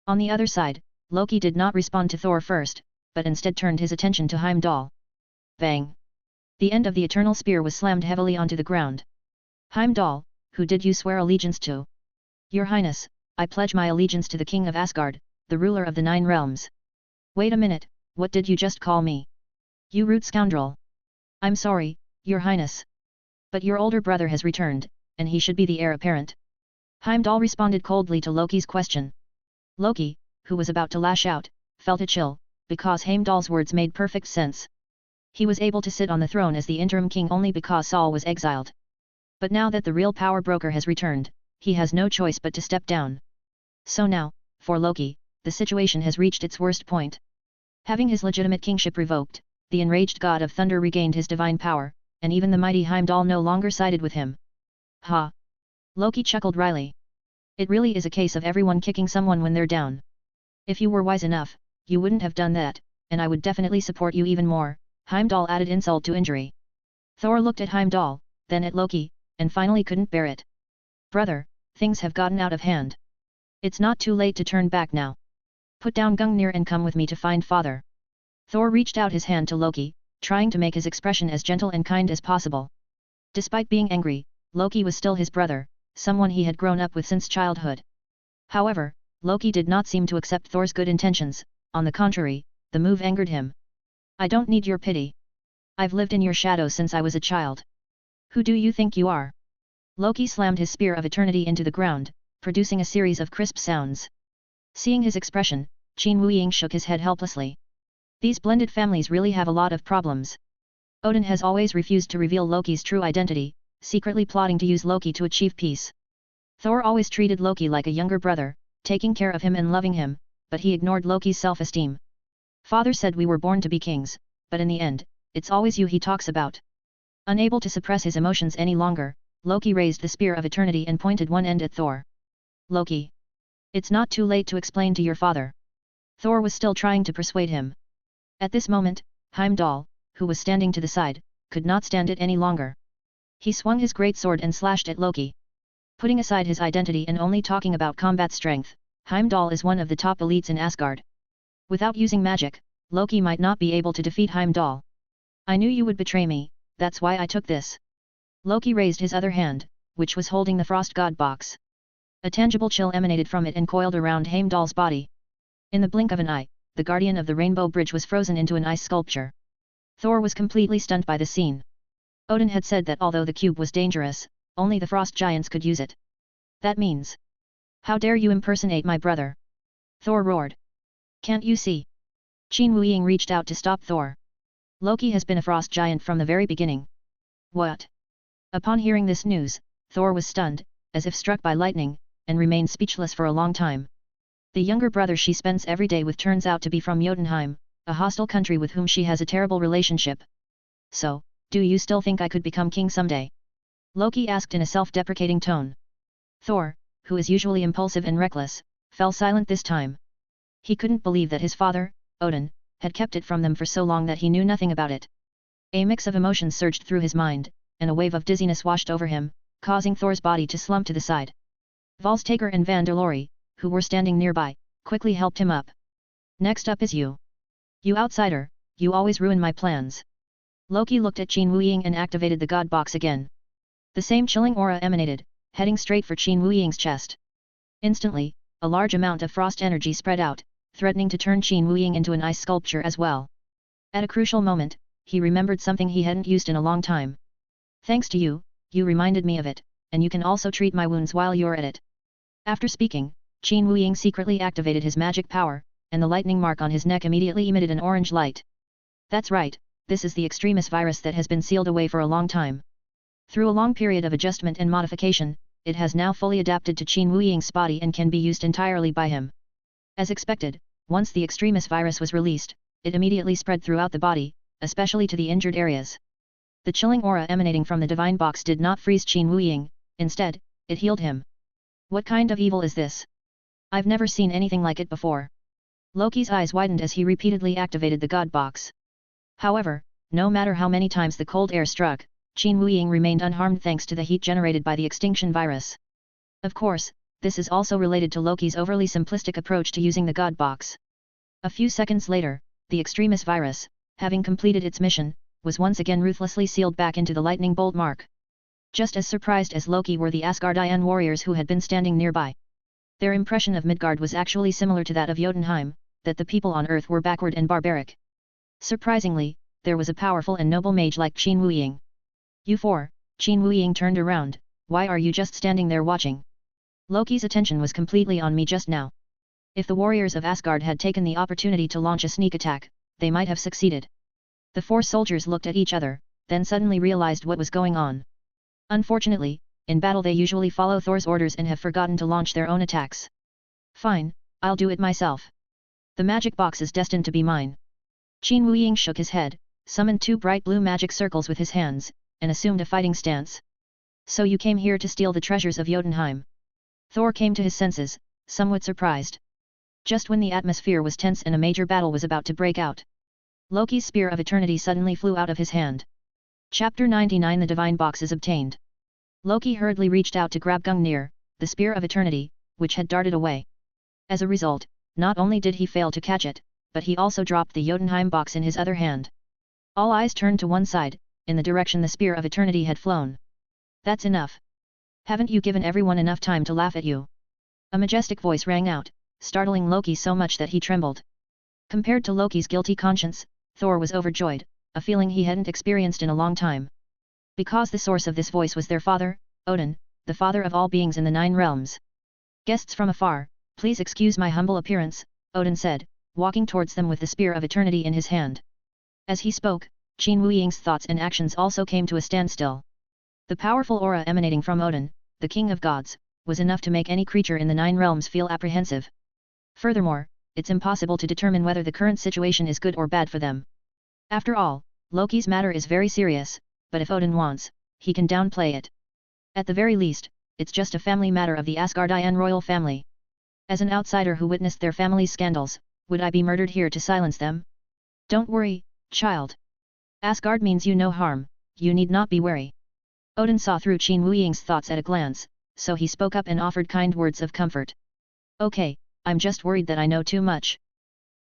On the other side, Loki did not respond to Thor first, but instead turned his attention to Heimdall. Bang! The end of the eternal spear was slammed heavily onto the ground. Heimdall, who did you swear allegiance to? Your Highness, I pledge my allegiance to the King of Asgard, the ruler of the 9 realms. Wait a minute, what did you just call me? You rude scoundrel. I'm sorry, Your Highness. But your older brother has returned, and he should be the heir apparent. Heimdall responded coldly to Loki's question. Loki, who was about to lash out, felt a chill, because Heimdall's words made perfect sense. He was able to sit on the throne as the interim king only because Saul was exiled. But now that the real power broker has returned, he has no choice but to step down. So now, for Loki, the situation has reached its worst point. Having his legitimate kingship revoked, the enraged god of thunder regained his divine power, and even the mighty Heimdall no longer sided with him. Ha! Loki chuckled wryly. It really is a case of everyone kicking someone when they're down. If you were wise enough, you wouldn't have done that, and I would definitely support you even more, Heimdall added insult to injury. Thor looked at Heimdall, then at Loki, and finally couldn't bear it. Brother, things have gotten out of hand. It's not too late to turn back now. Put down Gungnir and come with me to find father. Thor reached out his hand to Loki, trying to make his expression as gentle and kind as possible. Despite being angry, Loki was still his brother, someone he had grown up with since childhood. However, Loki did not seem to accept Thor's good intentions, on the contrary, the move angered him. I don't need your pity. I've lived in your shadow since I was a child. Who do you think you are? Loki slammed his spear of eternity into the ground, producing a series of crisp sounds. Seeing his expression, Qin Wuying shook his head helplessly. These blended families really have a lot of problems. Odin has always refused to reveal Loki's true identity, secretly plotting to use Loki to achieve peace. Thor always treated Loki like a younger brother, taking care of him and loving him, but he ignored Loki's self-esteem. Father said we were born to be kings, but in the end, it's always you he talks about. Unable to suppress his emotions any longer, Loki raised the spear of eternity and pointed one end at Thor. Loki. It's not too late to explain to your father. Thor was still trying to persuade him. At this moment, Heimdall, who was standing to the side, could not stand it any longer. He swung his great sword and slashed at Loki. Putting aside his identity and only talking about combat strength, Heimdall is one of the top elites in Asgard. Without using magic, Loki might not be able to defeat Heimdall. I knew you would betray me, that's why I took this. Loki raised his other hand, which was holding the frost god box. A tangible chill emanated from it and coiled around Heimdall's body. In the blink of an eye, the guardian of the Rainbow Bridge was frozen into an ice sculpture. Thor was completely stunned by the scene. Odin had said that although the cube was dangerous, only the frost giants could use it. That means... How dare you impersonate my brother? Thor roared. Can't you see? Qin Wuying reached out to stop Thor. Loki has been a frost giant from the very beginning. What? Upon hearing this news, Thor was stunned, as if struck by lightning, and remained speechless for a long time. The younger brother she spends every day with turns out to be from Jotunheim, a hostile country with whom she has a terrible relationship. So, do you still think I could become king someday? Loki asked in a self-deprecating tone. Thor, who is usually impulsive and reckless, fell silent this time. He couldn't believe that his father, Odin, had kept it from them for so long that he knew nothing about it. A mix of emotions surged through his mind, and a wave of dizziness washed over him, causing Thor's body to slump to the side. Volstaker and Vanderlore, who were standing nearby, quickly helped him up. Next up is you. You outsider, you always ruin my plans. Loki looked at Qin Wuying and activated the God Box again. The same chilling aura emanated, heading straight for Qin Wuying's chest. Instantly, a large amount of frost energy spread out, threatening to turn Qin Wuying into an ice sculpture as well. At a crucial moment, he remembered something he hadn't used in a long time. Thanks to you, you reminded me of it, and you can also treat my wounds while you're at it. After speaking, Qin Wuying secretly activated his magic power, and the lightning mark on his neck immediately emitted an orange light. That's right, this is the extremis virus that has been sealed away for a long time. Through a long period of adjustment and modification, it has now fully adapted to Qin Wuying's body and can be used entirely by him. As expected, once the extremis virus was released, it immediately spread throughout the body, especially to the injured areas. The chilling aura emanating from the divine box did not freeze Qin Wuying, instead, it healed him. What kind of evil is this? I've never seen anything like it before. Loki's eyes widened as he repeatedly activated the God Box. However, no matter how many times the cold air struck, Qin Wuying remained unharmed thanks to the heat generated by the extinction virus. Of course, this is also related to Loki's overly simplistic approach to using the God Box. A few seconds later, the extremis virus, having completed its mission, was once again ruthlessly sealed back into the lightning bolt mark. Just as surprised as Loki were the Asgardian warriors who had been standing nearby. Their impression of Midgard was actually similar to that of Jotunheim, that the people on Earth were backward and barbaric. Surprisingly, there was a powerful and noble mage like Qin Wuying. You four, Qin Wuying turned around, why are you just standing there watching? Loki's attention was completely on me just now. If the warriors of Asgard had taken the opportunity to launch a sneak attack, they might have succeeded. The four soldiers looked at each other, then suddenly realized what was going on. Unfortunately, in battle they usually follow Thor's orders and have forgotten to launch their own attacks. Fine, I'll do it myself. The magic box is destined to be mine. Qin Wuying shook his head, summoned two bright blue magic circles with his hands, and assumed a fighting stance. So you came here to steal the treasures of Jotunheim. Thor came to his senses, somewhat surprised. Just when the atmosphere was tense and a major battle was about to break out. Loki's Spear of Eternity suddenly flew out of his hand. Chapter 99 The Divine Box is obtained. Loki hurriedly reached out to grab Gungnir, the Spear of Eternity, which had darted away. As a result, not only did he fail to catch it, but he also dropped the Jotunheim box in his other hand. All eyes turned to one side, in the direction the Spear of Eternity had flown. That's enough. Haven't you given everyone enough time to laugh at you? A majestic voice rang out, startling Loki so much that he trembled. Compared to Loki's guilty conscience, Thor was overjoyed, a feeling he hadn't experienced in a long time. Because the source of this voice was their father, Odin, the father of all beings in the 9 realms. Guests from afar, please excuse my humble appearance, Odin said, walking towards them with the Spear of Eternity in his hand. As he spoke, Qin Wuying's thoughts and actions also came to a standstill. The powerful aura emanating from Odin, the king of gods, was enough to make any creature in the 9 realms feel apprehensive. Furthermore, it's impossible to determine whether the current situation is good or bad for them. After all, Loki's matter is very serious, but if Odin wants, he can downplay it. At the very least, it's just a family matter of the Asgardian royal family. As an outsider who witnessed their family's scandals, would I be murdered here to silence them? Don't worry, child. Asgard means you no harm, you need not be wary. Odin saw through Qin Wuying's thoughts at a glance, so he spoke up and offered kind words of comfort. Okay, I'm just worried that I know too much.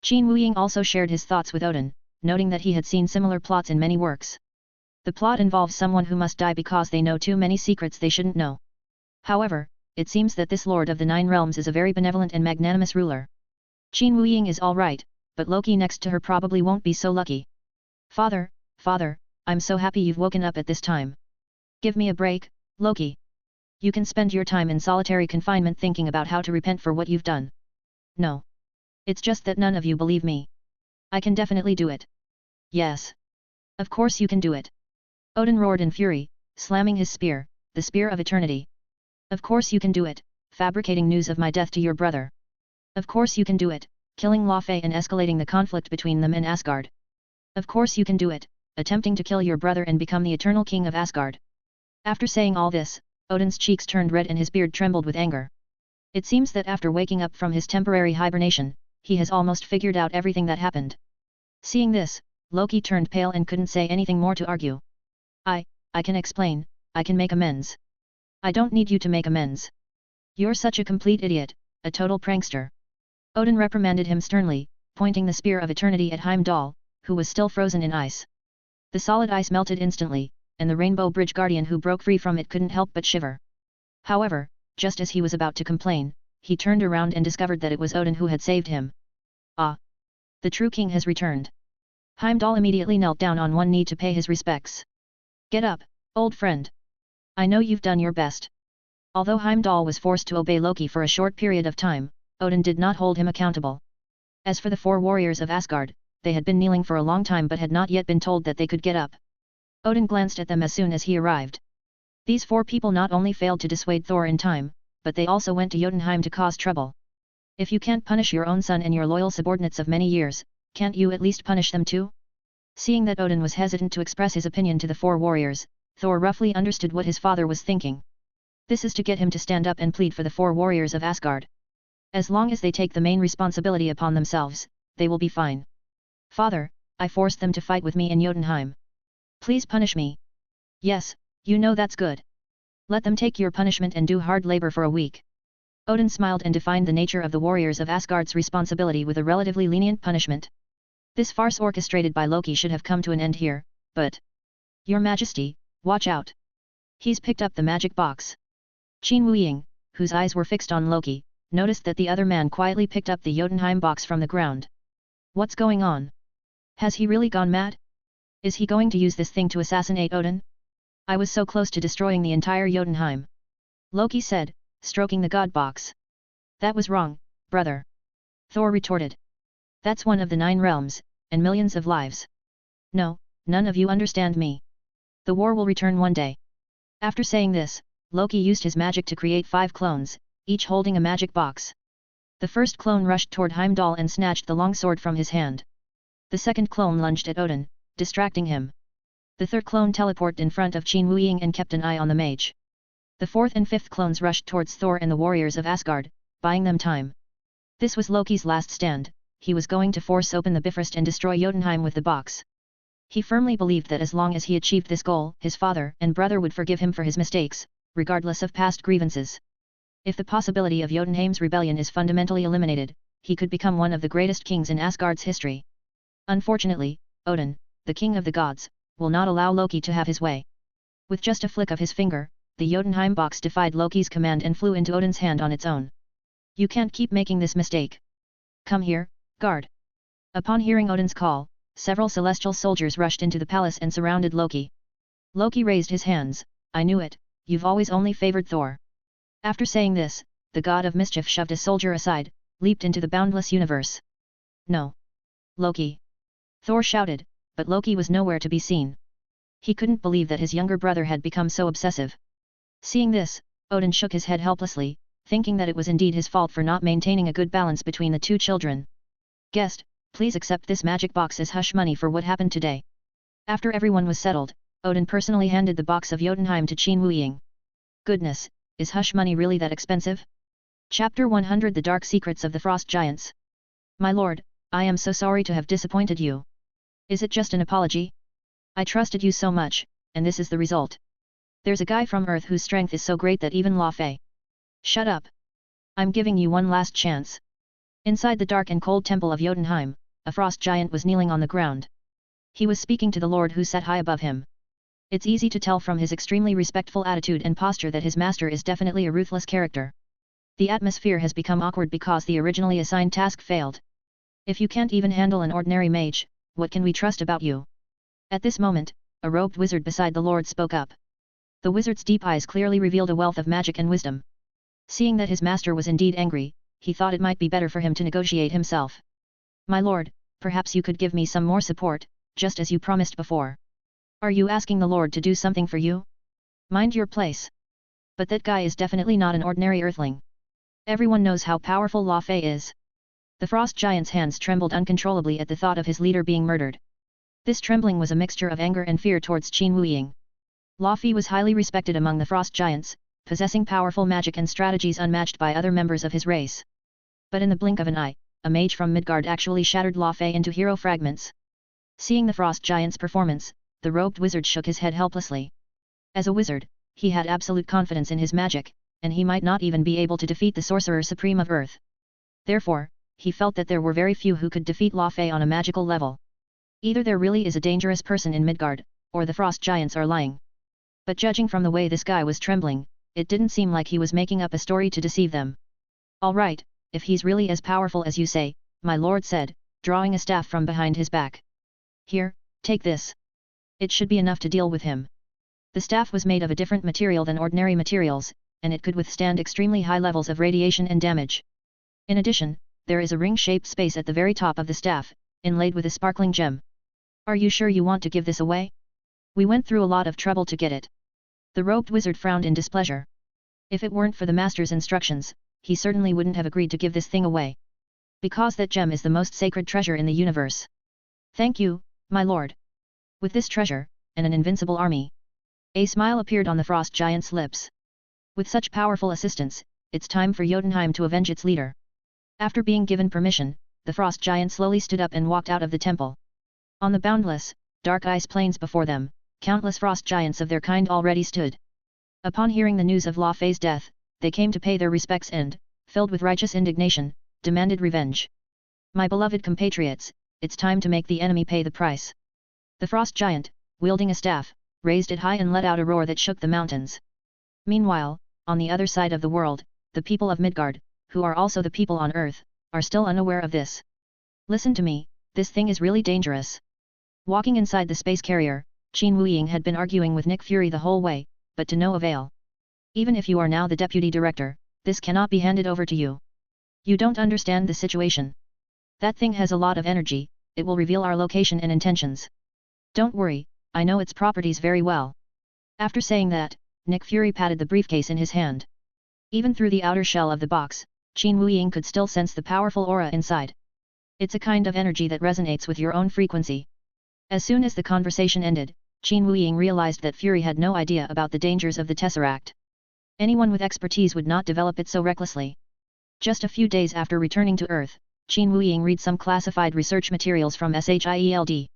Qin Wuying also shared his thoughts with Odin, noting that he had seen similar plots in many works. The plot involves someone who must die because they know too many secrets they shouldn't know. However, it seems that this Lord of the 9 realms is a very benevolent and magnanimous ruler. Qin Wuying is alright, but Loki next to her probably won't be so lucky. Father, I'm so happy you've woken up at this time. Give me a break, Loki. You can spend your time in solitary confinement thinking about how to repent for what you've done. No. It's just that none of you believe me. I can definitely do it. Yes. Of course you can do it. Odin roared in fury, slamming his spear, the Spear of Eternity. Of course you can do it, fabricating news of my death to your brother. Of course you can do it, killing Laufey and escalating the conflict between them and Asgard. Of course you can do it, attempting to kill your brother and become the eternal king of Asgard. After saying all this, Odin's cheeks turned red and his beard trembled with anger. It seems that after waking up from his temporary hibernation, he has almost figured out everything that happened. Seeing this, Loki turned pale and couldn't say anything more to argue. I can explain, I can make amends. I don't need you to make amends. You're such a complete idiot, a total prankster. Odin reprimanded him sternly, pointing the Spear of Eternity at Heimdall, who was still frozen in ice. The solid ice melted instantly, and the Rainbow Bridge Guardian who broke free from it couldn't help but shiver. However, just as he was about to complain, he turned around and discovered that it was Odin who had saved him. Ah! The true king has returned. Heimdall immediately knelt down on one knee to pay his respects. Get up, old friend. I know you've done your best. Although Heimdall was forced to obey Loki for a short period of time, Odin did not hold him accountable. As for the 4 warriors of Asgard, they had been kneeling for a long time but had not yet been told that they could get up. Odin glanced at them as soon as he arrived. These 4 people not only failed to dissuade Thor in time, but they also went to Jotunheim to cause trouble. If you can't punish your own son and your loyal subordinates of many years, can't you at least punish them too? Seeing that Odin was hesitant to express his opinion to the 4 warriors, Thor roughly understood what his father was thinking. This is to get him to stand up and plead for the 4 warriors of Asgard. As long as they take the main responsibility upon themselves, they will be fine. Father, I forced them to fight with me in Jotunheim. Please punish me. Yes, you know that's good. Let them take your punishment and do hard labor for a week. Odin smiled and defined the nature of the warriors of Asgard's responsibility with a relatively lenient punishment. This farce orchestrated by Loki should have come to an end here, but... Your Majesty, watch out! He's picked up the magic box. Qin Wuying, whose eyes were fixed on Loki, noticed that the other man quietly picked up the Jotunheim box from the ground. What's going on? Has he really gone mad? Is he going to use this thing to assassinate Odin? I was so close to destroying the entire Jotunheim. Loki said, stroking the god box. That was wrong, brother. Thor retorted. That's one of the 9 realms, and millions of lives. No, none of you understand me. The war will return one day. After saying this, Loki used his magic to create 5 clones, each holding a magic box. The first clone rushed toward Heimdall and snatched the longsword from his hand. The second clone lunged at Odin, distracting him. The third clone teleported in front of Qin Wuying and kept an eye on the mage. The fourth and fifth clones rushed towards Thor and the warriors of Asgard, buying them time. This was Loki's last stand, he was going to force open the Bifrost and destroy Jotunheim with the box. He firmly believed that as long as he achieved this goal, his father and brother would forgive him for his mistakes, regardless of past grievances. If the possibility of Jotunheim's rebellion is fundamentally eliminated, he could become one of the greatest kings in Asgard's history. Unfortunately, Odin, the king of the gods, will not allow Loki to have his way. With just a flick of his finger, the Jotunheim box defied Loki's command and flew into Odin's hand on its own. You can't keep making this mistake. Come here, guard. Upon hearing Odin's call, several celestial soldiers rushed into the palace and surrounded Loki. Loki raised his hands. I knew it, you've always only favored Thor. After saying this, the god of mischief shoved a soldier aside, leaped into the boundless universe. No. Loki! Thor shouted, but Loki was nowhere to be seen. He couldn't believe that his younger brother had become so obsessive. Seeing this, Odin shook his head helplessly, thinking that it was indeed his fault for not maintaining a good balance between the 2 children. Guest, please accept this magic box as hush money for what happened today. After everyone was settled, Odin personally handed the box of Jotunheim to Qin Wuying. Goodness, is hush money really that expensive? Chapter 100 The Dark Secrets of the Frost Giants. My lord, I am so sorry to have disappointed you. Is it just an apology? I trusted you so much, and this is the result. There's a guy from Earth whose strength is so great that even Lo Fei. Shut up. I'm giving you one last chance. Inside the dark and cold temple of Jotunheim, a frost giant was kneeling on the ground. He was speaking to the lord who sat high above him. It's easy to tell from his extremely respectful attitude and posture that his master is definitely a ruthless character. The atmosphere has become awkward because the originally assigned task failed. If you can't even handle an ordinary mage, what can we trust about you? At this moment, a robed wizard beside the lord spoke up. The wizard's deep eyes clearly revealed a wealth of magic and wisdom. Seeing that his master was indeed angry, he thought it might be better for him to negotiate himself. My lord, perhaps you could give me some more support, just as you promised before. Are you asking the lord to do something for you? Mind your place. But that guy is definitely not an ordinary earthling. Everyone knows how powerful Lo Fei is. The frost giant's hands trembled uncontrollably at the thought of his leader being murdered. This trembling was a mixture of anger and fear towards Qin Wuying. Lo Fei was highly respected among the frost giants, possessing powerful magic and strategies unmatched by other members of his race. But in the blink of an eye, a mage from Midgard actually shattered Lo Fei into hero fragments. Seeing the frost giant's performance, the robed wizard shook his head helplessly. As a wizard, he had absolute confidence in his magic, and he might not even be able to defeat the sorcerer supreme of Earth. Therefore, he felt that there were very few who could defeat Lo Fei on a magical level. Either there really is a dangerous person in Midgard, or the frost giants are lying. But judging from the way this guy was trembling, it didn't seem like he was making up a story to deceive them. All right, if he's really as powerful as you say, my lord said, drawing a staff from behind his back. Here, take this. It should be enough to deal with him. The staff was made of a different material than ordinary materials, and it could withstand extremely high levels of radiation and damage. In addition, there is a ring-shaped space at the very top of the staff, inlaid with a sparkling gem. Are you sure you want to give this away? We went through a lot of trouble to get it. The robed wizard frowned in displeasure. If it weren't for the master's instructions, he certainly wouldn't have agreed to give this thing away. Because that gem is the most sacred treasure in the universe. Thank you, my lord. With this treasure, and an invincible army. A smile appeared on the frost giant's lips. With such powerful assistance, it's time for Jotunheim to avenge its leader. After being given permission, the frost giant slowly stood up and walked out of the temple. On the boundless, dark ice plains before them, countless frost giants of their kind already stood. Upon hearing the news of Lo Fei's death, they came to pay their respects and, filled with righteous indignation, demanded revenge. My beloved compatriots, it's time to make the enemy pay the price. The frost giant, wielding a staff, raised it high and let out a roar that shook the mountains. Meanwhile, on the other side of the world, the people of Midgard, who are also the people on Earth, are still unaware of this. Listen to me, this thing is really dangerous. Walking inside the space carrier, Qin Wuying had been arguing with Nick Fury the whole way, but to no avail. Even if you are now the deputy director, this cannot be handed over to you. You don't understand the situation. That thing has a lot of energy, it will reveal our location and intentions. Don't worry, I know its properties very well. After saying that, Nick Fury patted the briefcase in his hand. Even through the outer shell of the box, Qin Wuying could still sense the powerful aura inside. It's a kind of energy that resonates with your own frequency. As soon as the conversation ended, Qin Wuying realized that Fury had no idea about the dangers of the Tesseract. Anyone with expertise would not develop it so recklessly. Just a few days after returning to Earth, Qin Wuying read some classified research materials from SHIELD.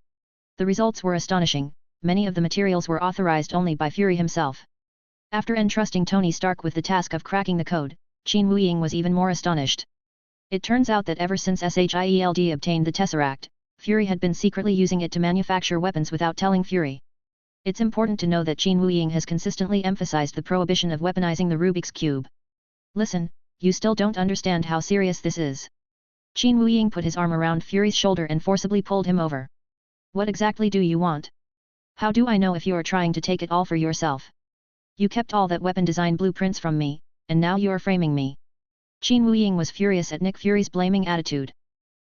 The results were astonishing, many of the materials were authorized only by Fury himself. After entrusting Tony Stark with the task of cracking the code, Qin Wuying was even more astonished. It turns out that ever since SHIELD obtained the Tesseract, Fury had been secretly using it to manufacture weapons without telling Fury. It's important to know that Qin Wuying has consistently emphasized the prohibition of weaponizing the Rubik's Cube. Listen, you still don't understand how serious this is. Qin Wuying put his arm around Fury's shoulder and forcibly pulled him over. What exactly do you want? How do I know if you are trying to take it all for yourself? You kept all that weapon design blueprints from me, and now you are framing me. Qin Wuying was furious at Nick Fury's blaming attitude.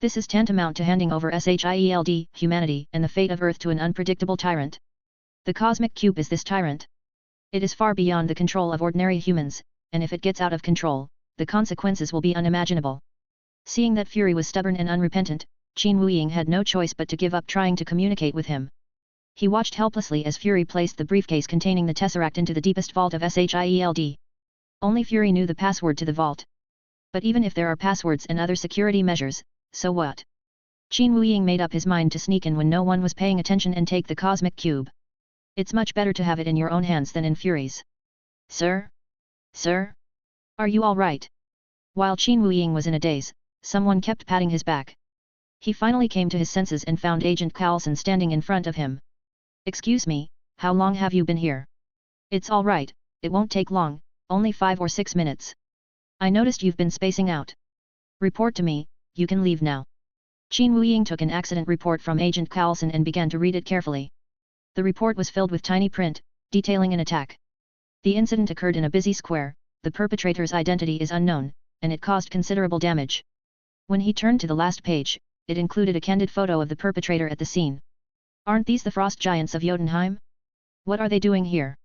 This is tantamount to handing over SHIELD, humanity, and the fate of Earth to an unpredictable tyrant. The cosmic cube is this tyrant. It is far beyond the control of ordinary humans, and if it gets out of control, the consequences will be unimaginable. Seeing that Fury was stubborn and unrepentant, Qin Wuying had no choice but to give up trying to communicate with him. He watched helplessly as Fury placed the briefcase containing the Tesseract into the deepest vault of SHIELD. Only Fury knew the password to the vault. But even if there are passwords and other security measures, so what? Qin Wuying made up his mind to sneak in when no one was paying attention and take the cosmic cube. It's much better to have it in your own hands than in Fury's. Sir? Sir? Are you all right? While Qin Wuying was in a daze, someone kept patting his back. He finally came to his senses and found Agent Coulson standing in front of him. Excuse me, how long have you been here? It's all right, it won't take long, only 5 or 6 minutes. I noticed you've been spacing out. Report to me, you can leave now. Qin Wuying took an accident report from Agent Coulson and began to read it carefully. The report was filled with tiny print, detailing an attack. The incident occurred in a busy square, the perpetrator's identity is unknown, and it caused considerable damage. When he turned to the last page, it included a candid photo of the perpetrator at the scene. Aren't these the frost giants of Jotunheim? What are they doing here?